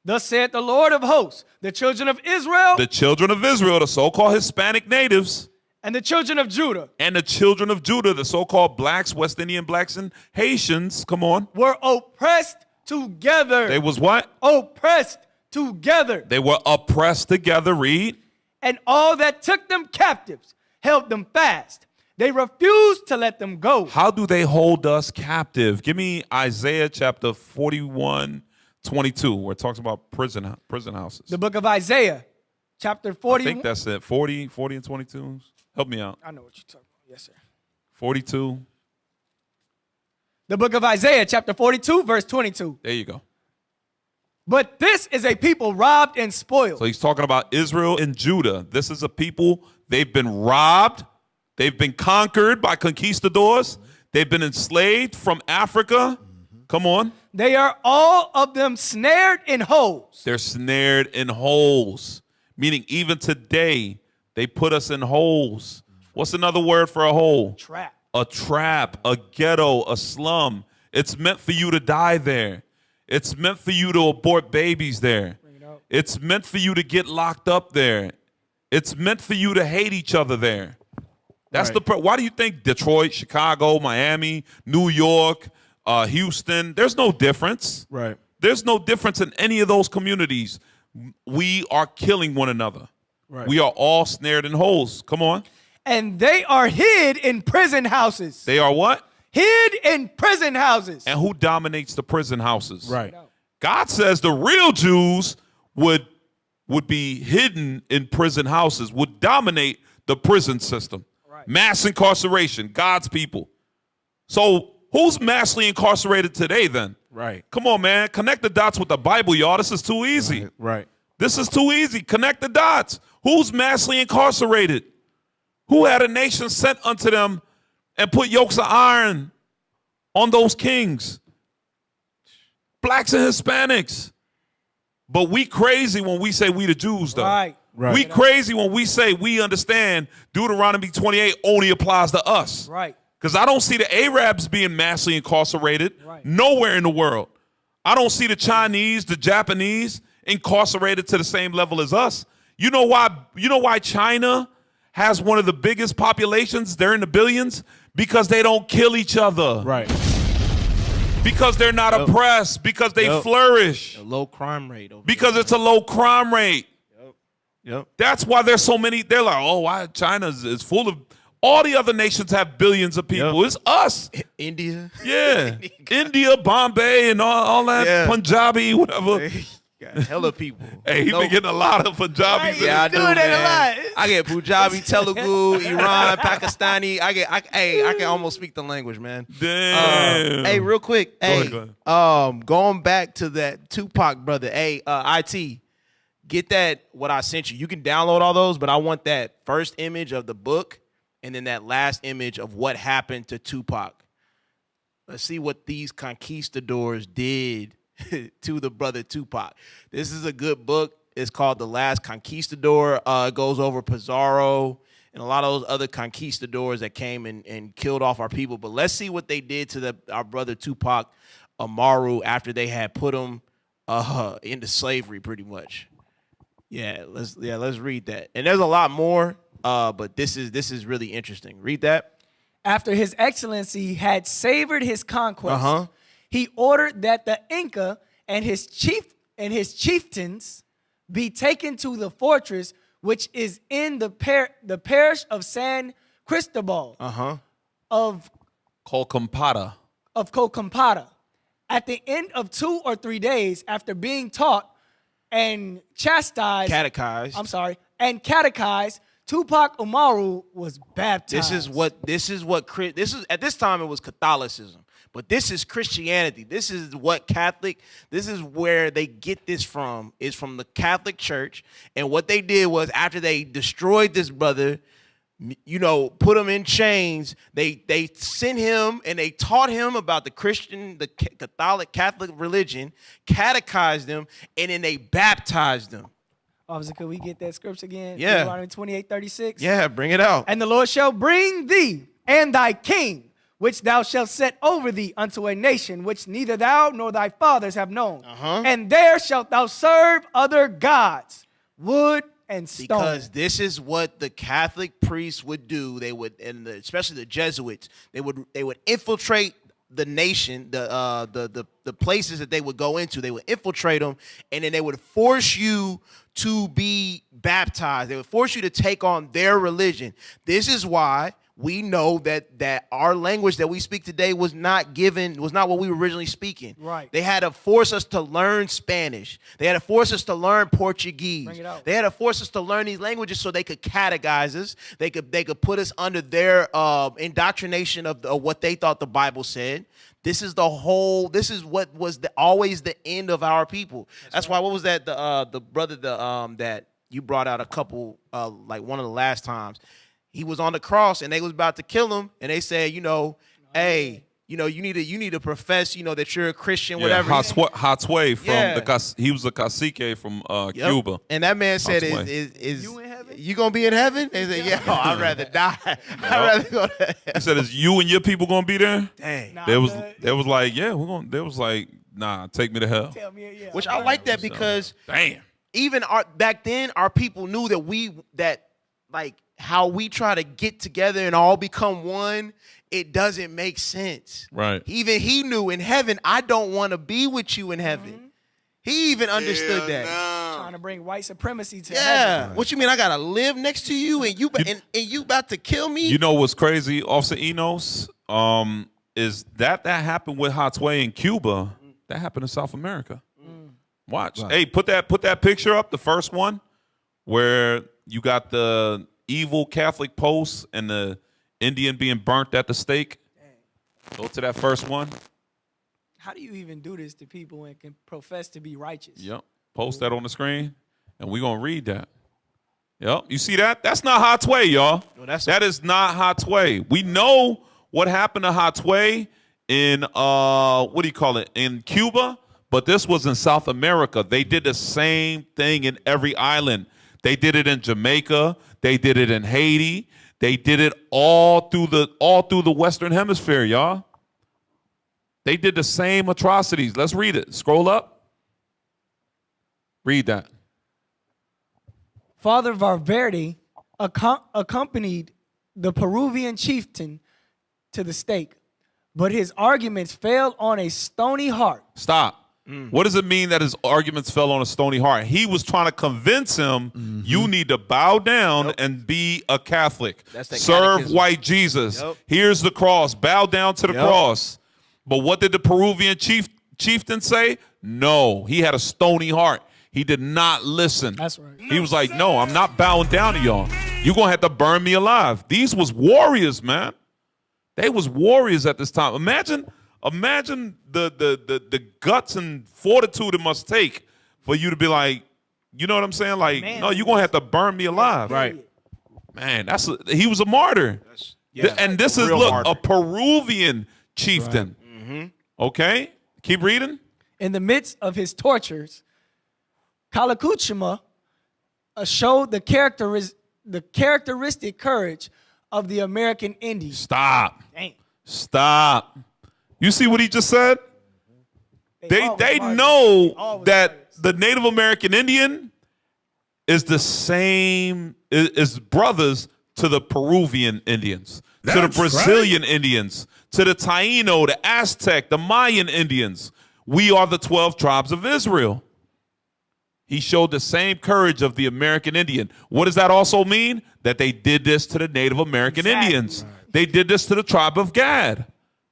[SPEAKER 12] Thus saith the Lord of hosts, the children of Israel.
[SPEAKER 9] The children of Israel, the so-called Hispanic natives.
[SPEAKER 12] And the children of Judah.
[SPEAKER 9] And the children of Judah, the so-called blacks, West Indian blacks, and Haitians. Come on.
[SPEAKER 12] Were oppressed together.
[SPEAKER 9] They was what?
[SPEAKER 12] Oppressed together.
[SPEAKER 9] They were oppressed together. Read.
[SPEAKER 12] And all that took them captives held them fast. They refused to let them go.
[SPEAKER 9] How do they hold us captive? Give me Isaiah chapter 41, 22, where it talks about prison houses.
[SPEAKER 12] The book of Isaiah, chapter 40.
[SPEAKER 9] I think that's it. 40 and 22. Help me out.
[SPEAKER 12] I know what you're talking about. Yes, sir.
[SPEAKER 9] 42.
[SPEAKER 12] The book of Isaiah, chapter 42, verse 22.
[SPEAKER 9] There you go.
[SPEAKER 12] But this is a people robbed and spoiled.
[SPEAKER 9] So he's talking about Israel and Judah. This is a people, they've been robbed. They've been conquered by conquistadors. They've been enslaved from Africa. Come on.
[SPEAKER 12] They are all of them snared in holes.
[SPEAKER 9] They're snared in holes, meaning even today, they put us in holes. What's another word for a hole?
[SPEAKER 12] Trap.
[SPEAKER 9] A trap, a ghetto, a slum. It's meant for you to die there. It's meant for you to abort babies there. It's meant for you to get locked up there. It's meant for you to hate each other there. That's right. Why do you think Detroit, Chicago, Miami, New York, Houston, there's no difference.
[SPEAKER 11] Right.
[SPEAKER 9] There's no difference in any of those communities. We are killing one another.
[SPEAKER 11] Right.
[SPEAKER 9] We are all snared in holes. Come on.
[SPEAKER 12] And they are hid in prison houses.
[SPEAKER 9] They are what?
[SPEAKER 12] Hid in prison houses.
[SPEAKER 9] And who dominates the prison houses?
[SPEAKER 11] Right.
[SPEAKER 9] God says the real Jews would be hidden in prison houses, would dominate the prison system. Mass incarceration, God's people. So who's massively incarcerated today then?
[SPEAKER 11] Right.
[SPEAKER 9] Come on, man. Connect the dots with the Bible, y'all. This is too easy.
[SPEAKER 11] Right.
[SPEAKER 9] This is too easy. Connect the dots. Who's massively incarcerated? Who had a nation sent unto them and put yokes of iron on those kings? Blacks and Hispanics. But we crazy when we say we the Jews, though.
[SPEAKER 12] Right.
[SPEAKER 11] Right.
[SPEAKER 9] We crazy when we say we understand Deuteronomy 28 only applies to us.
[SPEAKER 12] Right.
[SPEAKER 9] Because I don't see the Arabs being massively incarcerated nowhere in the world. I don't see the Chinese, the Japanese incarcerated to the same level as us. You know why China has one of the biggest populations? They're in the billions because they don't kill each other.
[SPEAKER 11] Right.
[SPEAKER 9] Because they're not oppressed. Because they flourish.
[SPEAKER 10] A low crime rate.
[SPEAKER 9] Because it's a low crime rate.
[SPEAKER 10] Yep.
[SPEAKER 9] That's why there's so many. They're like, oh, why China is full of. All the other nations have billions of people. It's us.
[SPEAKER 10] India.
[SPEAKER 9] Yeah. India, Bombay, and all that Punjabi, whatever.
[SPEAKER 10] Got hella people.
[SPEAKER 9] Hey, he been getting a lot of Punjabis.
[SPEAKER 10] Yeah, I do,
[SPEAKER 12] doing that
[SPEAKER 10] man.
[SPEAKER 12] a lot.
[SPEAKER 10] I get Punjabi, Telugu, Iran, Pakistani. I can almost speak the language, man.
[SPEAKER 9] Damn.
[SPEAKER 10] Hey, real quick.
[SPEAKER 9] Go ahead.
[SPEAKER 10] Going back to that Tupac brother. Hey, IT, get that what I sent you. You can download all those, but I want that first image of the book and then that last image of what happened to Tupac. Let's see what these conquistadors did to the brother Tupac. This is a good book. It's called The Last Conquistador. It goes over Pizarro and a lot of those other conquistadors that came and killed off our people. But let's see what they did to our brother Tupac Amaru after they had put him into slavery, pretty much. Let's read that. And there's a lot more, but this is really interesting. Read that.
[SPEAKER 12] After His Excellency had savored his conquest, he ordered that the Inca and his chieftains be taken to the fortress which is in the parish of San Cristobal of
[SPEAKER 9] Colcampata.
[SPEAKER 12] At the end of 2 or 3 days after being taught and catechized, Tupac Amaru was baptized.
[SPEAKER 10] This is at this time it was Catholicism, but this is Christianity. This is where they get this from, is from the Catholic Church. And what they did was, after they destroyed this brother, put him in chains, they sent him and they taught him about the Catholic religion, catechized him, and then they baptized him.
[SPEAKER 12] Officer, could we get that scripture again?
[SPEAKER 10] Yeah.
[SPEAKER 12] Deuteronomy 28:36.
[SPEAKER 10] Yeah, bring it out.
[SPEAKER 12] And the Lord shall bring thee and thy king, which thou shalt set over thee, unto a nation which neither thou nor thy fathers have known. And there shalt thou serve other gods, wood and stone.
[SPEAKER 10] Because this is what the Catholic priests would do. They would, especially the Jesuits, they would infiltrate the nation, the places that they would go into. They would infiltrate them, and then they would force you to be baptized. They would force you to take on their religion. This is why we know that our language that we speak today was not what we were originally speaking.
[SPEAKER 12] Right.
[SPEAKER 10] They had to force us to learn Spanish. They had to force us to learn Portuguese.
[SPEAKER 12] Bring it out.
[SPEAKER 10] They had to force us to learn these languages so they could catechize us. They could put us under their indoctrination of what they thought the Bible said. This is what was always the end of our people. That's why, what was that, the brother that you brought out a couple, like one of the last times, he was on the cross and they was about to kill him, and they said, hey, you need to profess, that you're a Christian, whatever.
[SPEAKER 9] Hatway from he was a cacique from Cuba.
[SPEAKER 10] And that man said, "Is you in heaven? You gonna be in heaven?" They said, "Yeah, I'd rather die. I'd rather go to heaven."
[SPEAKER 9] He said, "Is you and your people gonna be there?"
[SPEAKER 10] Dang.
[SPEAKER 9] They was like, "Yeah, we're gonna." They was like, "Nah, take me to hell."
[SPEAKER 12] Tell me, yeah.
[SPEAKER 10] Which I like that, because
[SPEAKER 9] damn,
[SPEAKER 10] even back then, our people knew that how we try to get together and all become one, it doesn't make sense.
[SPEAKER 9] Right.
[SPEAKER 10] Even he knew in heaven, I don't want to be with you in heaven. He even understood that.
[SPEAKER 12] Trying to bring white supremacy to
[SPEAKER 10] Yeah.
[SPEAKER 12] heaven.
[SPEAKER 10] What you mean? I gotta live next to you, and you about to kill me?
[SPEAKER 9] You know what's crazy, Officer Enos? Is that happened with Hatway in Cuba? That happened in South America. Watch.
[SPEAKER 11] Right.
[SPEAKER 9] Hey, put that picture up, the first one, where you got the evil Catholic post and the Indian being burnt at the stake. Go to that first one.
[SPEAKER 12] How do you even do this to people and can profess to be righteous?
[SPEAKER 9] Yep. Post that on the screen, and we're going to read that. Yep. You see that? That's not Hatway, y'all.
[SPEAKER 10] No,
[SPEAKER 9] that is not Hatway. We know what happened to Hatway in, in Cuba, but this was in South America. They did the same thing in every island. They did it in Jamaica. They did it in Haiti. They did it all through the Western Hemisphere, y'all. They did the same atrocities. Let's read it. Scroll up. Read that.
[SPEAKER 12] Father Valverde accompanied the Peruvian chieftain to the stake, but his arguments fell on a stony heart.
[SPEAKER 9] Stop. What does it mean that his arguments fell on a stony heart? He was trying to convince him, you need to bow down and be a Catholic. Serve
[SPEAKER 10] catechism.
[SPEAKER 9] white Jesus. Here's the cross. Bow down to the cross. But what did the Peruvian chieftain say? No. He had a stony heart. He did not listen.
[SPEAKER 12] That's right.
[SPEAKER 9] He was like, no, I'm not bowing down to y'all. You're going to have to burn me alive. These was warriors, man. They was warriors at this time. Imagine the guts and fortitude it must take for you to be like, you know what I'm saying? Like, no, you're going to have to burn me alive.
[SPEAKER 10] Right.
[SPEAKER 9] Man, he was a martyr. And this is, look,
[SPEAKER 10] martyr.
[SPEAKER 9] a Peruvian chieftain.
[SPEAKER 10] Right.
[SPEAKER 9] Okay? Keep reading.
[SPEAKER 12] In the midst of his tortures, Kalakuchima showed the characteristic courage of the American Indian.
[SPEAKER 9] Stop.
[SPEAKER 12] Dang.
[SPEAKER 9] Stop. You see what he just said? They know that the Native American Indian is the same, is brothers to the Peruvian Indians, to the Brazilian Indians, to the Taino, the Aztec, the Mayan Indians. We are the 12 tribes of Israel. He showed the same courage of the American Indian. What does that also mean? That they did this to the Native American Indians. Right. They did this to the tribe of Gad.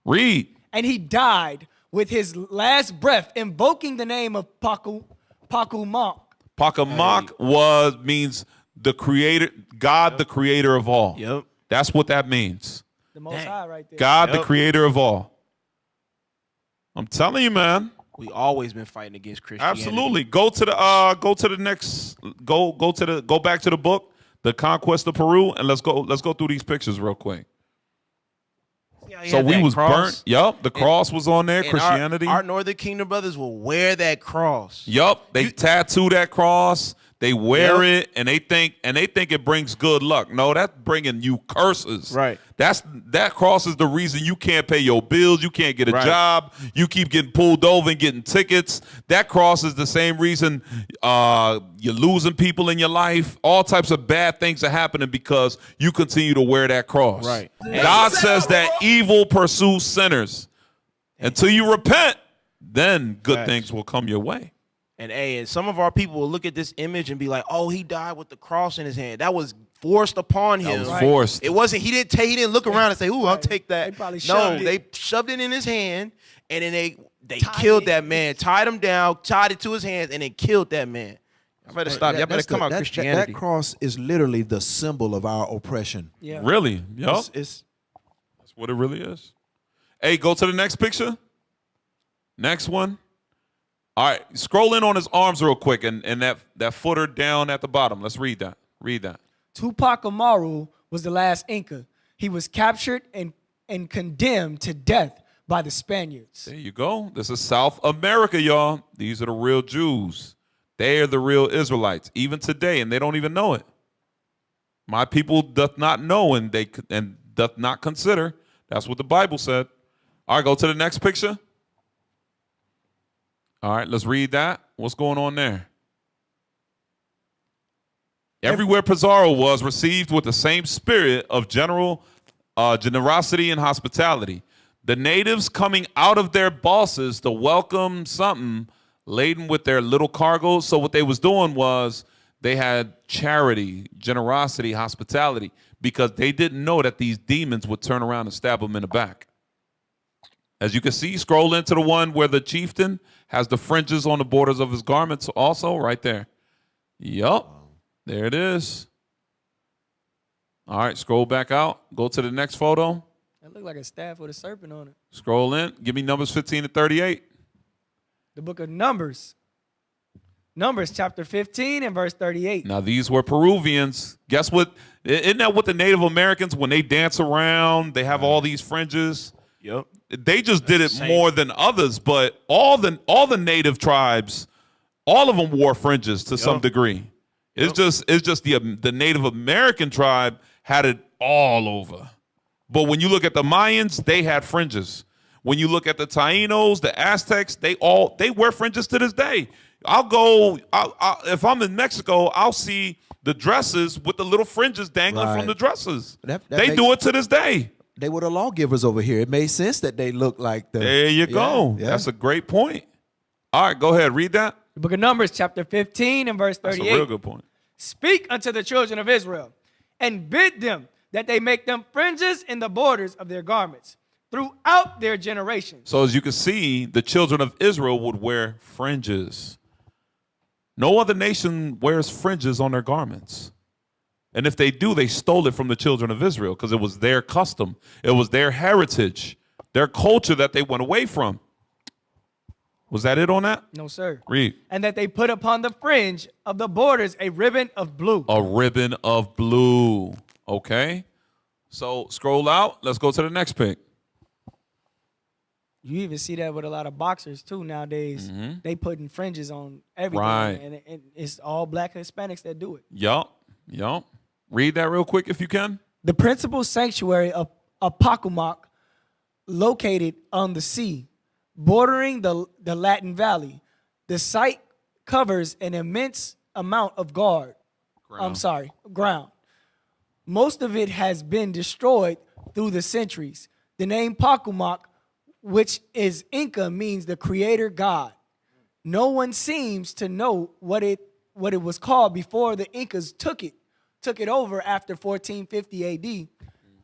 [SPEAKER 9] Read.
[SPEAKER 12] And he died with his last breath, invoking the name of Pakumak.
[SPEAKER 9] Pakumak means the creator, God, the creator of all.
[SPEAKER 10] Yep.
[SPEAKER 9] That's what that means.
[SPEAKER 12] The Most High right there.
[SPEAKER 9] God, the creator of all. I'm telling you, man.
[SPEAKER 10] We always been fighting against Christianity.
[SPEAKER 9] Absolutely. Go to the next. Go back to the book, The Conquest of Peru, and let's go through these pictures real quick. So we was burnt. Yup, the cross was on there. Christianity.
[SPEAKER 10] Our Northern Kingdom brothers will wear that cross.
[SPEAKER 9] Yup, they tattoo that cross. They wear it, and they think it brings good luck. No, that's bringing you curses.
[SPEAKER 10] Right.
[SPEAKER 9] That cross is the reason you can't pay your bills. You can't get a job. You keep getting pulled over and getting tickets. That cross is the same reason you're losing people in your life. All types of bad things are happening because you continue to wear that cross.
[SPEAKER 10] Right.
[SPEAKER 9] God says that evil pursues sinners. Until you repent, then good things will come your way.
[SPEAKER 10] And some of our people will look at this image and be like, "Oh, he died with the cross in his hand. That was forced upon him.
[SPEAKER 9] That was forced.
[SPEAKER 10] It wasn't. He didn't look around and say, "Ooh, I'll take that."
[SPEAKER 12] They
[SPEAKER 10] shoved it in his hand, and then they killed that man, tied him down, tied it to his hands, and then killed that man. I better stop. Y'all better come out Christianity.
[SPEAKER 11] That cross is literally the symbol of our oppression.
[SPEAKER 12] Yeah.
[SPEAKER 9] Really? Yup.
[SPEAKER 11] That's
[SPEAKER 9] what it really is. Hey, go to the next picture. Next one. All right, scroll in on his arms real quick and that footer down at the bottom. Let's read that. Read that.
[SPEAKER 12] Tupac Amaru was the last Inca. He was captured and condemned to death by the Spaniards.
[SPEAKER 9] There you go. This is South America, y'all. These are the real Jews. They are the real Israelites, even today, and they don't even know it. My people doth not know and doth not consider. That's what the Bible said. All right, go to the next picture. All right, let's read that. What's going on there? Everywhere Pizarro was received with the same spirit of generosity and hospitality. The natives coming out of their bosses to welcome something laden with their little cargo. So what they was doing was they had charity, generosity, hospitality, because they didn't know that these demons would turn around and stab them in the back. As you can see, scroll into the one where the chieftain has the fringes on the borders of his garments also, right there. Yup, there it is. All right, scroll back out. Go to the next photo.
[SPEAKER 12] That looked like a staff with a serpent on it.
[SPEAKER 9] Scroll in. Give me Numbers 15 to 38.
[SPEAKER 12] The book of Numbers. Numbers chapter 15 and verse 38.
[SPEAKER 9] Now, these were Peruvians. Guess what? Isn't that what the Native Americans, when they dance around, they have all these fringes?
[SPEAKER 10] Yep.
[SPEAKER 9] They just did it more than others, but all the native tribes, all of them wore fringes to some degree. It's just the Native American tribe had it all over. But when you look at the Mayans, they had fringes. When you look at the Tainos, the Aztecs, they wear fringes to this day. If I'm in Mexico, I'll see the dresses with the little fringes dangling from the dresses. They do it to this day.
[SPEAKER 11] They were the lawgivers over here. It made sense that they looked like the.
[SPEAKER 9] There you go.
[SPEAKER 11] Yeah.
[SPEAKER 9] That's a great point. All right, go ahead. Read that.
[SPEAKER 12] The book of Numbers, chapter 15 and verse 38.
[SPEAKER 9] That's a real good point.
[SPEAKER 12] Speak unto the children of Israel and bid them that they make them fringes in the borders of their garments throughout their generations.
[SPEAKER 9] So as you can see, the children of Israel would wear fringes. No other nation wears fringes on their garments. And if they do, they stole it from the children of Israel because it was their custom. It was their heritage, their culture that they went away from. Was that it on that?
[SPEAKER 12] No, sir.
[SPEAKER 9] Read.
[SPEAKER 12] And that they put upon the fringe of the borders a ribbon of blue.
[SPEAKER 9] A ribbon of blue. Okay. So scroll out. Let's go to the next pic.
[SPEAKER 12] You even see that with a lot of boxers, too, nowadays.
[SPEAKER 9] Mm-hmm.
[SPEAKER 12] They putting fringes on everything.
[SPEAKER 9] Right.
[SPEAKER 12] And it's all black Hispanics that do it.
[SPEAKER 9] Yup. Read that real quick if you can.
[SPEAKER 12] The principal sanctuary of Pakumak, located on the sea, bordering the Latin Valley. The site covers an immense amount of ground. Most of it has been destroyed through the centuries. The name Pakumak, which is Inca, means the creator God. no one seems to know what it was called before the Incas took it over after 1450 AD.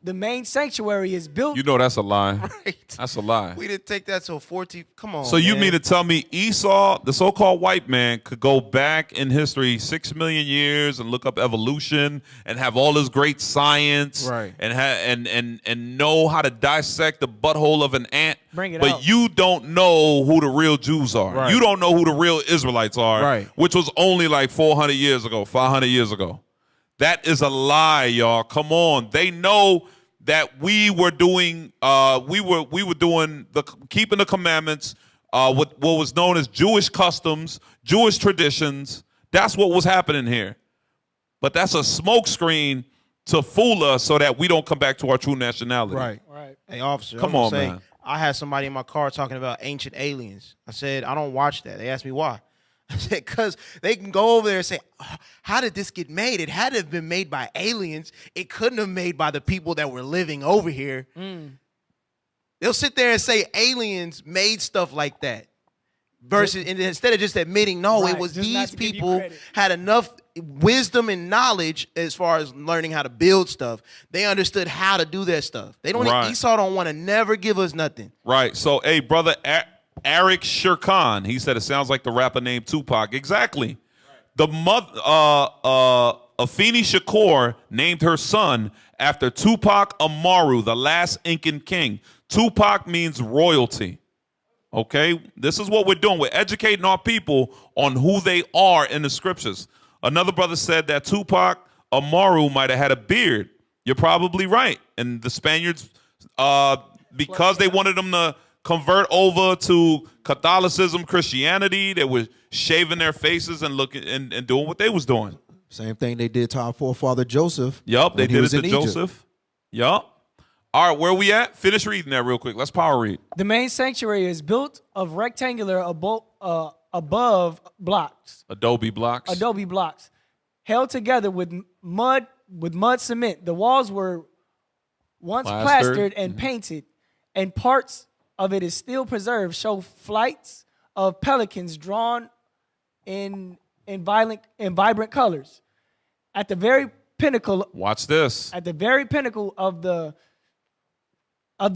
[SPEAKER 12] The main sanctuary is built.
[SPEAKER 9] You know that's a lie.
[SPEAKER 10] Right.
[SPEAKER 9] That's a lie.
[SPEAKER 10] We didn't take that till 14. Come on.
[SPEAKER 9] So you
[SPEAKER 10] man.
[SPEAKER 9] mean to tell me Esau, the so-called white man, could go back in history 6 million years and look up evolution and have all this great science,
[SPEAKER 10] right?
[SPEAKER 9] And know how to dissect the butthole of an ant,
[SPEAKER 12] Bring it
[SPEAKER 9] but
[SPEAKER 12] out.
[SPEAKER 9] you don't know who the real Jews are.
[SPEAKER 10] Right.
[SPEAKER 9] You don't know who the real Israelites are,
[SPEAKER 10] Right.
[SPEAKER 9] which was only like 400 years ago, 500 years ago. That is a lie, y'all. Come on. They know that we were doing keeping the commandments, what was known as Jewish customs, Jewish traditions. That's what was happening here. But that's a smokescreen to fool us so that we don't come back to our true nationality.
[SPEAKER 10] Right. Hey, officer.
[SPEAKER 9] Come
[SPEAKER 10] I'm
[SPEAKER 9] on,
[SPEAKER 10] gonna say,
[SPEAKER 9] man.
[SPEAKER 10] I had somebody in my car talking about ancient aliens. I said, I don't watch that. They asked me why. I said, because they can go over there and say, oh, how did this get made? It had to have been made by aliens. It couldn't have been made by the people that were living over here. They'll sit there and say aliens made stuff like that. Versus, and instead of just admitting, no,
[SPEAKER 12] Right,
[SPEAKER 10] it was
[SPEAKER 12] just not
[SPEAKER 10] these
[SPEAKER 12] to give you
[SPEAKER 10] people
[SPEAKER 12] credit.
[SPEAKER 10] had enough wisdom and knowledge as far as learning how to build stuff. They understood how to do that stuff. They don't.
[SPEAKER 9] Right.
[SPEAKER 10] Esau don't want to never give us nothing.
[SPEAKER 9] Right. So, hey, brother Eric Shirkan, he said it sounds like the rapper named Tupac. Exactly. The mother, Afeni Shakur, named her son after Tupac Amaru, the last Incan king. Tupac means royalty. Okay? This is what we're doing. We're educating our people on who they are in the scriptures. Another brother said that Tupac Amaru might have had a beard. You're probably right. And the Spaniards, because they wanted them to convert over to Catholicism, Christianity, they were shaving their faces and looking and doing what they was doing.
[SPEAKER 11] Same thing they did to our forefather Joseph.
[SPEAKER 9] Yup, they
[SPEAKER 11] when he
[SPEAKER 9] did it
[SPEAKER 11] was
[SPEAKER 9] to
[SPEAKER 11] in Egypt.
[SPEAKER 9] Joseph. Yup. All right, where we at? Finish reading that real quick. Let's power read.
[SPEAKER 12] The main sanctuary is built of rectangular above blocks.
[SPEAKER 9] Adobe blocks.
[SPEAKER 12] Adobe blocks, held together with mud cement. The walls were once plastered and painted, and parts of it is still preserved. Show flights of pelicans drawn in vibrant colors. At the very pinnacle.
[SPEAKER 9] Watch this.
[SPEAKER 12] At the very pinnacle of the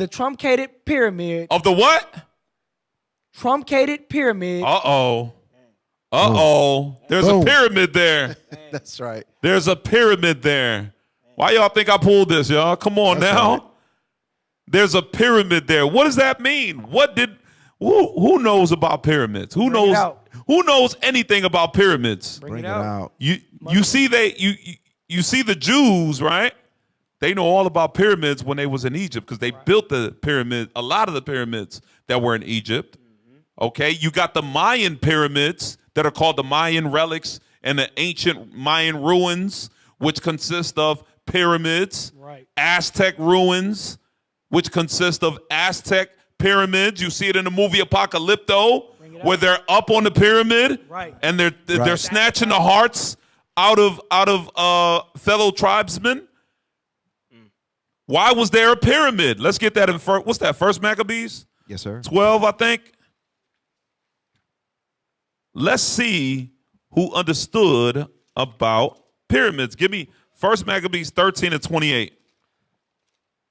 [SPEAKER 12] truncated pyramid.
[SPEAKER 9] Of the what?
[SPEAKER 12] Truncated pyramid.
[SPEAKER 9] Uh-oh. Uh-oh. There's a pyramid there.
[SPEAKER 11] That's right.
[SPEAKER 9] There's a pyramid there. Why y'all think I pulled this, y'all? Come on now.
[SPEAKER 11] Right.
[SPEAKER 9] There's a pyramid there. What does that mean? Who knows about pyramids? Who knows anything about pyramids?
[SPEAKER 11] Bring it out.
[SPEAKER 9] You see you see the Jews, right? They know all about pyramids when they was in Egypt because they built the pyramid, a lot of the pyramids that were in Egypt. Okay, you got the Mayan pyramids that are called the Mayan relics and the ancient Mayan ruins, which consist of pyramids.
[SPEAKER 12] Right.
[SPEAKER 9] Aztec ruins, which consist of Aztec pyramids. You see it in the movie Apocalypto, where they're up on the pyramid,
[SPEAKER 12] Right.
[SPEAKER 9] and they're snatching the hearts out of fellow tribesmen. Why was there a pyramid? Let's get that in what's that? First Maccabees?
[SPEAKER 11] Yes, sir.
[SPEAKER 9] 12, I think. Let's see who understood about pyramids. Give me First Maccabees 13 and 28.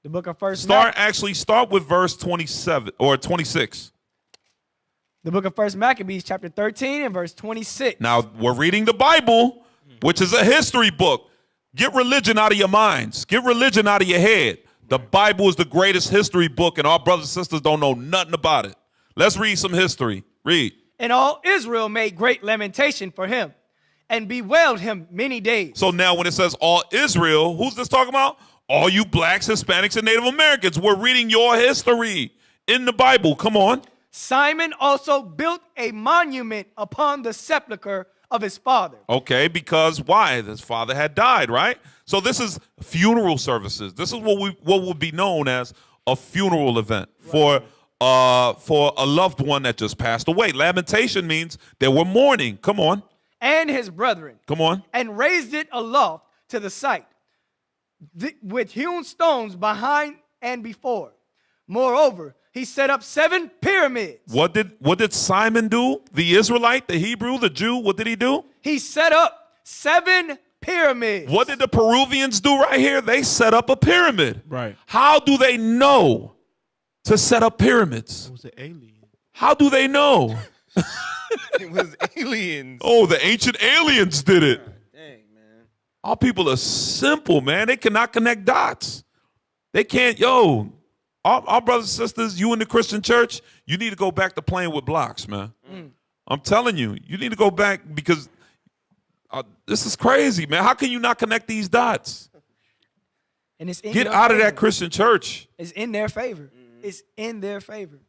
[SPEAKER 12] The book of First
[SPEAKER 9] Start with verse 27 or 26.
[SPEAKER 12] The book of First Maccabees, chapter 13 and verse 26.
[SPEAKER 9] Now, we're reading the Bible, which is a history book. Get religion out of your minds. Get religion out of your head. The Bible is the greatest history book, and our brothers and sisters don't know nothing about it. Let's read some history. Read.
[SPEAKER 12] And all Israel made great lamentation for him and bewailed him many days.
[SPEAKER 9] So now when it says all Israel, who's this talking about? All you blacks, Hispanics, and Native Americans. We're reading your history in the Bible. Come on.
[SPEAKER 12] Simon also built a monument upon the sepulcher of his father.
[SPEAKER 9] Okay, because why? His father had died, right? So this is funeral services. This is what would be known as a funeral event for a loved one that just passed away. Lamentation means they were mourning. Come on.
[SPEAKER 12] And his brethren.
[SPEAKER 9] Come on.
[SPEAKER 12] And raised it aloft to the sight with hewn stones behind and before. Moreover, he set up 7 pyramids.
[SPEAKER 9] What did Simon do? The Israelite, the Hebrew, the Jew, what did he do?
[SPEAKER 12] He set up 7 pyramids.
[SPEAKER 9] What did the Peruvians do right here? They set up a pyramid.
[SPEAKER 7] Right.
[SPEAKER 9] How do they know to set up pyramids?
[SPEAKER 10] It was an alien.
[SPEAKER 9] How do they know?
[SPEAKER 10] It was aliens.
[SPEAKER 9] Oh, the ancient aliens did it.
[SPEAKER 10] Dang, man.
[SPEAKER 9] Our people are simple, man. They cannot connect dots. They can't, our brothers and sisters, you in the Christian church, you need to go back to playing with blocks, man. I'm telling you, you need to go back because this is crazy, man. How can you not connect these dots?
[SPEAKER 12] And it's in
[SPEAKER 9] Get
[SPEAKER 12] your
[SPEAKER 9] out of
[SPEAKER 12] favor.
[SPEAKER 9] that Christian church.
[SPEAKER 12] It's in their favor. It's in their favor.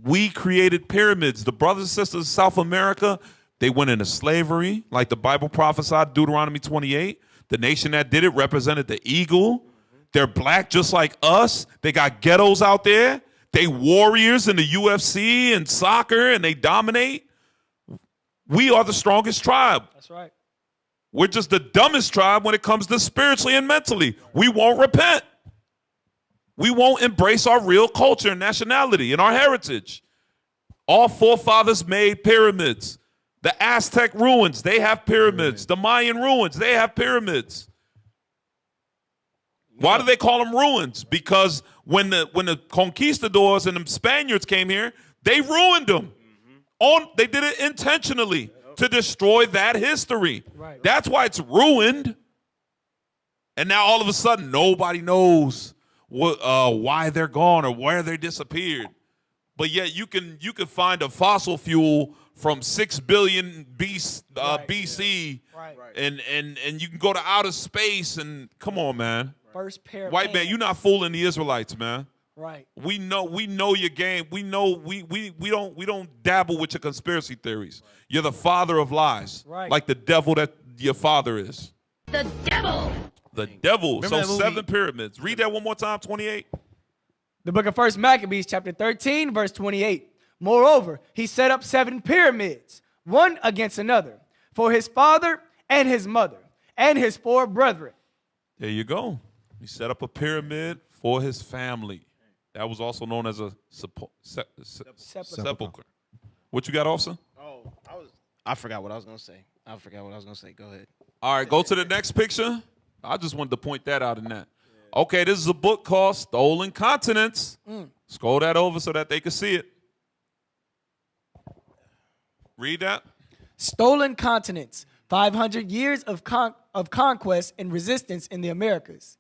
[SPEAKER 9] We created pyramids. The brothers and sisters of South America, they went into slavery, like the Bible prophesied, Deuteronomy 28. The nation that did it represented the eagle. They're black just like us. They got ghettos out there. They warriors in the UFC and soccer, and they dominate. We are the strongest tribe.
[SPEAKER 12] That's right.
[SPEAKER 9] We're just the dumbest tribe when it comes to spiritually and mentally. We won't repent. We won't embrace our real culture and nationality and our heritage. Our forefathers made pyramids. The Aztec ruins, they have pyramids. The Mayan ruins, they have pyramids. Why do they call them ruins? Because when the Conquistadors and the Spaniards came here, they ruined them. They did it intentionally to destroy that history.
[SPEAKER 12] Right.
[SPEAKER 9] That's why it's ruined. And now all of a sudden, nobody knows why they're gone or where they disappeared. But yet you can find a fossil fuel from 6 billion BC,
[SPEAKER 12] Right.
[SPEAKER 9] and you can go to outer space and come on, man.
[SPEAKER 12] First pair of
[SPEAKER 9] White man, you're not fooling the Israelites, man.
[SPEAKER 12] Right.
[SPEAKER 9] We know your game. We know we don't dabble with your conspiracy theories. You're the father of lies.
[SPEAKER 12] Right.
[SPEAKER 9] Like the devil that your father is.
[SPEAKER 13] The devil.
[SPEAKER 9] The devil.
[SPEAKER 10] Remember
[SPEAKER 9] So
[SPEAKER 10] that movie?
[SPEAKER 9] 7 pyramids. Read that one more time, 28.
[SPEAKER 12] The book of 1 Maccabees, chapter 13, verse 28. Moreover, he set up 7 pyramids, one against another, for his father and his mother and his 4 brethren.
[SPEAKER 9] There you go. He set up a pyramid for his family. That was also known as a sepulcher. What you got, officer?
[SPEAKER 10] Oh, I forgot what I was gonna say. Go ahead.
[SPEAKER 9] All right, go to the next picture. I just wanted to point that out in that. Okay, this is a book called Stolen Continents. Scroll that over so that they can see it. Read that.
[SPEAKER 12] Stolen Continents, 500 years of conquest and resistance in the Americas.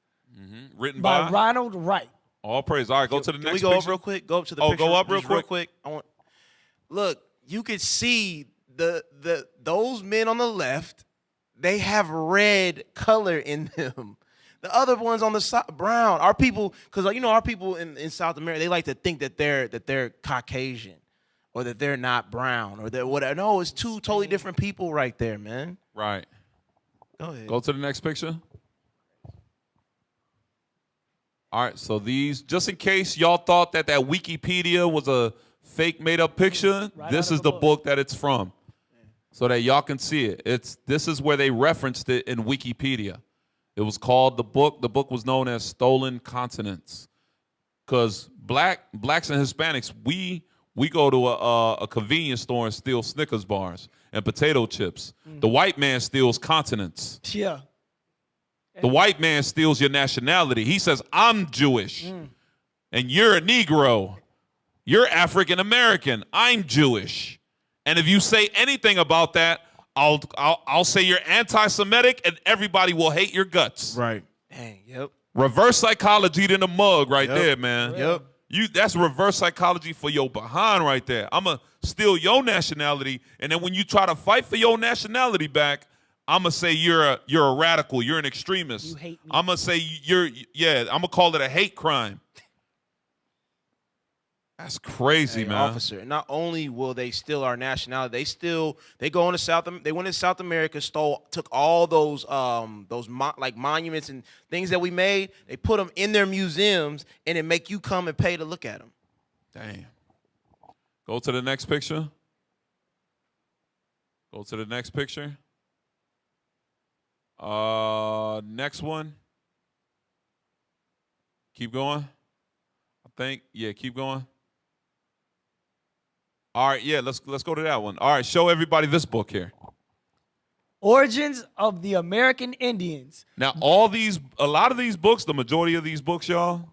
[SPEAKER 9] Written
[SPEAKER 12] by
[SPEAKER 9] by
[SPEAKER 12] Ronald Wright.
[SPEAKER 9] All praise. All right, go to the
[SPEAKER 10] Can
[SPEAKER 9] next
[SPEAKER 10] we go
[SPEAKER 9] picture.
[SPEAKER 10] up real quick? Go up to the
[SPEAKER 9] Oh,
[SPEAKER 10] picture.
[SPEAKER 9] go up real
[SPEAKER 10] just
[SPEAKER 9] quick.
[SPEAKER 10] Look, you could see those men on the left, they have red color in them. The other ones on the side, brown. Our people, because our people in South America, they like to think that they're Caucasian or that they're not brown or that whatever. No, it's 2 totally different people right there, man.
[SPEAKER 9] Right.
[SPEAKER 10] Go ahead.
[SPEAKER 9] Go to the next picture. All right, so these, just in case y'all thought that Wikipedia was a fake made-up picture, this is the book that it's from, so that y'all can see it. This is where they referenced it in Wikipedia. It was called the book. The book was known as Stolen Continents, because blacks and Hispanics, we go to a convenience store and steal Snickers bars and potato chips. The white man steals continents.
[SPEAKER 12] Yeah.
[SPEAKER 9] The white man steals your nationality. He says, I'm Jewish, and you're a Negro. You're African American. I'm Jewish. And if you say anything about that, I'll say you're anti-Semitic, and everybody will hate your guts.
[SPEAKER 7] Right.
[SPEAKER 10] Dang, yep.
[SPEAKER 9] Reverse psychology in the mug right there, man.
[SPEAKER 10] Yep.
[SPEAKER 9] That's reverse psychology for your behind right there. I'm going to steal your nationality, and then when you try to fight for your nationality back, I'm gonna say you're a radical, you're an extremist.
[SPEAKER 12] You hate me.
[SPEAKER 9] I'm gonna say I'm gonna call it a hate crime. That's crazy, man.
[SPEAKER 10] Officer. Not only will they steal our nationality, they go into they went to South America, took all those monuments and things that we made. They put them in their museums, and then make you come and pay to look at them.
[SPEAKER 9] Damn. Go to the next picture. Go to the next picture. Next one. Keep going. I think. Yeah, keep going. All right, yeah, let's go to that one. All right, show everybody this book here.
[SPEAKER 12] Origins of the American Indians.
[SPEAKER 9] Now, a lot of these books, the majority of these books, y'all,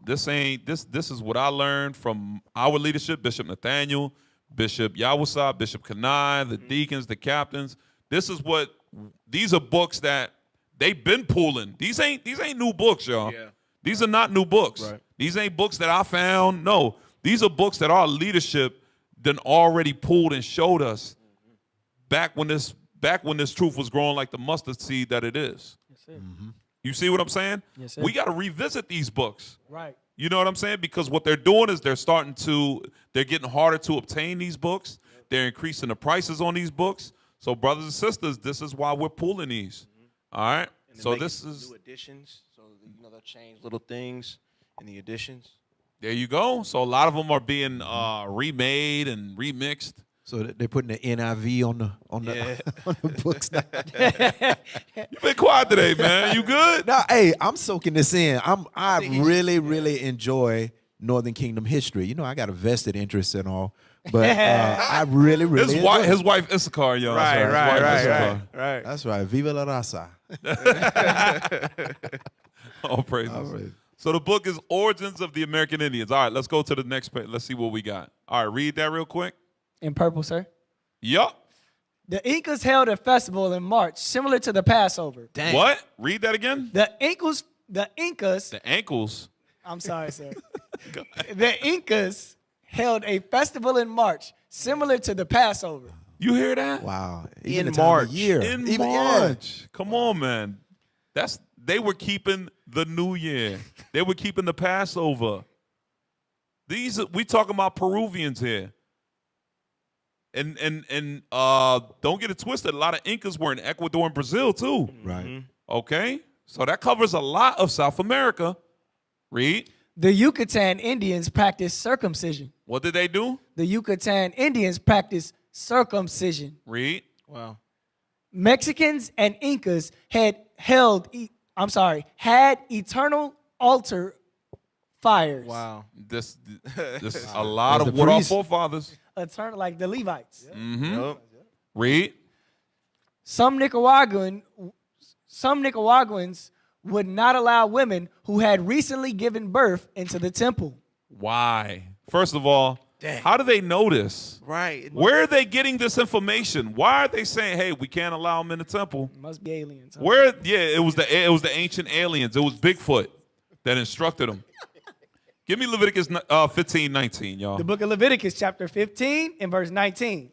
[SPEAKER 9] this is what I learned from our leadership, Bishop Nathaniel, Bishop Yawasa, Bishop Kanai, the deacons, the captains. These are books that they've been pulling. These ain't new books, y'all. Yeah. These are not new books. Right. These ain't books that I found. No, these are books that our leadership done already pulled and showed us back when this truth was growing like the mustard seed that it is.
[SPEAKER 12] Yes, sir.
[SPEAKER 9] You see what I'm saying?
[SPEAKER 12] Yes, sir.
[SPEAKER 9] We got to revisit these books.
[SPEAKER 12] Right.
[SPEAKER 9] You know what I'm saying? Because what they're doing is they're getting harder to obtain these books. They're increasing the prices on these books. So brothers and sisters, this is why we're pulling these. All right? So this is
[SPEAKER 10] new additions. So they'll change little things in the additions.
[SPEAKER 9] There you go. So a lot of them are being remade and remixed.
[SPEAKER 11] So they're putting the NIV on the on the books now.
[SPEAKER 9] You been quiet today, man. You good?
[SPEAKER 11] No, hey, I'm soaking this in. I really enjoy Northern Kingdom history. You know, I got a vested interest in all, but I really
[SPEAKER 9] his wife Issachar, y'all.
[SPEAKER 10] Right.
[SPEAKER 11] That's right. Viva la raza.
[SPEAKER 9] All praises. All right. So the book is Origins of the American Indians. All right, let's go to the next page. Let's see what we got. All right, read that real quick.
[SPEAKER 12] In purple, sir.
[SPEAKER 9] Yup.
[SPEAKER 12] The Incas held a festival in March similar to the Passover.
[SPEAKER 9] Dang. What? Read that again.
[SPEAKER 12] The Incas.
[SPEAKER 9] The ankles.
[SPEAKER 12] I'm sorry, sir. The Incas held a festival in March similar to the Passover.
[SPEAKER 9] You hear that?
[SPEAKER 11] Wow.
[SPEAKER 12] Even
[SPEAKER 11] in
[SPEAKER 12] the March.
[SPEAKER 11] Year.
[SPEAKER 9] In
[SPEAKER 11] Even
[SPEAKER 9] March. Come on, man. They were keeping the New Year. They were keeping the Passover. We talking about Peruvians here. And don't get it twisted. A lot of Incas were in Ecuador and Brazil too.
[SPEAKER 11] Right.
[SPEAKER 9] Okay. So that covers a lot of South America. Read.
[SPEAKER 12] The Yucatan Indians practiced circumcision.
[SPEAKER 9] What did they do?
[SPEAKER 12] The Yucatan Indians practiced circumcision.
[SPEAKER 9] Read.
[SPEAKER 10] Wow.
[SPEAKER 12] Mexicans and Incas had eternal altar fires.
[SPEAKER 10] Wow.
[SPEAKER 9] This is a lot of what our forefathers.
[SPEAKER 12] Eternal, like the Levites.
[SPEAKER 9] Mm-hmm. Yep. Read.
[SPEAKER 12] Some Nicaraguans would not allow women who had recently given birth into the temple.
[SPEAKER 9] Why? First of all, how do they know this?
[SPEAKER 10] Right.
[SPEAKER 9] Where are they getting this information? Why are they saying, "Hey, we can't allow them in the temple"?
[SPEAKER 12] It must be aliens. Huh?
[SPEAKER 9] Where? Yeah, it was the ancient aliens. It was Bigfoot that instructed them. Give me Leviticus 15:19, y'all.
[SPEAKER 12] The book of Leviticus, chapter 15, and verse 19.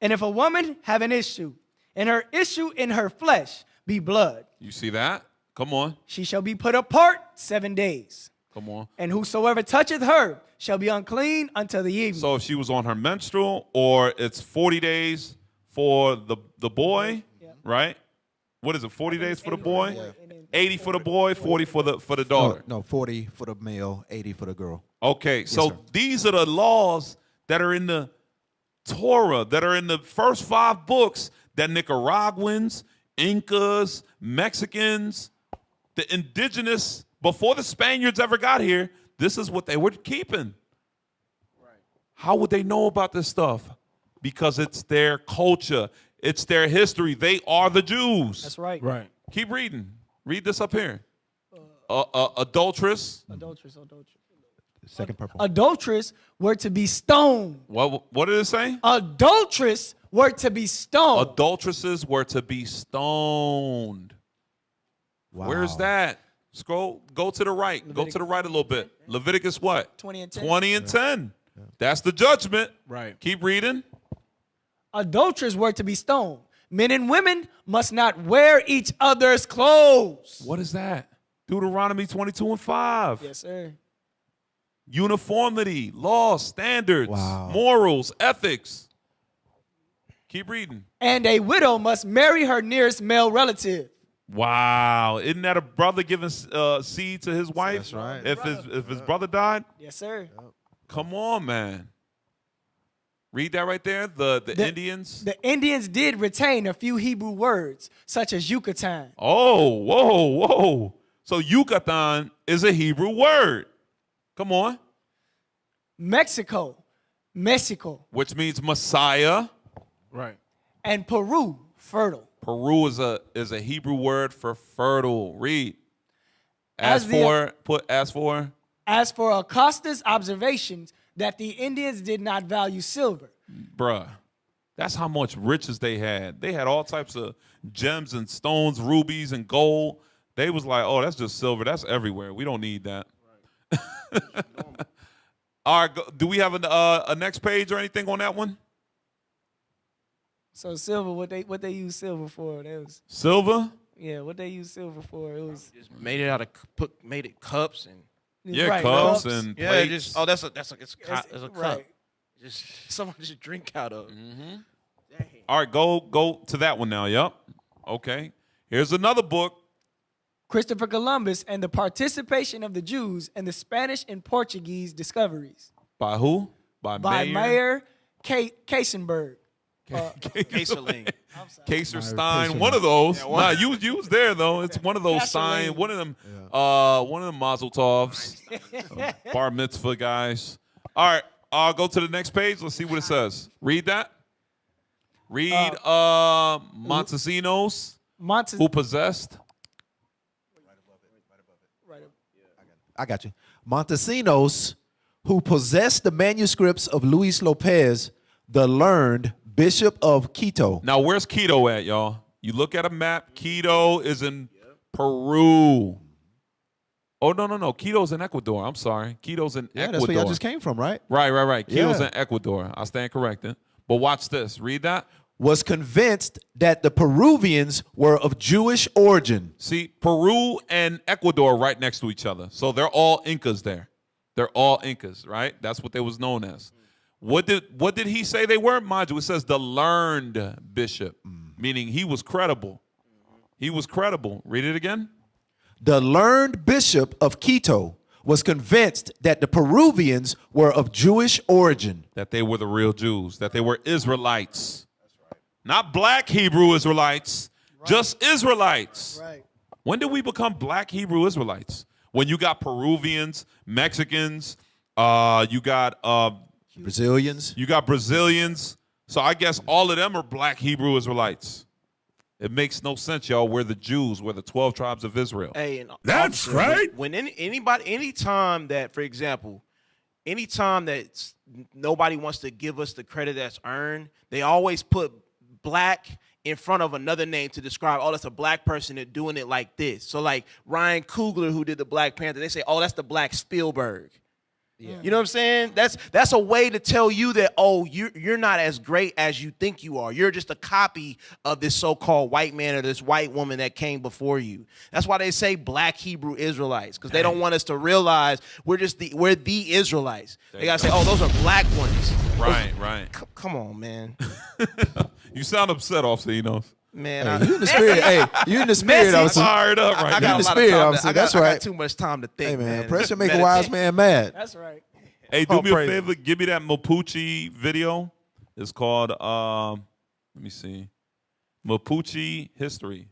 [SPEAKER 12] And if a woman have an issue, and her issue in her flesh be blood.
[SPEAKER 9] You see that? Come on.
[SPEAKER 12] She shall be put apart 7 days.
[SPEAKER 9] Come on.
[SPEAKER 12] And whosoever toucheth her shall be unclean until the evening.
[SPEAKER 9] So if she was on her menstrual, or it's 40 days for the boy, right? What is it? 40 days for the boy, 80 for the boy, 40 for the daughter.
[SPEAKER 11] No, 40 for the male, 80 for the girl.
[SPEAKER 9] Okay, so these are the laws that are in the Torah, that are in the first 5 books that Nicaraguans, Incas, Mexicans, the indigenous, before the Spaniards ever got here, this is what they were keeping. Right. How would they know about this stuff? Because it's their culture. It's their history. They are the Jews.
[SPEAKER 12] That's right.
[SPEAKER 9] Right. Keep reading. Read this up here. Adulteress.
[SPEAKER 12] Adulteress.
[SPEAKER 11] Second purple.
[SPEAKER 12] Adulteress were to be stoned.
[SPEAKER 9] What did it say?
[SPEAKER 12] Adulteress were to be stoned.
[SPEAKER 9] Adulteresses were to be stoned.
[SPEAKER 11] Wow.
[SPEAKER 9] Where's that? Go to the right. Go to the right a little bit. Leviticus what?
[SPEAKER 12] 20 and 10.
[SPEAKER 9] 20 and 10. Yeah. That's the judgment.
[SPEAKER 10] Right.
[SPEAKER 9] Keep reading.
[SPEAKER 12] Adulterers were to be stoned. Men and women must not wear each other's clothes.
[SPEAKER 9] What is that? Deuteronomy 22:5.
[SPEAKER 12] Yes, sir.
[SPEAKER 9] Uniformity, laws, standards, morals, ethics. Keep reading.
[SPEAKER 12] And a widow must marry her nearest male relative.
[SPEAKER 9] Wow. Isn't that a brother giving seed to his wife?
[SPEAKER 11] That's right.
[SPEAKER 9] If his brother died?
[SPEAKER 12] Yes, sir.
[SPEAKER 9] Come on, man. Read that right there. The Indians.
[SPEAKER 12] The Indians did retain a few Hebrew words, such as Yucatan.
[SPEAKER 9] Oh, whoa. So Yucatan is a Hebrew word. Come on.
[SPEAKER 12] Mexico.
[SPEAKER 9] Which means Messiah.
[SPEAKER 10] Right.
[SPEAKER 12] And Peru, fertile.
[SPEAKER 9] Peru is a Hebrew word for fertile. Read. As for
[SPEAKER 12] Acosta's observations that the Indians did not value silver.
[SPEAKER 9] Bruh, that's how much riches they had. They had all types of gems and stones, rubies and gold. They was like, oh, that's just silver. That's everywhere. We don't need that. Right. All right, do we have a next page or anything on that one?
[SPEAKER 12] So silver, what they use silver for?
[SPEAKER 9] Silver?
[SPEAKER 12] Yeah, what they use silver for? It was
[SPEAKER 10] just made it out of made it cups and
[SPEAKER 9] cups and plates.
[SPEAKER 10] Just that's a cup.
[SPEAKER 12] Right.
[SPEAKER 10] Just someone just drink out of.
[SPEAKER 9] Mm-hmm. All right, go to that one now. Yep. Okay. Here's another book.
[SPEAKER 12] Christopher Columbus and the participation of the Jews in the Spanish and Portuguese discoveries.
[SPEAKER 9] By who?
[SPEAKER 12] By Mayer Kaysenberg.
[SPEAKER 9] Kaserstein, one of those. Yeah, nah, you was there though. It's one of those signs. One of them Mazel Tovs, bar mitzvah guys. All right, I'll go to the next page. Let's see what it says. Read that. Read Montesinos, who possessed.
[SPEAKER 11] I got you. Montesinos, who possessed the manuscripts of Luis Lopez, the learned Bishop of Quito.
[SPEAKER 9] Now, where's Quito at, y'all? You look at a map. Quito is in Peru. Oh, no. Quito's in Ecuador. I'm sorry. Quito's in Ecuador.
[SPEAKER 11] That's where y'all just came from, right?
[SPEAKER 9] Right. Quito's in Ecuador. I stand corrected. But watch this. Read that.
[SPEAKER 11] Was convinced that the Peruvians were of Jewish origin.
[SPEAKER 9] See, Peru and Ecuador right next to each other. So they're all Incas there. They're all Incas, right? That's what they was known as. What did he say they were? Mind you, it says the learned bishop, meaning he was credible. He was credible. Read it again.
[SPEAKER 11] The learned bishop of Quito was convinced that the Peruvians were of Jewish origin.
[SPEAKER 9] That they were the real Jews, that they were Israelites. Not black Hebrew Israelites, just Israelites.
[SPEAKER 12] Right.
[SPEAKER 9] When did we become black Hebrew Israelites? When you got Peruvians, Mexicans, you got
[SPEAKER 11] Brazilians.
[SPEAKER 9] You got Brazilians. So I guess all of them are black Hebrew Israelites. It makes no sense, y'all. We're the Jews. We're the 12 tribes of Israel.
[SPEAKER 10] Hey, and
[SPEAKER 2] That's right.
[SPEAKER 10] Anytime that, for example, anytime that nobody wants to give us the credit that's earned, they always put black in front of another name to describe, oh, that's a black person that's doing it like this. So like Ryan Coogler, who did the Black Panther, they say, oh, that's the Black Spielberg. Yeah. You know what I'm saying? That's a way to tell you that, oh, you're not as great as you think you are. You're just a copy of this so-called white man or this white woman that came before you. That's why they say black Hebrew Israelites, because they don't want us to realize we're the Israelites. They gotta say, oh, those are black ones.
[SPEAKER 9] Right.
[SPEAKER 10] Come on, man.
[SPEAKER 9] You sound upset, Officer Enos.
[SPEAKER 10] Man,
[SPEAKER 11] you in the spirit. You in the spirit. I was
[SPEAKER 9] fired up right now.
[SPEAKER 11] You in the spirit. That's right.
[SPEAKER 10] I got too much time to think.
[SPEAKER 11] Hey man, pressure make a wise man mad.
[SPEAKER 12] That's right.
[SPEAKER 9] Hey, do me a favor. Give me that Mapuche video. It's called, let me see. Mapuche History.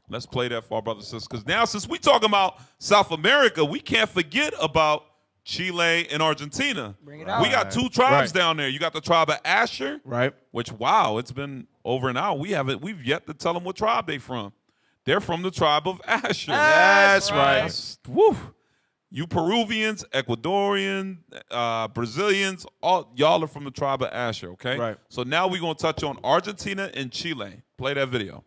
[SPEAKER 9] Let's play that for our brothers and sisters. Because now, since we talking about South America, we can't forget about Chile and Argentina.
[SPEAKER 12] Bring it out.
[SPEAKER 9] We got two tribes down there. You got the tribe of Asher,
[SPEAKER 10] right?
[SPEAKER 9] Which, wow, it's been over an hour. We've yet to tell them what tribe they from. They're from the tribe of Asher.
[SPEAKER 10] That's right.
[SPEAKER 9] Woo. You Peruvians, Ecuadorian, Brazilians, all y'all are from the tribe of Asher, okay?
[SPEAKER 10] Right.
[SPEAKER 9] So now we're going to touch on Argentina and Chile. Play that video.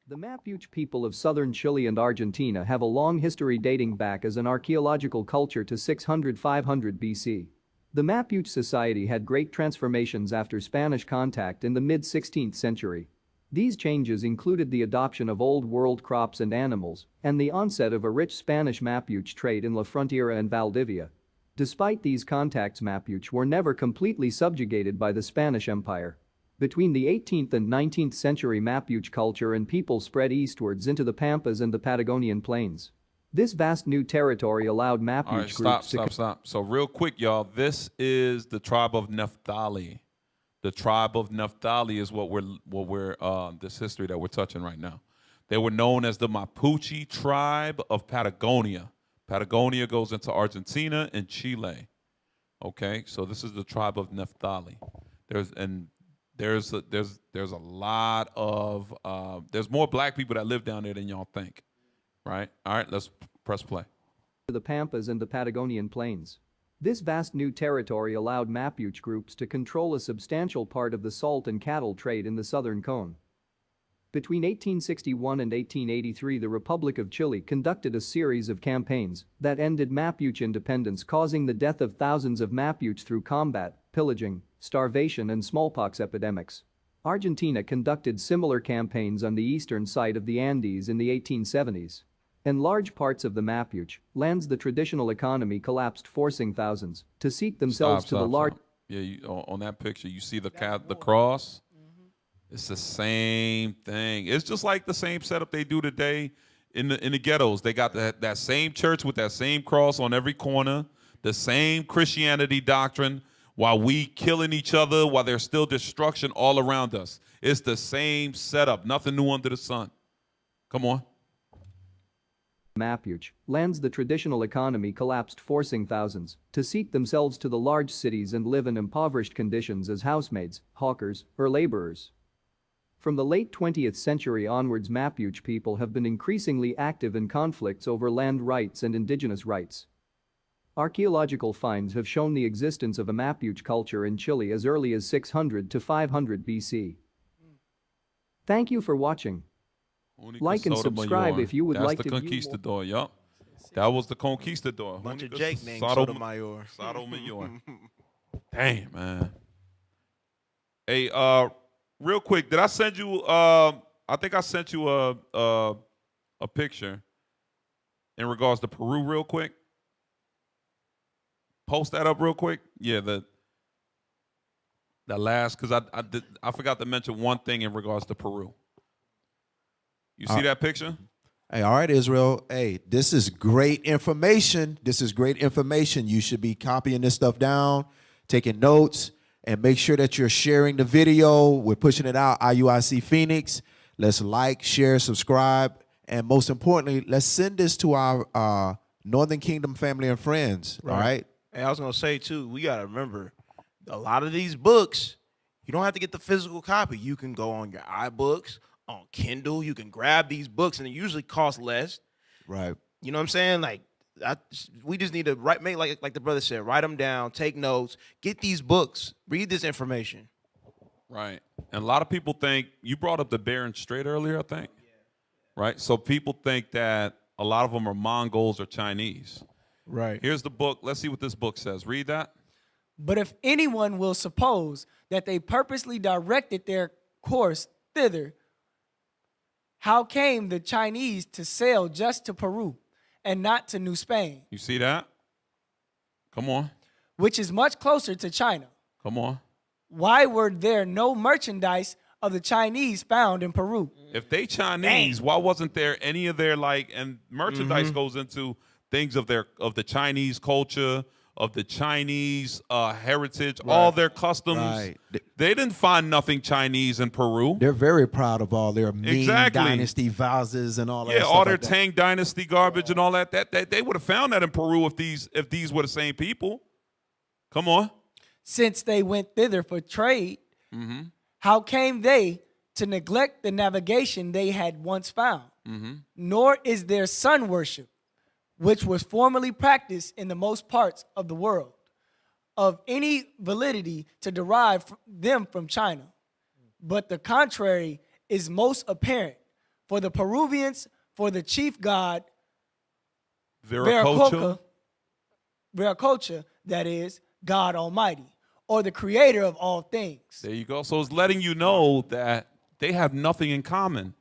[SPEAKER 19] The Mapuche people of southern Chile and Argentina have a long history dating back as an archaeological culture to 600–500 BC. The Mapuche society had great transformations after Spanish contact in the mid-16th century. These changes included the adoption of Old World crops and animals and the onset of a rich Spanish Mapuche trade in La Frontera and Valdivia. Despite these contacts, Mapuche were never completely subjugated by the Spanish Empire. Between the 18th and 19th century, Mapuche culture and people spread eastwards into the Pampas and the Patagonian plains. This vast new territory allowed Mapuche groups to...
[SPEAKER 9] Stop. So real quick, y'all, this is the tribe of Naphtali. The tribe of Naphtali is what we're this history that we're touching right now. They were known as the Mapuche tribe of Patagonia. Patagonia goes into Argentina and Chile. Okay, so this is the tribe of Naphtali. There's a lot of there's more black people that live down there than y'all think, right? All right, let's press play.
[SPEAKER 19] The Pampas and the Patagonian Plains. This vast new territory allowed Mapuche groups to control a substantial part of the salt and cattle trade in the southern cone. Between 1861 and 1883, the Republic of Chile conducted a series of campaigns that ended Mapuche independence, causing the death of thousands of Mapuche through combat, pillaging, starvation and smallpox epidemics. Argentina conducted similar campaigns on the eastern side of the Andes in the 1870s. In large parts of the Mapuche lands, the traditional economy collapsed, forcing thousands to seek themselves to the large.
[SPEAKER 9] Yeah, on that picture, you see the cross. It's the same thing. It's just like the same setup they do today in the ghettos. They got that same church with that same cross on every corner, the same Christianity doctrine, while we killing each other, while there's still destruction all around us. It's the same setup. Nothing new under the sun. Come on.
[SPEAKER 19] Mapuche lands, the traditional economy collapsed, forcing thousands to seek themselves to the large cities and live in impoverished conditions as housemaids, hawkers, or laborers. From the late 20th century onwards, Mapuche people have been increasingly active in conflicts over land rights and indigenous rights. Archaeological finds have shown the existence of a Mapuche culture in Chile as early as 600 to 500 BC. Thank you for watching. Like and subscribe if you would like to view more.
[SPEAKER 9] That's the Conquistador, yup. That was the Conquistador.
[SPEAKER 10] Bunch of Jake named Sotomayor.
[SPEAKER 9] Sotomayor. Damn, man. Hey, real quick, did I send you, I think I sent you a picture in regards to Peru real quick. Post that up real quick. Yeah, the last, because I forgot to mention one thing in regards to Peru. You see that picture?
[SPEAKER 11] Hey, all right, Israel. Hey, this is great information. This is great information. You should be copying this stuff down, taking notes, and make sure that you're sharing the video. We're pushing it out, IUIC Phoenix. Let's like, share, subscribe, and most importantly, let's send this to our Northern Kingdom family and friends, all right?
[SPEAKER 10] And I was going to say, too, we got to remember, a lot of these books, you don't have to get the physical copy. You can go on your iBooks, on Kindle. You can grab these books, and it usually costs less.
[SPEAKER 11] Right.
[SPEAKER 10] You know what I'm saying? Like, we just need to make like the brother said, write them down, take notes, get these books, read this information.
[SPEAKER 9] Right. And a lot of people think, you brought up the Bering Strait earlier, I think. Right? So people think that a lot of them are Mongols or Chinese.
[SPEAKER 10] Right.
[SPEAKER 9] Here's the book. Let's see what this book says. Read that.
[SPEAKER 12] But if anyone will suppose that they purposely directed their course thither, how came the Chinese to sail just to Peru and not to New Spain?
[SPEAKER 9] You see that? Come on.
[SPEAKER 12] Which is much closer to China.
[SPEAKER 9] Come on.
[SPEAKER 12] Why were there no merchandise of the Chinese found in Peru?
[SPEAKER 9] If they Chinese, why wasn't there any of their and merchandise goes into things of the Chinese culture, of the Chinese heritage, all their customs. Right. They didn't find nothing Chinese in Peru.
[SPEAKER 11] They're very proud of all their Ming Dynasty vases and all that.
[SPEAKER 9] Yeah, all their
[SPEAKER 11] like
[SPEAKER 9] Tang Dynasty garbage and all that. That they would have found that in Peru if these were the same people. Come on.
[SPEAKER 12] Since they went thither for trade, how came they to neglect the navigation they had once found? Nor is there sun worship, which was formerly practiced in the most parts of the world, of any validity to derive them from China. But the contrary is most apparent. For the Peruvians, for the chief god, Viracocha, that is, God Almighty, or the creator of all things.
[SPEAKER 9] There you go. So it's letting you know that they have nothing in common.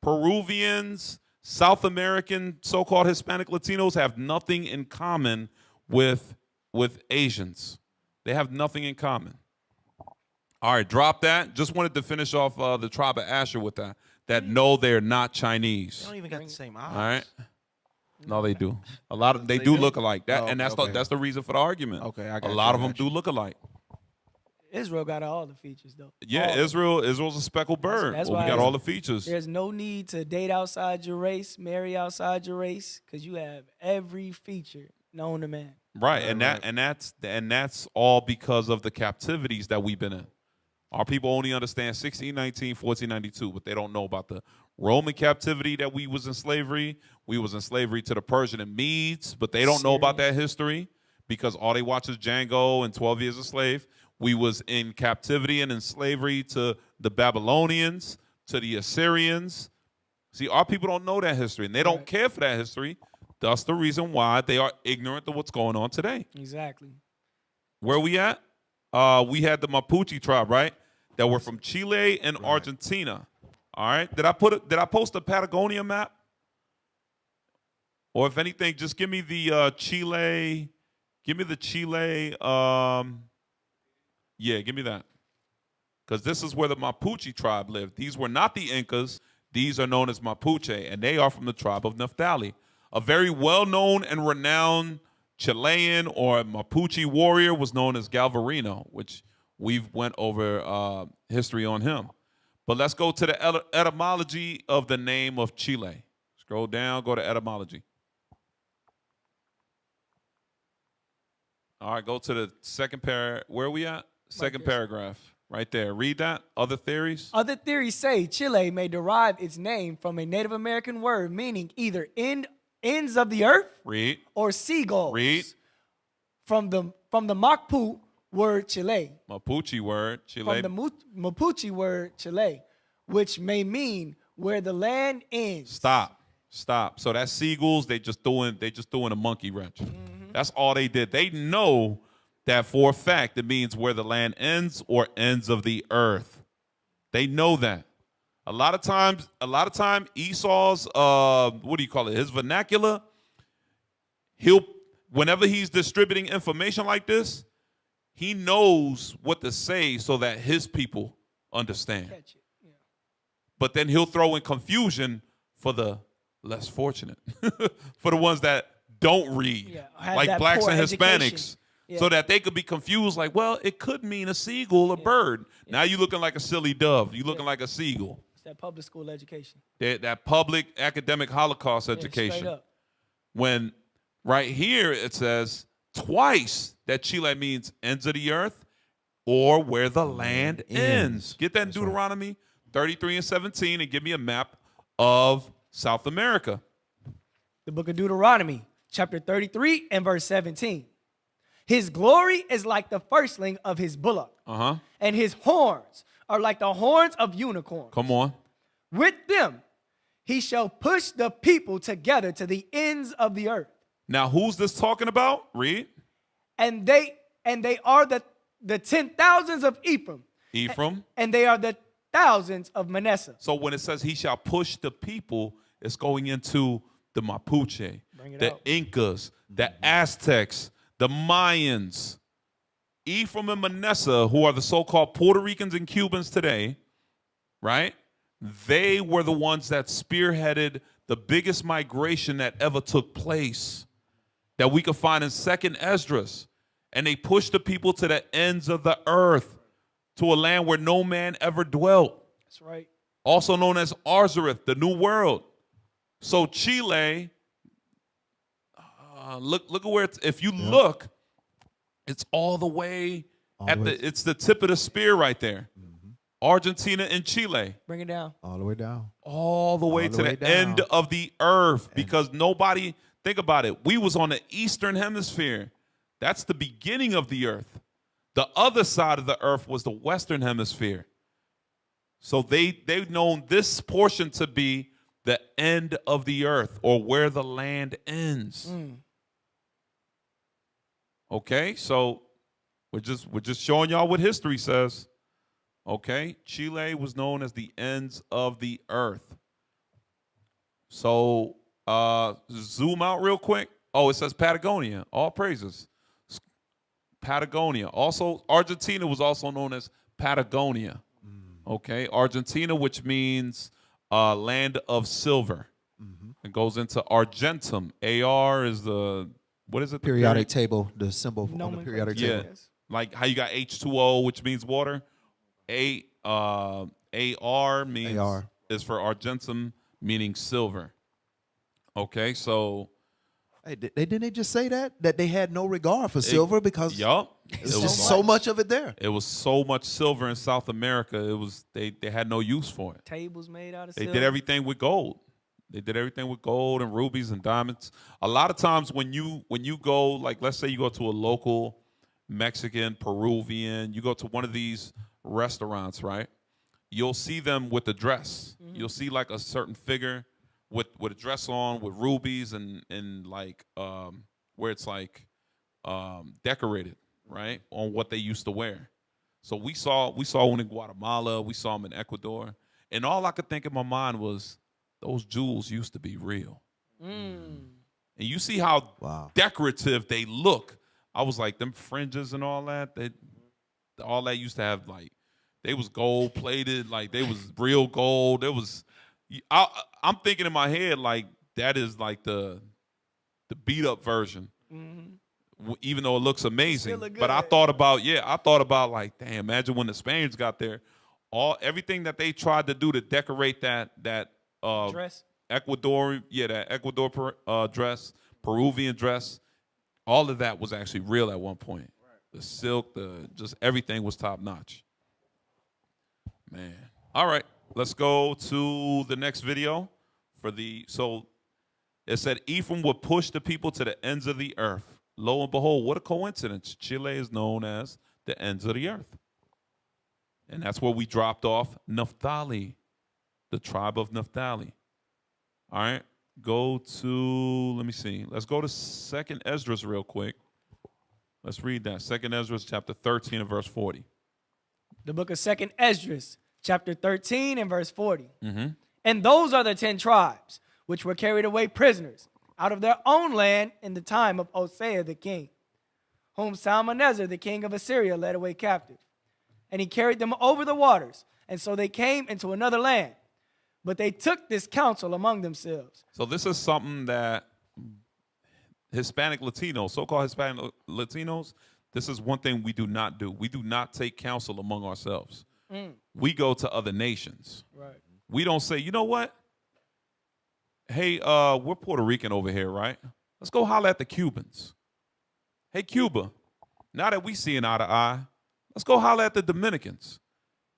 [SPEAKER 9] Peruvians, South American, so-called Hispanic Latinos have nothing in common with Asians. They have nothing in common. All right, drop that. Just wanted to finish off the tribe of Asher with that. That no, they're not Chinese.
[SPEAKER 10] They don't even got the same eyes.
[SPEAKER 9] All right. No, they do. A lot of they do look alike. That and that's the reason for the argument.
[SPEAKER 10] Okay, I got
[SPEAKER 9] a lot of them do look alike.
[SPEAKER 12] Israel got all the features though.
[SPEAKER 9] Yeah, Israel's a speckled bird.
[SPEAKER 12] That's
[SPEAKER 9] We
[SPEAKER 12] why
[SPEAKER 9] got all the features.
[SPEAKER 12] There's no need to date outside your race, marry outside your race, because you have every feature known to man.
[SPEAKER 9] Right, and that's all because of the captivities that we've been in. Our people only understand 1619, 1492, but they don't know about the Roman captivity that we was in slavery. We was in slavery to the Persian and Medes, but they don't know about that history because all they watch is Django and 12 Years a Slave. We was in captivity and in slavery to the Babylonians, to the Assyrians. See, our people don't know that history, and they don't care for that history. That's the reason why they are ignorant of what's going on today.
[SPEAKER 12] Exactly.
[SPEAKER 9] Where we at? We had the Mapuche tribe, right? That were from Chile and Argentina. All right. Did I post a Patagonia map? Or if anything, just give me the Chile. Give me the Chile. Yeah, give me that. Because this is where the Mapuche tribe lived. These were not the Incas. These are known as Mapuche, and they are from the tribe of Naphtali. A very well-known and renowned Chilean or Mapuche warrior was known as Galvarino, which we've went over history on him. But let's go to the etymology of the name of Chile. Scroll down, go to etymology. All right, go to the second paragraph. Where are we at? Second paragraph. Right there. Read that. Other theories?
[SPEAKER 12] Other theories say Chile may derive its name from a Native American word meaning either ends of the earth
[SPEAKER 9] Read.
[SPEAKER 12] or seagulls.
[SPEAKER 9] Read.
[SPEAKER 12] From the Mapuche word Chile.
[SPEAKER 9] Mapuche word, Chile.
[SPEAKER 12] From the Mapuche word Chile, which may mean where the land ends.
[SPEAKER 9] Stop. So that's seagulls. They just doing a monkey wrench.
[SPEAKER 12] Mm-hmm.
[SPEAKER 9] That's all they did. They know that for a fact it means where the land ends or ends of the earth. They know that. A lot of times Esau's what do you call it? His vernacular. Whenever he's distributing information like this, he knows what to say so that his people understand.
[SPEAKER 12] Catch it. Yeah.
[SPEAKER 9] But then he'll throw in confusion for the less fortunate, for the ones that don't read, like blacks and Hispanics, so that they could be confused. Like, well, it could mean a seagull, a bird. Now you're looking like a silly dove. You're looking like a seagull.
[SPEAKER 12] It's that public school education.
[SPEAKER 9] That public academic Holocaust
[SPEAKER 12] straight
[SPEAKER 9] education.
[SPEAKER 12] up.
[SPEAKER 9] When right here it says twice that Chile means ends of the earth or where the land ends. Get that in Deuteronomy 33 and 17 and give me a map of South America.
[SPEAKER 12] The book of Deuteronomy, chapter 33 and verse 17. His glory is like the firstling of his bullock, and his horns are like the horns of unicorns.
[SPEAKER 9] Come on.
[SPEAKER 12] With them he shall push the people together to the ends of the earth.
[SPEAKER 9] Now, who's this talking about? Read.
[SPEAKER 12] And they are the 10,000s of Ephraim. And they are the thousands of Manasseh.
[SPEAKER 9] So when it says he shall push the people, it's going into the Mapuche, the Incas, the Aztecs, the Mayans, Ephraim and Manasseh, who are the so-called Puerto Ricans and Cubans today, right? They were the ones that spearheaded the biggest migration that ever took place that we could find in 2nd Esdras. And they pushed the people to the ends of the earth, to a land where no man ever dwelt.
[SPEAKER 12] That's right.
[SPEAKER 9] Also known as Arzareth, the New World. So Chile, look at where it's, if you look, it's all the way it's the tip of the spear right there. Argentina and Chile.
[SPEAKER 12] Bring it down.
[SPEAKER 11] All the way down.
[SPEAKER 9] All the way to the end of the earth, because nobody, think about it, we was on the eastern hemisphere. That's the beginning of the earth. The other side of the earth was the western hemisphere. So they've known this portion to be the end of the earth, or where the land ends. Okay, so we're just showing y'all what history says. Okay, Chile was known as the ends of the earth. So zoom out real quick. Oh, it says Patagonia. All praises. Patagonia. Also, Argentina was also known as Patagonia. Okay, Argentina, which means land of silver. It goes into Argentum. AR is the, what is it?
[SPEAKER 11] Periodic table, the symbol on the periodic table.
[SPEAKER 9] Like how you got H2O, which means water. AR means is for argentum, meaning silver. Okay, so
[SPEAKER 11] hey, didn't they just say that they had no regard for silver because
[SPEAKER 9] it's
[SPEAKER 11] just so much of it there.
[SPEAKER 9] It was so much silver in South America. It was they had no use for it.
[SPEAKER 12] Tables made out of
[SPEAKER 9] They
[SPEAKER 12] silver.
[SPEAKER 9] did everything with gold. They did everything with gold and rubies and diamonds. A lot of times when you go, like let's say you go to a local Mexican, Peruvian, you go to one of these restaurants, right? You'll see them with the dress.
[SPEAKER 12] Mm-hmm.
[SPEAKER 9] You'll see like a certain figure with a dress on with rubies and like where it's like decorated, right, on what they used to wear. So we saw one in Guatemala, we saw them in Ecuador, and all I could think in my mind was those jewels used to be real. And you see how decorative they look. I was like, them fringes and all that used to have like, they was gold plated, like they was real gold. It was, I'm thinking in my head like that is like the beat up version, even though it looks amazing. But I thought about like, damn, imagine when the Spaniards got there, everything that they tried to do to decorate that
[SPEAKER 12] dress,
[SPEAKER 9] Ecuador dress, Peruvian dress, all of that was actually real at one point. The silk, just everything was top notch. Man. All right, let's go to the next video. So it said Ephraim would push the people to the ends of the earth. Lo and behold, what a coincidence. Chile is known as the ends of the earth. And that's where we dropped off Naphtali, the tribe of Naphtali. All right, go to, let me see. Let's go to 2nd Esdras real quick. Let's read that. 2nd Esdras chapter 13 and verse 40.
[SPEAKER 12] The book of 2nd Esdras, chapter 13 and verse 40.
[SPEAKER 9] Mm-hmm.
[SPEAKER 12] And those are the 10 tribes which were carried away prisoners out of their own land in the time of Hosea the king, whom Salmanasar the king of Assyria led away captive. And he carried them over the waters, and so they came into another land. But they took this counsel among themselves.
[SPEAKER 9] So this is something that Hispanic Latinos, so-called Hispanic Latinos, this is one thing we do not do. We do not take counsel among ourselves. We go to other nations.
[SPEAKER 12] Right.
[SPEAKER 9] We don't say, you know what? Hey, we're Puerto Rican over here, right? Let's go holler at the Cubans. Hey, Cuba, now that we seeing eye to eye, let's go holler at the Dominicans.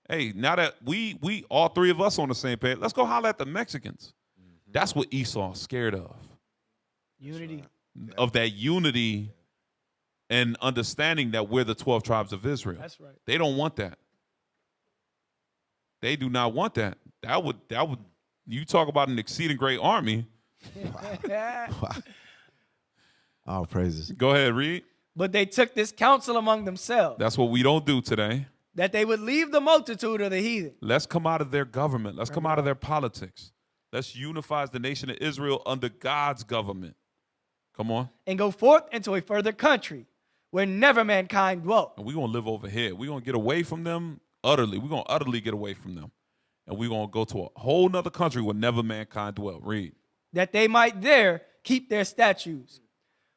[SPEAKER 9] Hey, now that we all three of us on the same page, let's go holler at the Mexicans. That's what Esau's scared of.
[SPEAKER 12] Unity.
[SPEAKER 9] Of that unity and understanding that we're the 12 tribes of Israel.
[SPEAKER 12] That's right.
[SPEAKER 9] They don't want that. They do not want that. That would you talk about an exceeding great army.
[SPEAKER 11] All praises.
[SPEAKER 9] Go ahead, read.
[SPEAKER 12] But they took this counsel among themselves.
[SPEAKER 9] That's what we don't do today.
[SPEAKER 12] That they would leave the multitude of the heathen.
[SPEAKER 9] Let's come out of their government. Let's come out of their politics. Let's unify the nation of Israel under God's government. Come on.
[SPEAKER 12] And go forth into a further country where never mankind dwelt.
[SPEAKER 9] And we're going to live over here. We're going to get away from them utterly. We're going to utterly get away from them. And we're going to go to a whole nother country where never mankind dwelt. Read.
[SPEAKER 12] That they might there keep their statutes,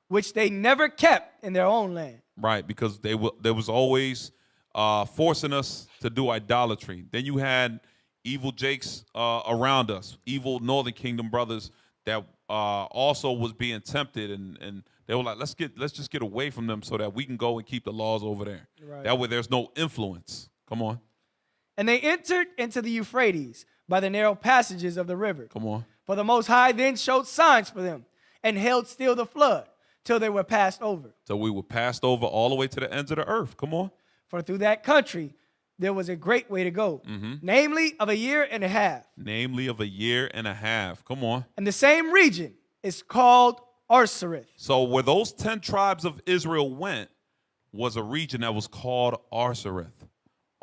[SPEAKER 12] which they never kept in their own land.
[SPEAKER 9] Right, because there was always forcing us to do idolatry. Then you had evil Jakes around us, evil Northern Kingdom brothers that also was being tempted, and they were like, let's just get away from them so that we can go and keep the laws over there.
[SPEAKER 12] Right.
[SPEAKER 9] That way there's no influence. Come on.
[SPEAKER 12] And they entered into the Euphrates by the narrow passages of the river.
[SPEAKER 9] Come on.
[SPEAKER 12] For the Most High then showed signs for them and held still the flood till they were passed over.
[SPEAKER 9] So we were passed over all the way to the ends of the earth. Come on.
[SPEAKER 12] For through that country there was a great way to go, namely of a year and a half.
[SPEAKER 9] Namely of a year and a half. Come on.
[SPEAKER 12] And the same region is called Arsareth.
[SPEAKER 9] So where those 10 tribes of Israel went was a region that was called Arsareth.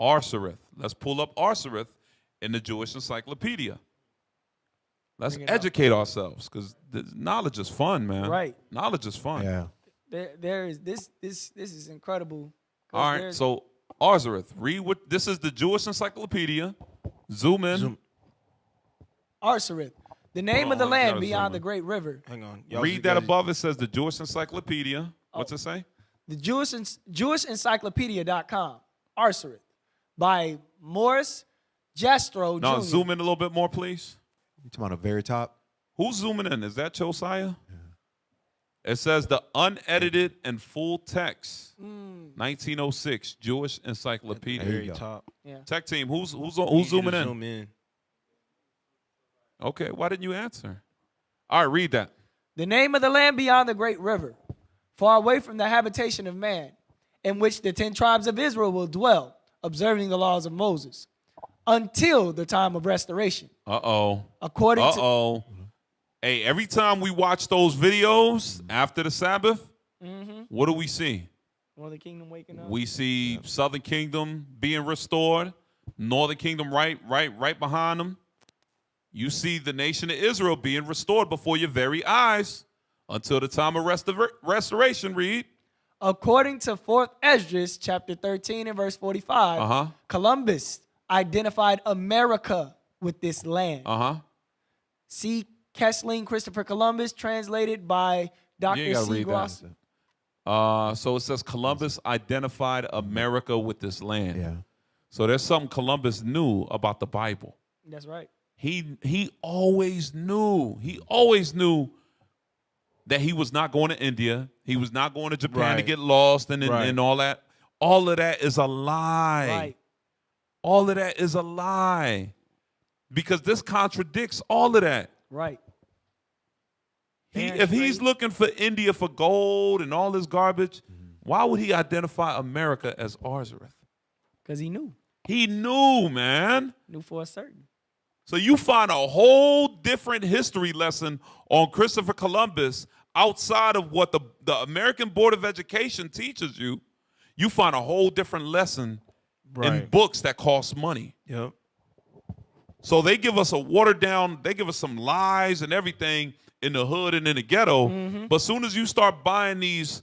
[SPEAKER 9] Arsareth. Let's pull up Arsareth in the Jewish Encyclopedia. Let's educate ourselves, because knowledge is fun, man.
[SPEAKER 12] Right.
[SPEAKER 9] Knowledge is fun.
[SPEAKER 11] Yeah.
[SPEAKER 12] There is this is incredible.
[SPEAKER 9] All right, so Arsareth, read what this is, the Jewish Encyclopedia. Zoom in.
[SPEAKER 12] Arsareth, the name of the land beyond the great river.
[SPEAKER 10] Hang on.
[SPEAKER 9] Read that above. It says the Jewish Encyclopedia. What's it say?
[SPEAKER 12] The Jewishencyclopedia.com, Arsareth, by Morris Jastro
[SPEAKER 9] Now,
[SPEAKER 12] Jr.
[SPEAKER 9] zoom in a little bit more, please.
[SPEAKER 11] You talking about the very top?
[SPEAKER 9] Who's zooming in? Is that Josiah? Yeah. It says the unedited and full text, 1906, Jewish Encyclopedia.
[SPEAKER 10] Very top.
[SPEAKER 12] Yeah.
[SPEAKER 9] Tech team, who's
[SPEAKER 10] Need you
[SPEAKER 9] zooming
[SPEAKER 10] to
[SPEAKER 9] in?
[SPEAKER 10] Zoom in.
[SPEAKER 9] Okay, why didn't you answer? All right, read that.
[SPEAKER 12] The name of the land beyond the great river, far away from the habitation of man, in which the 10 tribes of Israel will dwell, observing the laws of Moses, until the time of restoration.
[SPEAKER 9] Uh-oh.
[SPEAKER 12] According
[SPEAKER 9] to... Hey, every time we watch those videos after the Sabbath, what do we see?
[SPEAKER 12] Northern Kingdom waking up.
[SPEAKER 9] We see Southern Kingdom being restored, Northern Kingdom right behind them. You see the nation of Israel being restored before your very eyes until the time of restoration, read.
[SPEAKER 12] According to 4th Esdras, chapter 13 and verse 45, Columbus identified America with this land. See Kessling, Christopher Columbus, translated by Dr. C. Gross.
[SPEAKER 9] So it says Columbus identified America with this land. Yeah. So there's something Columbus knew about the Bible.
[SPEAKER 12] That's right.
[SPEAKER 9] He always knew. He always knew that he was not going to India. He was not going to Japan to get lost and all that. All of that is a lie.
[SPEAKER 12] Right.
[SPEAKER 9] All of that is a lie. Because this contradicts all of that.
[SPEAKER 12] Right.
[SPEAKER 9] If he's looking for India for gold and all this garbage, why would he identify America as Arzareth?
[SPEAKER 12] Because he knew.
[SPEAKER 9] He knew, man.
[SPEAKER 12] Knew for a certain.
[SPEAKER 9] So you find a whole different history lesson on Christopher Columbus outside of what the American Board of Education teaches you. You find a whole different lesson in books that cost money.
[SPEAKER 10] Yep.
[SPEAKER 9] So they give us a watered down, they give us some lies and everything in the hood and in the ghetto. But as soon as you start buying these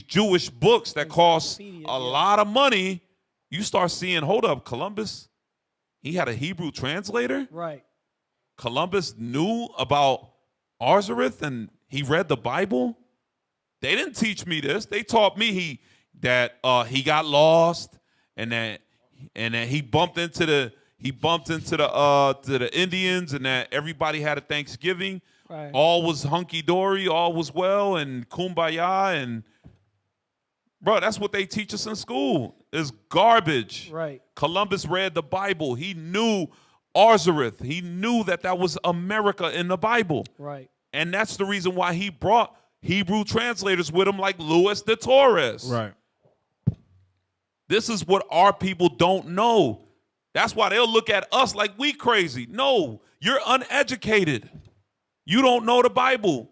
[SPEAKER 9] Jewish books that cost a lot of money, you start seeing, hold up, Columbus, he had a Hebrew translator?
[SPEAKER 12] Right.
[SPEAKER 9] Columbus knew about Arzareth and he read the Bible? They didn't teach me this. They taught me that he got lost and that he bumped into the Indians and that everybody had a Thanksgiving.
[SPEAKER 12] Right.
[SPEAKER 9] All was hunky-dory, all was well, and kumbaya. And, bro, that's what they teach us in school. It's garbage.
[SPEAKER 12] Right.
[SPEAKER 9] Columbus read the Bible. He knew Arzareth. He knew that was America in the Bible.
[SPEAKER 12] Right.
[SPEAKER 9] And that's the reason why he brought Hebrew translators with him like Luis de Torres.
[SPEAKER 10] Right.
[SPEAKER 9] This is what our people don't know. That's why they'll look at us like we crazy. No, you're uneducated. You don't know the Bible.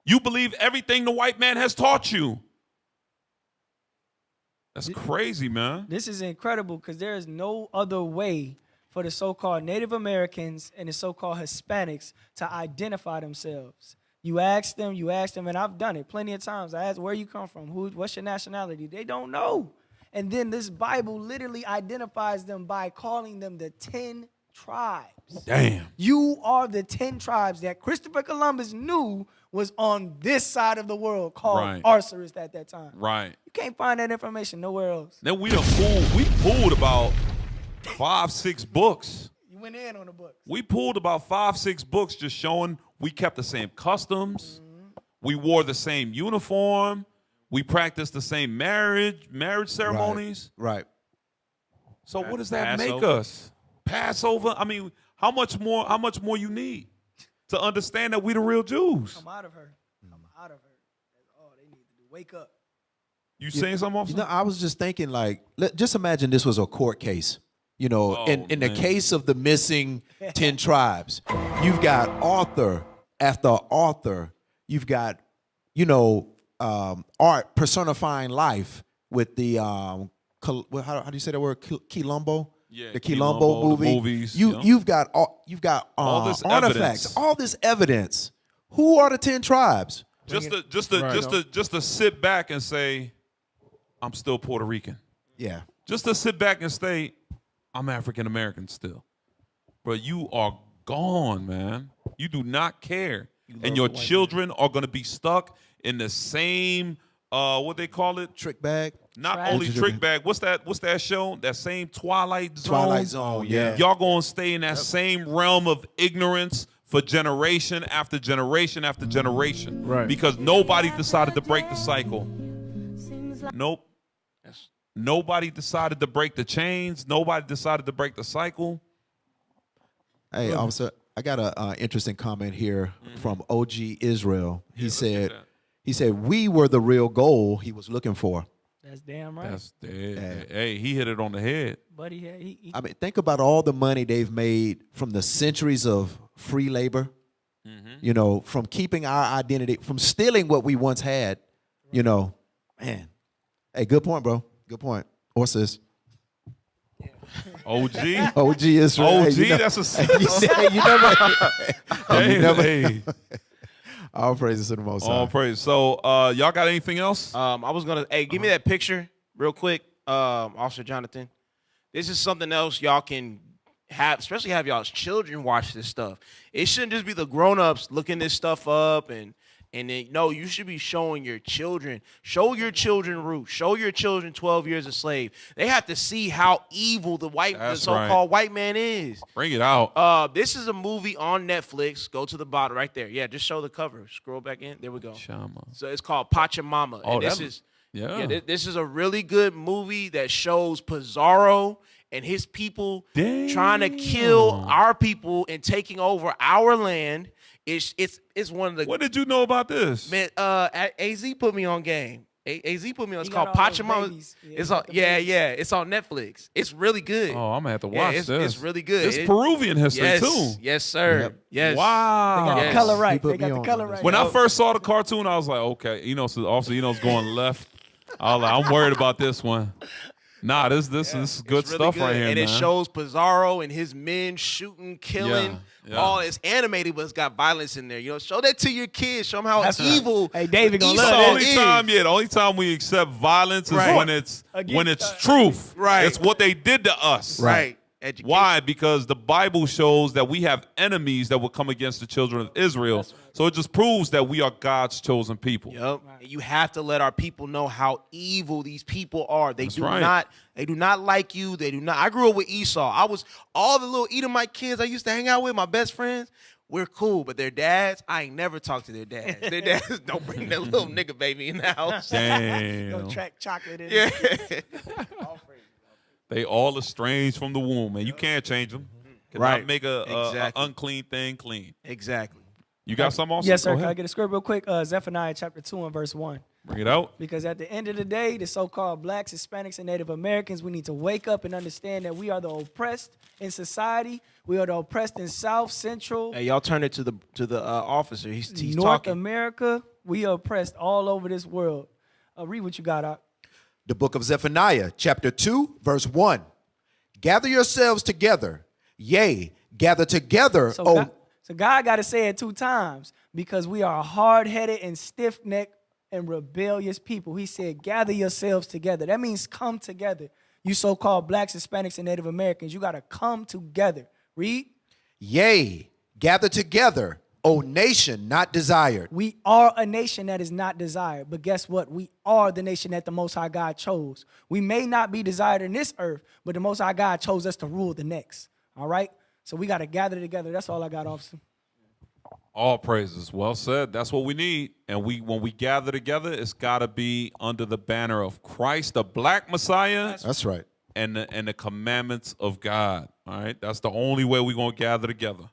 [SPEAKER 9] You believe everything the white man has taught you. That's crazy, man.
[SPEAKER 12] This is incredible because there is no other way for the so-called Native Americans and the so-called Hispanics to identify themselves. You ask them, and I've done it plenty of times. I ask where you come from, what's your nationality? They don't know. And then this Bible literally identifies them by calling them the 10 tribes.
[SPEAKER 9] Damn.
[SPEAKER 12] You are the 10 tribes that Christopher Columbus knew was on this side of the world called Arzareth at that time.
[SPEAKER 9] Right.
[SPEAKER 12] You can't find that information nowhere else.
[SPEAKER 9] Then we pulled about 5-6 books.
[SPEAKER 12] You went in on the books.
[SPEAKER 9] We pulled about 5-6 books just showing we kept the same customs. We wore the same uniform. We practiced the same marriage ceremonies.
[SPEAKER 11] Right.
[SPEAKER 9] So what does that make us? Passover? I mean, how much more you need to understand that we the real Jews?
[SPEAKER 12] Come out of her. Come out of her. That's all they need to do. Wake up.
[SPEAKER 9] You saying something, officer?
[SPEAKER 11] I was just thinking, like, just imagine this was a court case. In the case of the missing 10 tribes, you've got author after author. You've got, art personifying life with the how do you say that word? Quilombo?
[SPEAKER 9] Yeah,
[SPEAKER 11] the Quilombo movie.
[SPEAKER 9] The movies.
[SPEAKER 11] You've got all this artifacts,
[SPEAKER 9] evidence.
[SPEAKER 11] all this evidence. Who are the 10 tribes?
[SPEAKER 9] Just to sit back and say, I'm still Puerto Rican.
[SPEAKER 11] Yeah.
[SPEAKER 9] Just to sit back and say, I'm African American still. But you are gone, man. You do not care. And your children are going to be stuck in the same what they call it?
[SPEAKER 11] Trick bag.
[SPEAKER 9] Not
[SPEAKER 12] Trash.
[SPEAKER 9] only trick bag. What's that show? That same Twilight Zone.
[SPEAKER 11] Twilight Zone, yeah.
[SPEAKER 9] Y'all gonna stay in that same realm of ignorance for generation after generation after generation.
[SPEAKER 10] Right.
[SPEAKER 9] Because nobody decided to break the cycle. Nope. Nobody decided to break the chains. Nobody decided to break the cycle.
[SPEAKER 11] Hey, officer, I got an interesting comment here from OG Israel. He said, we were the real goal he was looking for.
[SPEAKER 12] That's damn right.
[SPEAKER 9] That's dead. Hey, he hit it on the head.
[SPEAKER 12] But he
[SPEAKER 11] I mean, think about all the money they've made from the centuries of free labor, you know, from keeping our identity, from stealing what we once had, you know. Man, hey, good point, bro. Good point. Or sis.
[SPEAKER 9] OG?
[SPEAKER 11] OG Israel.
[SPEAKER 9] OG,
[SPEAKER 11] hey, you know,
[SPEAKER 9] that's a...
[SPEAKER 11] you never...
[SPEAKER 9] Hey.
[SPEAKER 11] All praises to the Most High.
[SPEAKER 9] All praise. So, y'all got anything else?
[SPEAKER 10] I was gonna. Hey, give me that picture real quick, Officer Jonathan. This is something else y'all can have, especially have y'all's children watch this stuff. It shouldn't just be the grown-ups looking this stuff up and then, no, you should be showing your children. Show your children roots. Show your children 12 years a slave. They have to see how evil the so-called white man is.
[SPEAKER 9] Bring it out.
[SPEAKER 10] This is a movie on Netflix. Go to the bottom right there. Yeah, just show the cover. Scroll back in. There we go.
[SPEAKER 9] Shama.
[SPEAKER 10] So it's called Pachamama.
[SPEAKER 9] Oh,
[SPEAKER 10] and this is a really good movie that shows Pizarro and his people trying to kill our people and taking over our land. It's one of the.
[SPEAKER 9] What did you know about this?
[SPEAKER 10] Man, AZ put me on game. AZ put me on. It's called
[SPEAKER 12] got all those
[SPEAKER 10] Pachamama.
[SPEAKER 12] babies. Yeah,
[SPEAKER 10] It's on.
[SPEAKER 12] the babies.
[SPEAKER 10] It's on Netflix. It's really good.
[SPEAKER 9] Oh, I'm gonna have to watch this.
[SPEAKER 10] It's really good.
[SPEAKER 9] It's Peruvian history too.
[SPEAKER 10] Yes, sir.
[SPEAKER 11] Yep.
[SPEAKER 10] Yes.
[SPEAKER 9] Wow.
[SPEAKER 12] They got the color right. They got the color right.
[SPEAKER 9] When I first saw the cartoon, I was like, okay, so also it's going left. I was like, I'm worried about this one. Nah, this is good
[SPEAKER 10] It's really
[SPEAKER 9] stuff
[SPEAKER 10] good.
[SPEAKER 9] right here,
[SPEAKER 10] and
[SPEAKER 9] man.
[SPEAKER 10] it shows Pizarro and his men shooting, killing.
[SPEAKER 9] Yeah.
[SPEAKER 10] All it's animated, but it's got violence in there. Show that to your kids. Show them how
[SPEAKER 12] That's
[SPEAKER 10] evil.
[SPEAKER 12] Hey, David gonna
[SPEAKER 10] Esau
[SPEAKER 12] love
[SPEAKER 9] the
[SPEAKER 12] that.
[SPEAKER 9] only time we accept violence is
[SPEAKER 10] Right.
[SPEAKER 9] when it's truth.
[SPEAKER 10] Right.
[SPEAKER 9] It's what they did to us.
[SPEAKER 10] Right. Education.
[SPEAKER 9] Why? Because the Bible shows that we have enemies that will come against the children of Israel. So it just proves that we are God's chosen people.
[SPEAKER 10] Yep. And you have to let our people know how evil these people are. They
[SPEAKER 9] That's
[SPEAKER 10] do
[SPEAKER 9] right.
[SPEAKER 10] not. They do not like you. They do not. I grew up with Esau. I was all the little Edomite kids I used to hang out with. My best friends. We're cool, but their dads, I ain't never talked to their dads. Their dads don't bring that little nigga baby in the house.
[SPEAKER 9] Damn.
[SPEAKER 12] Don't track chocolate in.
[SPEAKER 10] Yeah.
[SPEAKER 9] They all estranged from the womb, man. You can't change them. Cannot
[SPEAKER 10] Right.
[SPEAKER 9] make a
[SPEAKER 10] Exactly.
[SPEAKER 9] unclean thing clean.
[SPEAKER 10] Exactly.
[SPEAKER 9] You got something else?
[SPEAKER 12] Yes, sir.
[SPEAKER 9] Go
[SPEAKER 12] Can I
[SPEAKER 9] ahead.
[SPEAKER 12] get a script real quick? Zephaniah chapter 2 and verse 1.
[SPEAKER 9] Bring it out.
[SPEAKER 12] Because at the end of the day, the so-called blacks, Hispanics, and Native Americans, we need to wake up and understand that we are the oppressed in society. We are the oppressed in South, Central,
[SPEAKER 10] Hey, y'all turn it to the officer. He's
[SPEAKER 12] North
[SPEAKER 10] talking.
[SPEAKER 12] America. We are oppressed all over this world. Read what you got out.
[SPEAKER 11] The book of Zephaniah, chapter 2, verse 1. Gather yourselves together. Yea, gather together.
[SPEAKER 12] So God got to say it 2 times because we are hard-headed and stiff-necked and rebellious people. He said, gather yourselves together. That means come together. You so-called blacks, Hispanics, and Native Americans, you got to come together. Read.
[SPEAKER 11] Yea, gather together, O nation not desired.
[SPEAKER 12] We are a nation that is not desired. But guess what? We are the nation that the Most High God chose. We may not be desired in this earth, but the Most High God chose us to rule the next. All right? So we got to gather together. That's all I got, officer.
[SPEAKER 9] All praises. Well said. That's what we need. And when we gather together, it's got to be under the banner of Christ, the black Messiah.
[SPEAKER 11] That's right.
[SPEAKER 9] And the commandments of God. All right? That's the only way we're going to gather together.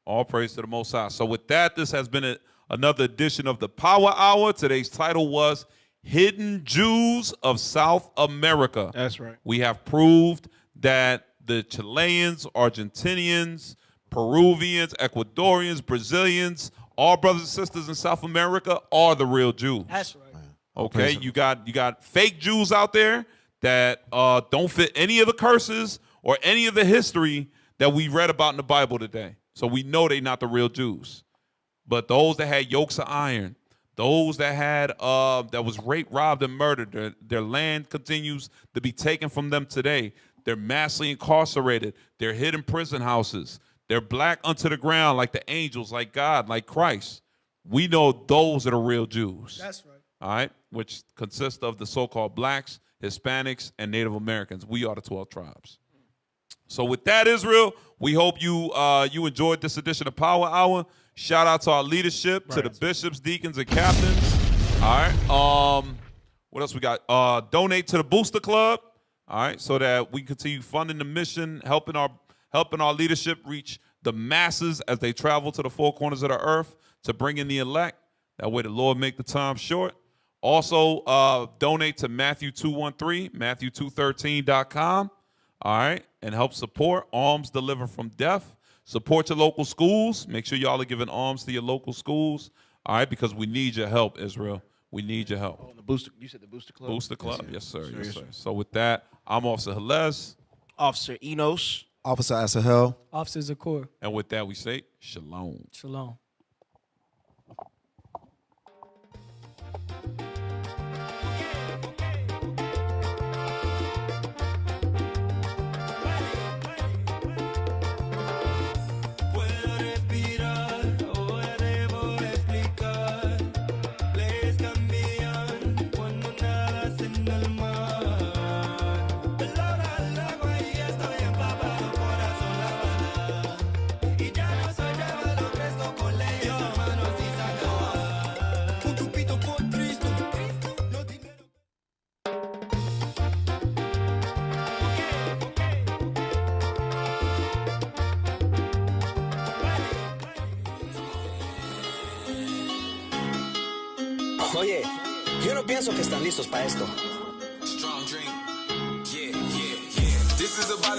[SPEAKER 9] All praise to the Most High. So with that, this has been another edition of the Power Hour. Today's title was Hidden Jews of South America.
[SPEAKER 10] That's right.
[SPEAKER 9] We have proved that the Chileans, Argentinians, Peruvians, Ecuadorians, Brazilians, all brothers and sisters in South America are the real Jews.
[SPEAKER 12] That's right.
[SPEAKER 9] Okay, you got fake Jews out there that don't fit any of the curses or any of the history that we read about in the Bible today. So we know they're not the real Jews. But those that had yokes of iron, those that had that was raped, robbed, and murdered, their land continues to be taken from them today. They're massively incarcerated. They're hid in prison houses. They're black unto the ground like the angels, like God, like Christ. We know those are the real Jews.
[SPEAKER 12] That's right.
[SPEAKER 9] all right, which consists of the so-called blacks, Hispanics, and Native Americans. We are the 12 tribes. So with that, Israel, we hope you you enjoyed this edition of Power Hour. Shout out to our leadership, to the bishops, deacons, and captains. All right. What else we got? Donate to the Booster Club. All right, so that we continue funding the mission, helping our leadership reach the masses as they travel to the four corners of the earth to bring in the elect. That way the Lord make the time short. Also, donate to Matthew 213, Matthew213.com. All right, and help support Alms Deliver from Death. Support your local schools. Make sure y'all are giving alms to your local schools. All right, because we need your help, Israel. We need your help.
[SPEAKER 10] Oh, the booster. You said the Booster Club.
[SPEAKER 9] Booster Club, yes, sir.
[SPEAKER 10] Yes,
[SPEAKER 9] Yes,
[SPEAKER 10] sir.
[SPEAKER 9] sir. So with that, I'm Officer Helez.
[SPEAKER 10] Officer Enos.
[SPEAKER 11] Officer Asahel.
[SPEAKER 12] Officer Zakor.
[SPEAKER 9] And with that, we say shalom.
[SPEAKER 12] Shalom.
[SPEAKER 3] Puedo respirar, ahora debo explicar. Leyes cambian cuando nadas en el mar. Pelora al agua y estoy empapado, corazón lavada. Y ya no soy llamado, crezco con leyes, hermanos y sacar. Un grupito por Cristo, no dinero.
[SPEAKER 20] Oye, yo no pienso que están listos para esto.
[SPEAKER 3] Strong drink. Yeah, yeah, yeah. This is about